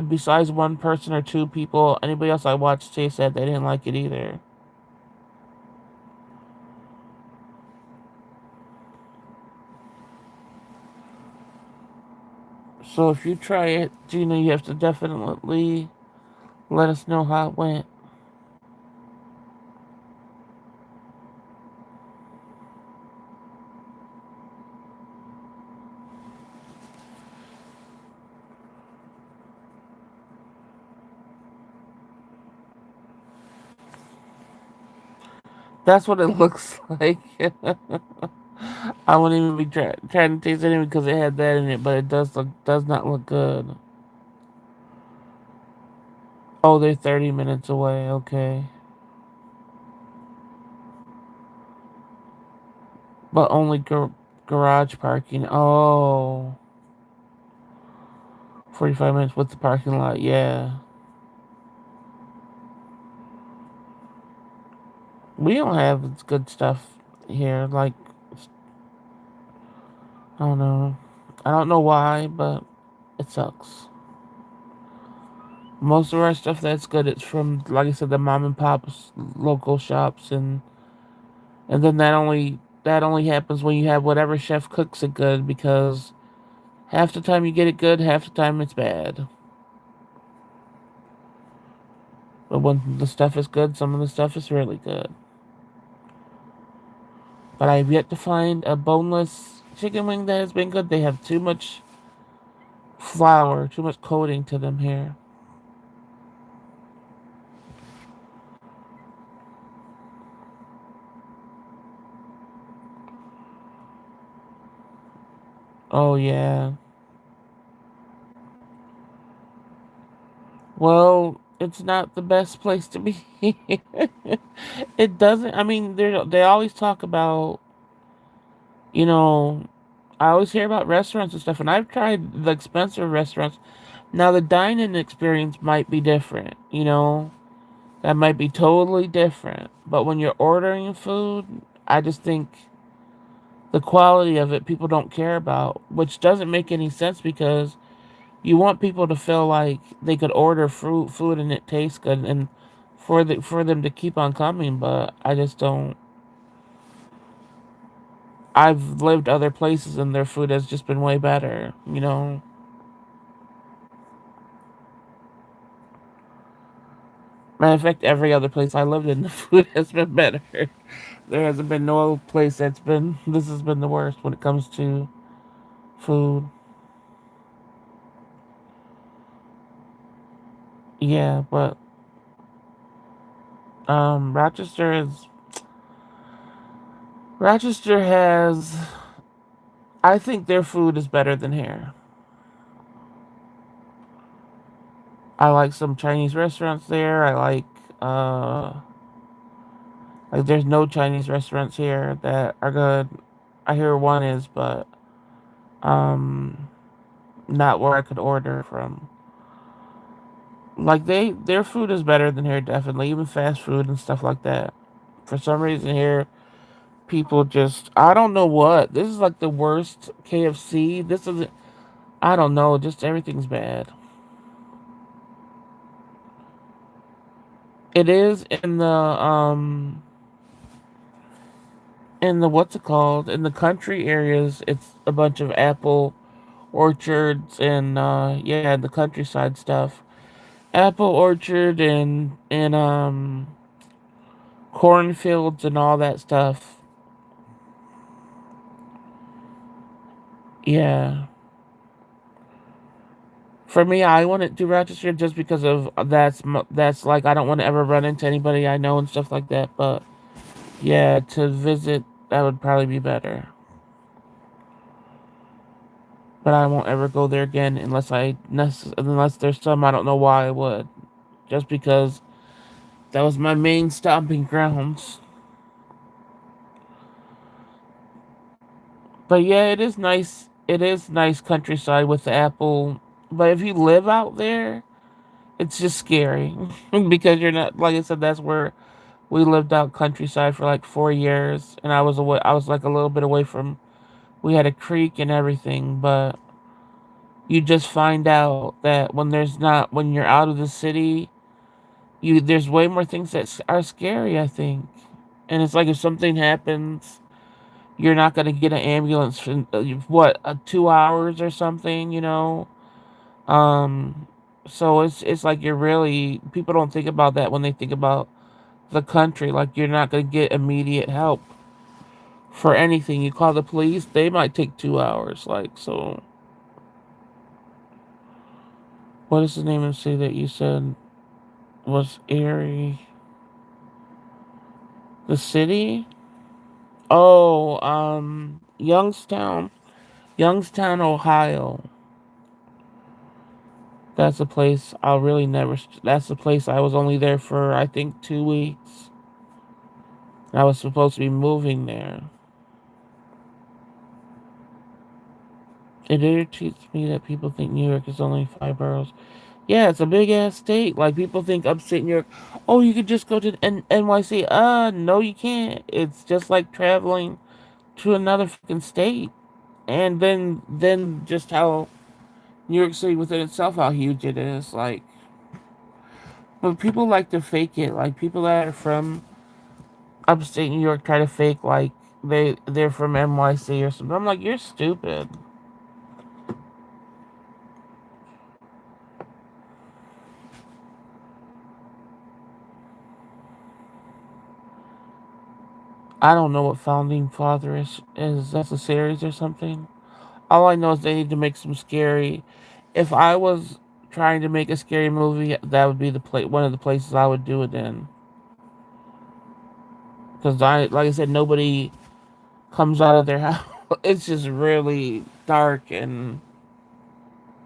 besides one person or two people, anybody else I watched say said they didn't like it either. So if you try it, Gina, you have to definitely let us know how it went. That's what it looks like. I wouldn't even be trying to taste it anyway because it had that in it, but it does not look good. Oh, they're 30 minutes away. Okay. But only garage parking. Oh, 45 minutes with the parking lot. Yeah. We don't have good stuff here. Like, I don't know. I don't know why, but it sucks. Most of our stuff that's good, it's from, like I said, the mom and pops, local shops, and then that only happens when you have whatever chef cooks it good, because half the time you get it good, half the time it's bad. But when the stuff is good, some of the stuff is really good. But I've yet to find a boneless chicken wing that has been good. They have too much flour, too much coating to them here. Oh yeah. Well, it's not the best place to be. It doesn't. I mean, they always talk about, you know, I always hear about restaurants and stuff, and I've tried the expensive restaurants. Now, the dining experience might be different, that might be totally different. But when you're ordering food, I just think the quality of it people don't care about, which doesn't make any sense because you want people to feel like they could order food and it tastes good and for them to keep on coming, but I just don't. I've lived other places and their food has just been way better. Matter of fact, every other place I lived in, the food has been better. There hasn't been no place this has been the worst when it comes to food. Yeah, but Rochester has, I think their food is better than here. I like some Chinese restaurants there. Like there's no Chinese restaurants here that are good. I hear one is, but um not where I could order from. Like their food is better than here, definitely, even fast food and stuff like that. For some reason here, people just, I don't know what. This is like the worst KFC. This is, I don't know, just everything's bad. It is in the what's it called? In the country areas, it's a bunch of apple orchards and yeah, the countryside stuff. Apple orchard and cornfields and all that stuff. Yeah. For me, I wouldn't do Rochester just because of that's like I don't want to ever run into anybody I know and stuff like that. But yeah, to visit that would probably be better. but I won't ever go there again unless there's some I don't know why I would. Just because that was my main stomping grounds. But yeah, it is nice. It is nice countryside with the apple. But if you live out there, it's just scary because you're not, like I said, that's where we lived out countryside for like 4 years, and I was away. I was like a little bit away from. We had a creek and everything, but you just find out that when you're out of the city, there's way more things that are scary. I think, and it's like if something happens, you're not gonna get an ambulance for 2 hours or something, you know. Um, so it's like you're really people don't think about that when they think about the country. Like you're not gonna get immediate help for anything. You call the police, they might take 2 hours. Like so, what is the name of the city that you said was Erie? The city? Oh, Youngstown, Ohio. That's a place I'll really never. That's the place I was only there for I think 2 weeks. I was supposed to be moving there. It irritates me that people think New York is only 5 boroughs. Yeah, it's a big ass state. Like people think upstate New York, oh, you could just go to NYC. No, you can't. It's just like traveling to another fucking state. And then just how New York City within itself, how huge it is. Like, but people like to fake it. Like people that are from upstate New York try to fake like they're from NYC or something. I'm like, you're stupid. I don't know what Founding Father is. That's a series or something. All I know is they need to make some scary. If I was trying to make a scary movie, that would be one of the places I would do it in. Because like I said, nobody comes out of their house. It's just really dark and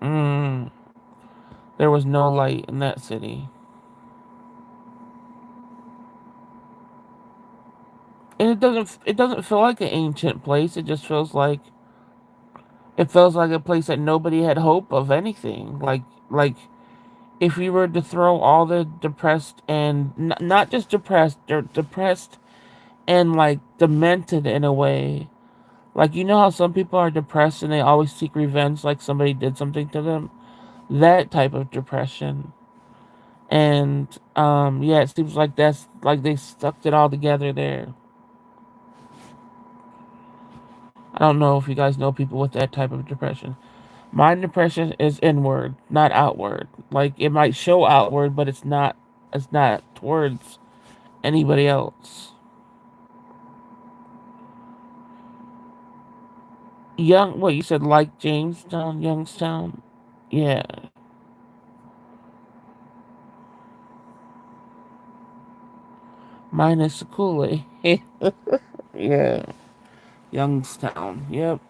mm, there was no light in that city. And it doesn't feel like an ancient place. It feels like a place that nobody had hope of anything. Like if you were to throw all the depressed and not just depressed, they're depressed and like demented in a way. Like you know how some people are depressed and they always seek revenge, like somebody did something to them. That type of depression. And yeah, it seems like that's like they stuck it all together there. I don't know if you guys know people with that type of depression. My depression is inward, not outward. Like it might show outward, but it's not towards anybody else. What you said like Jamestown, Youngstown? Yeah. Minus the Kool-Aid. Yeah. Youngstown. Yep.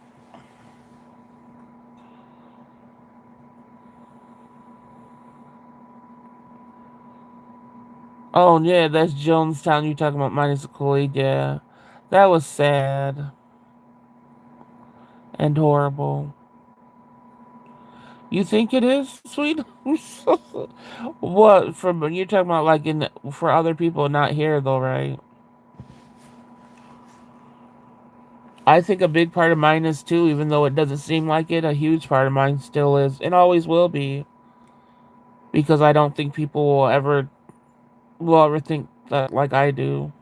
Oh yeah, that's Jonestown. You talking about minus the Kool-Aid? Yeah. That was sad and horrible. You think it is, sweet? What from you're talking about like in for other people not here though, right? I think a big part of mine is too, even though it doesn't seem like it, a huge part of mine still is and always will be because I don't think people will ever think that like I do.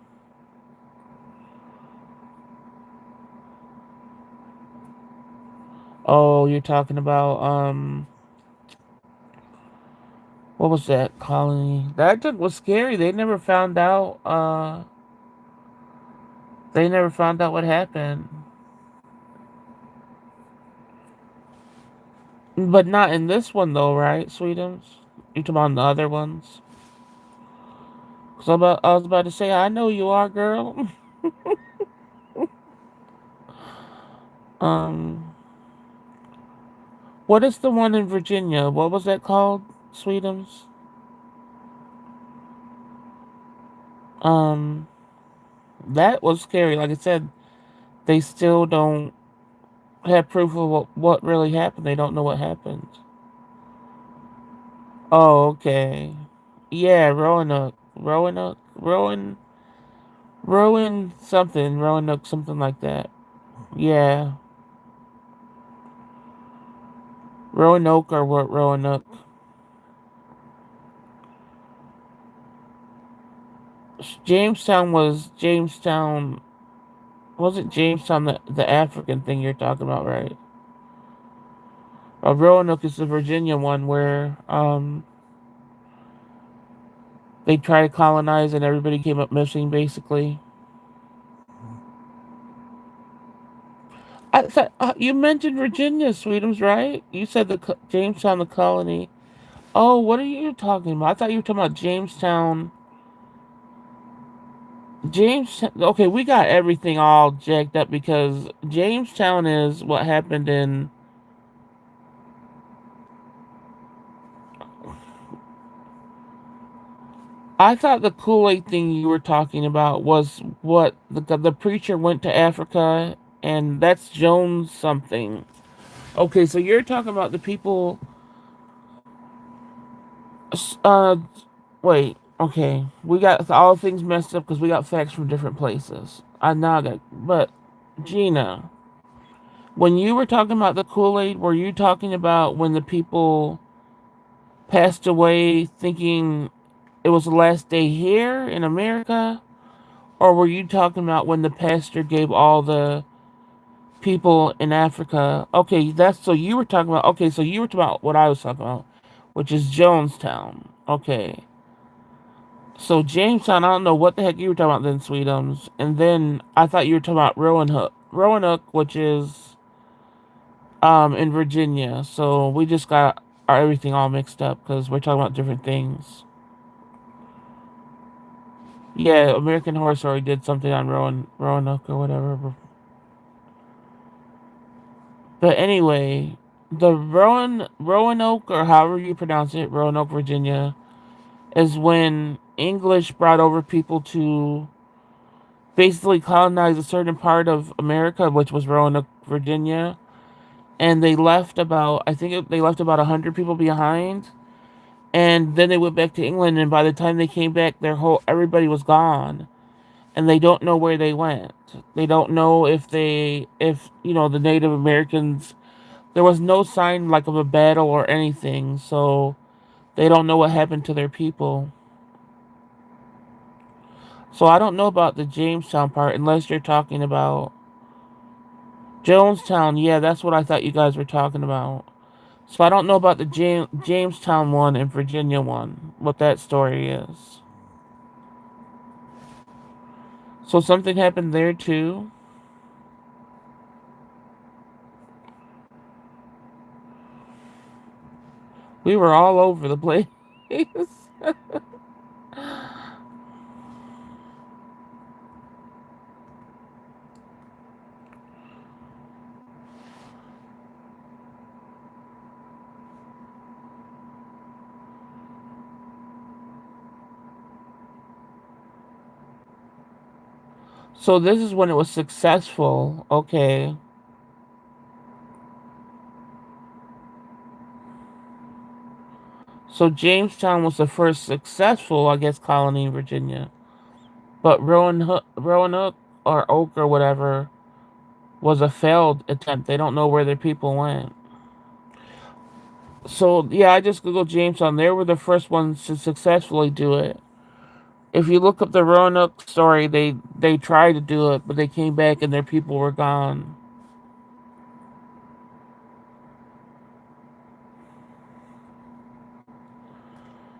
Oh, you're talking about what was that colony? That took was scary. They never found out what happened. But not in this one though, right, Sweetums? You talking about the other ones? Cause I was about to say, I know you are, girl. um, What is the one in Virginia? What was that called? Sweetums? Um, that was scary. Like I said, they still don't have proof of what really happened. They don't know what happened. Oh, okay. Yeah, Roanoke. Roanoke? Roanoke, something like that. Yeah. Roanoke or what Roanoke. Jamestown. Wasn't Jamestown the African thing you're talking about, right? Roanoke is the Virginia one where they tried to colonize and everybody came up missing, basically. I thought you mentioned Virginia, Sweetums, right? You said Jamestown, the colony. Oh, what are you talking about? I thought you were talking about Jamestown. Okay, we got everything all jacked up because Jamestown is what happened in. I thought the Kool-Aid thing you were talking about was what the preacher went to Africa, and that's Jones something. Okay, so you're talking about the people. Uh, wait. Okay, we got all things messed up because we got facts from different places. I now got, but Gina, when you were talking about the Kool-Aid, were you talking about when the people passed away thinking it was the last day here in America? Or were you talking about when the pastor gave all the people in Africa? Okay, that's so you were talking about. Okay, so you were talking about what I was talking about, which is Jonestown. Okay, so Jamestown, I don't know what the heck you were talking about then, Sweetums. And then I thought you were talking about Roanoke, which is in Virginia. So we just got everything all mixed up because we're talking about different things. Yeah, American Horror Story did something on Roanoke or whatever. But anyway, the Roanoke, or however you pronounce it, Roanoke, Virginia, is when English brought over people to basically colonize a certain part of America, which was Roanoke, Virginia. And they left about, they left about 100 people behind. And then they went back to England, and by the time they came back, everybody was gone. And they don't know where they went. They don't know if, the Native Americans. There was no sign like of a battle or anything, so they don't know what happened to their people. So I don't know about the Jamestown part unless you're talking about Jonestown. Yeah, that's what I thought you guys were talking about. So I don't know about the Jamestown one and Virginia one, what that story is. So something happened there too. We were all over the place. So this is when it was successful. Okay. So Jamestown was the first successful, I guess, colony in Virginia. But Roanoke or Oak or whatever was a failed attempt. They don't know where their people went. So yeah, I just googled Jamestown. They were the first ones to successfully do it. If you look up the Roanoke story, they tried to do it, but they came back and their people were gone.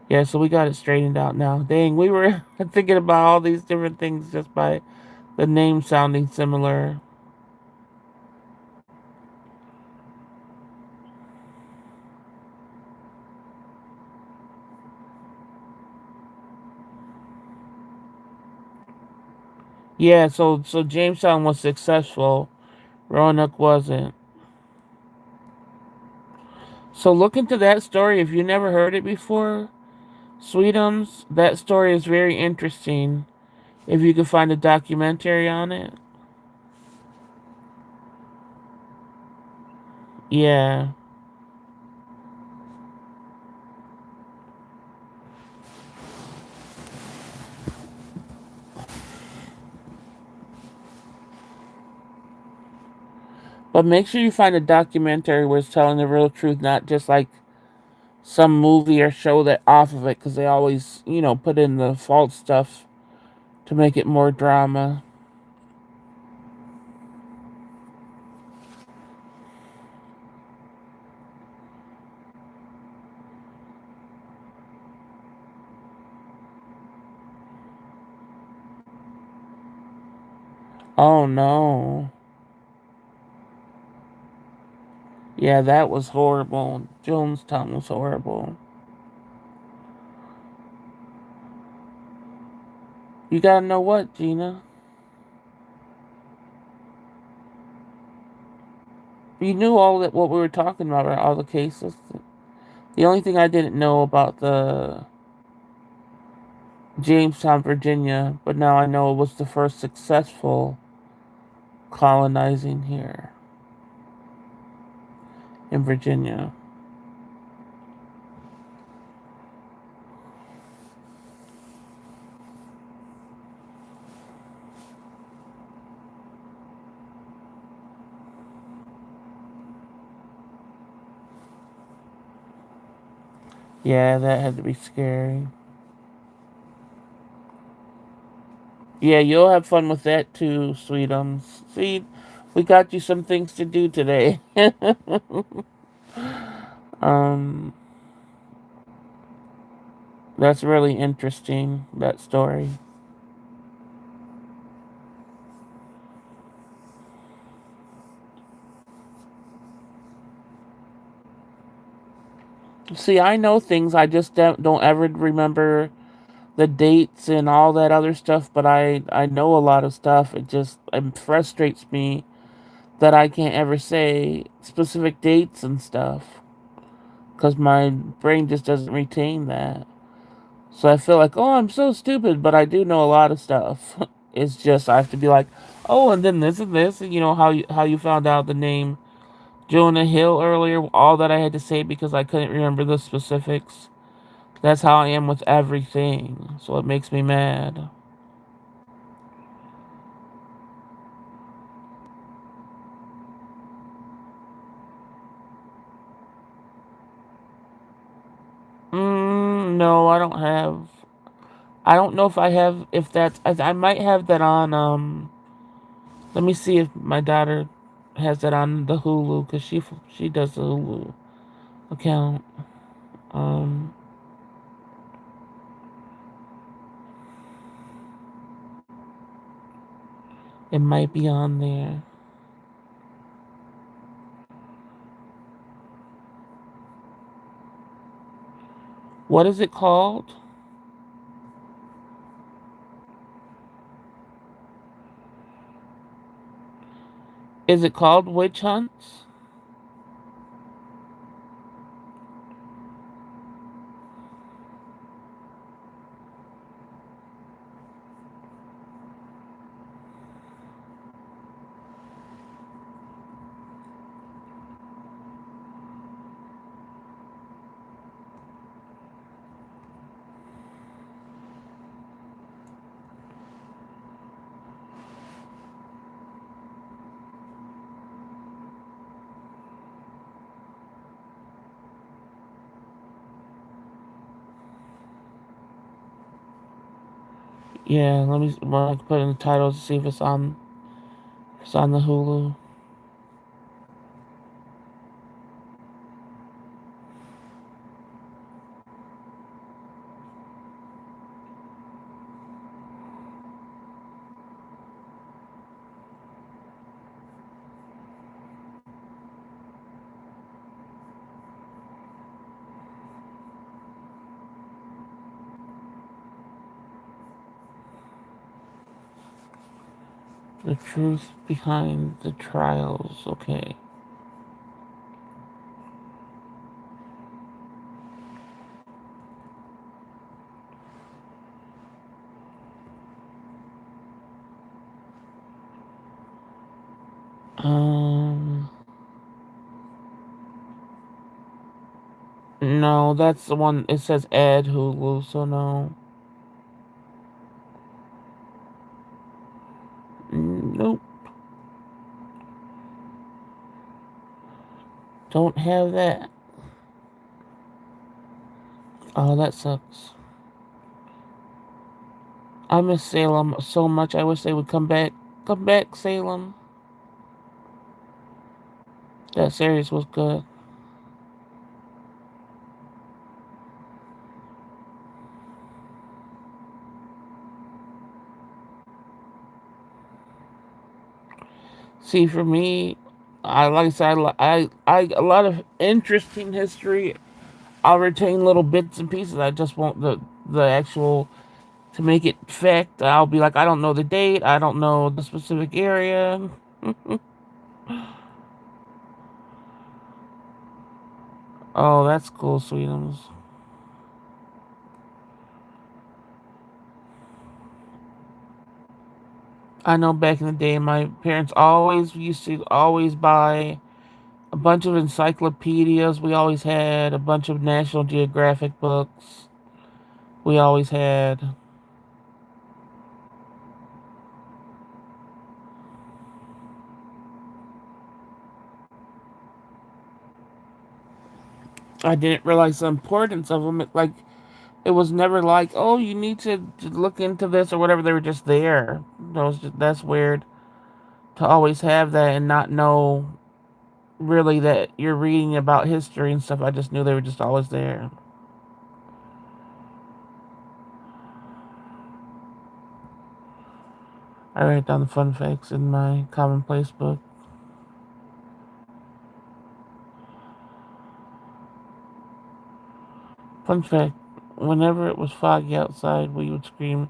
Yeah, so we got it straightened out now. Dang, we were thinking about all these different things just by the name sounding similar. Yeah, so Jamestown was successful. Roanoke wasn't. So look into that story if you never heard it before. Sweetums, that story is very interesting. If you can find a documentary on it. Yeah. But make sure you find a documentary where it's telling the real truth, not just like some movie or show that off of it, because they always, put in the false stuff to make it more drama. Oh no. Yeah, that was horrible. Jonestown was horrible. You gotta know what, Gina? You knew all that what we were talking about, right? All the cases. The only thing I didn't know about the Jamestown, Virginia, but now I know it was the first successful colonizing here in Virginia. Yeah, that had to be scary. Yeah, you'll have fun with that too, Sweetums. See, we got you some things to do today. um, that's really interesting, that story. See, I know things, I just don't ever remember the dates and all that other stuff, but I know a lot of stuff. It frustrates me that I can't ever say specific dates and stuff because my brain just doesn't retain that. So I feel like, oh, I'm so stupid, but I do know a lot of stuff. It's just I have to be like, oh, and then this and this, and how you found out the name Jonah Hill earlier. All that I had to say because I couldn't remember the specifics. That's how I am with everything. So it makes me mad. No, I don't have. I don't know if I have. If that's. I might have that on. Let me see if my daughter has that on the Hulu because she does the Hulu account. Um, it might be on there. What is it called? Is it called Witch Hunts? Yeah, let me. Well, I can put in the title to see if it's on. If it's on the Hulu. The truth behind the trials. Okay. Um, no, that's the one. It says Ed Hulu, so no. Nope, don't have that. Oh, that sucks. I miss Salem so much. I wish they would come back. Come back, Salem. That series was good. See, for me, I like I said, I a lot of interesting history. I'll retain little bits and pieces. I just won't the actual to make it fact. I'll be like, I don't know the date. I don't know the specific area. Oh, that's cool, Sweetums. I know back in the day, my parents always used to always buy a bunch of encyclopedias. We always had a bunch of National Geographic books. We always had. I didn't realize the importance of them. It was never like, oh, you need to look into this or whatever. They were just there. That's weird to always have that and not know really that you're reading about history and stuff. I just knew they were just always there. I write down the fun facts in my commonplace book. Fun fact: whenever it was foggy outside, we would scream,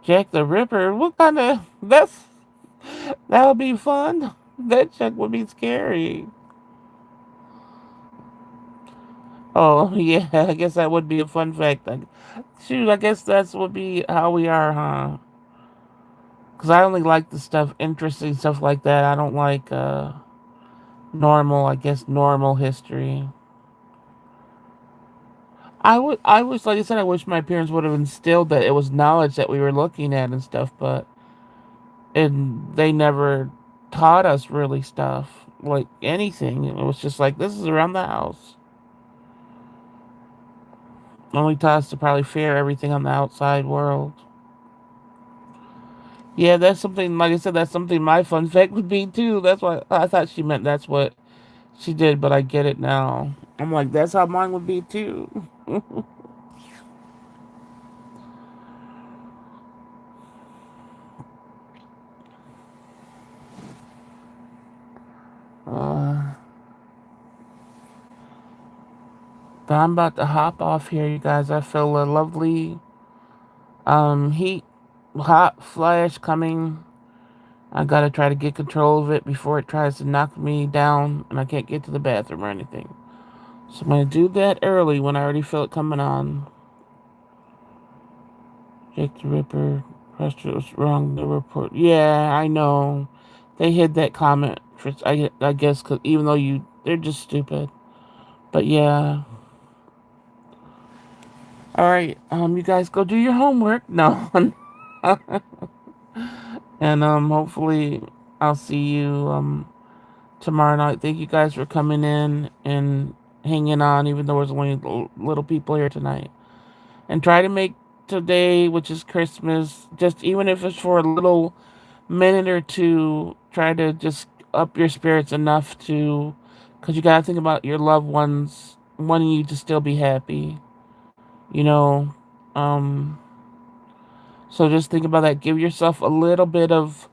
"Jack the Ripper!" What kind of that would be fun. That check would be scary. Oh yeah, I guess that would be a fun fact. Shoot, I guess that's would be how we are, huh? Because I only like the stuff, interesting stuff like that. I don't like normal, I guess, normal history. I wish, like I said, I wish my parents would have instilled that it was knowledge that we were looking at and stuff, but and they never taught us really stuff like anything. It was just like this is around the house. Only taught us to probably fear everything on the outside world. Yeah, that's something. Like I said, that's something my fun fact would be too. That's why I thought she meant that's what she did, but I get it now. I'm like, that's how mine would be too. Uh, but I'm about to hop off here, you guys. I feel a lovely heat, hot flash coming. I gotta try to get control of it before it tries to knock me down and I can't get to the bathroom or anything. So I'm gonna do that early when I already feel it coming on. Jake the Ripper, Prester was wrong. The report. Yeah, I know. They hid that comment. I guess because even though they're just stupid. But yeah. All right. You guys go do your homework. No. And hopefully I'll see you tomorrow night. Thank you guys for coming in and hanging on, even though there's only little people here tonight. And try to make today, which is Christmas, just even if it's for a little minute or two, try to just up your spirits enough to, because you got to think about your loved ones wanting you to still be happy, you know. Um, so just think about that. Give yourself a little bit of,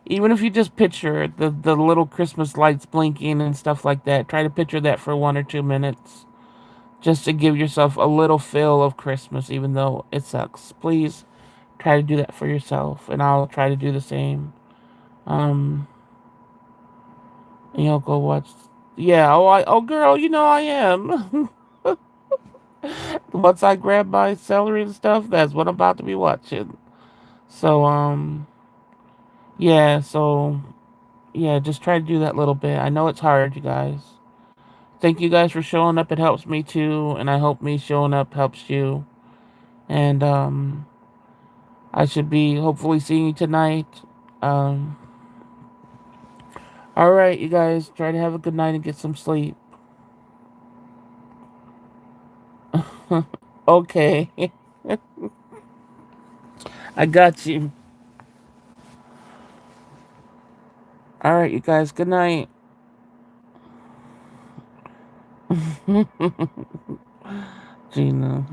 even if you just picture the little Christmas lights blinking and stuff like that, try to picture that for 1 or 2 minutes just to give yourself a little feel of Christmas, even though it sucks. Please try to do that for yourself, and I'll try to do the same. Um, go watch. Yeah, oh, girl, I am. Once I grab my celery and stuff, that's what I'm about to be watching. So, yeah, so Yeah, just try to do that little bit. I know it's hard, you guys. Thank you guys for showing up. It helps me too, and I hope me showing up helps you. And I should be hopefully seeing you tonight. Um, all right, you guys, try to have a good night and get some sleep. Okay, I got you. All right, you guys, good night. Gina.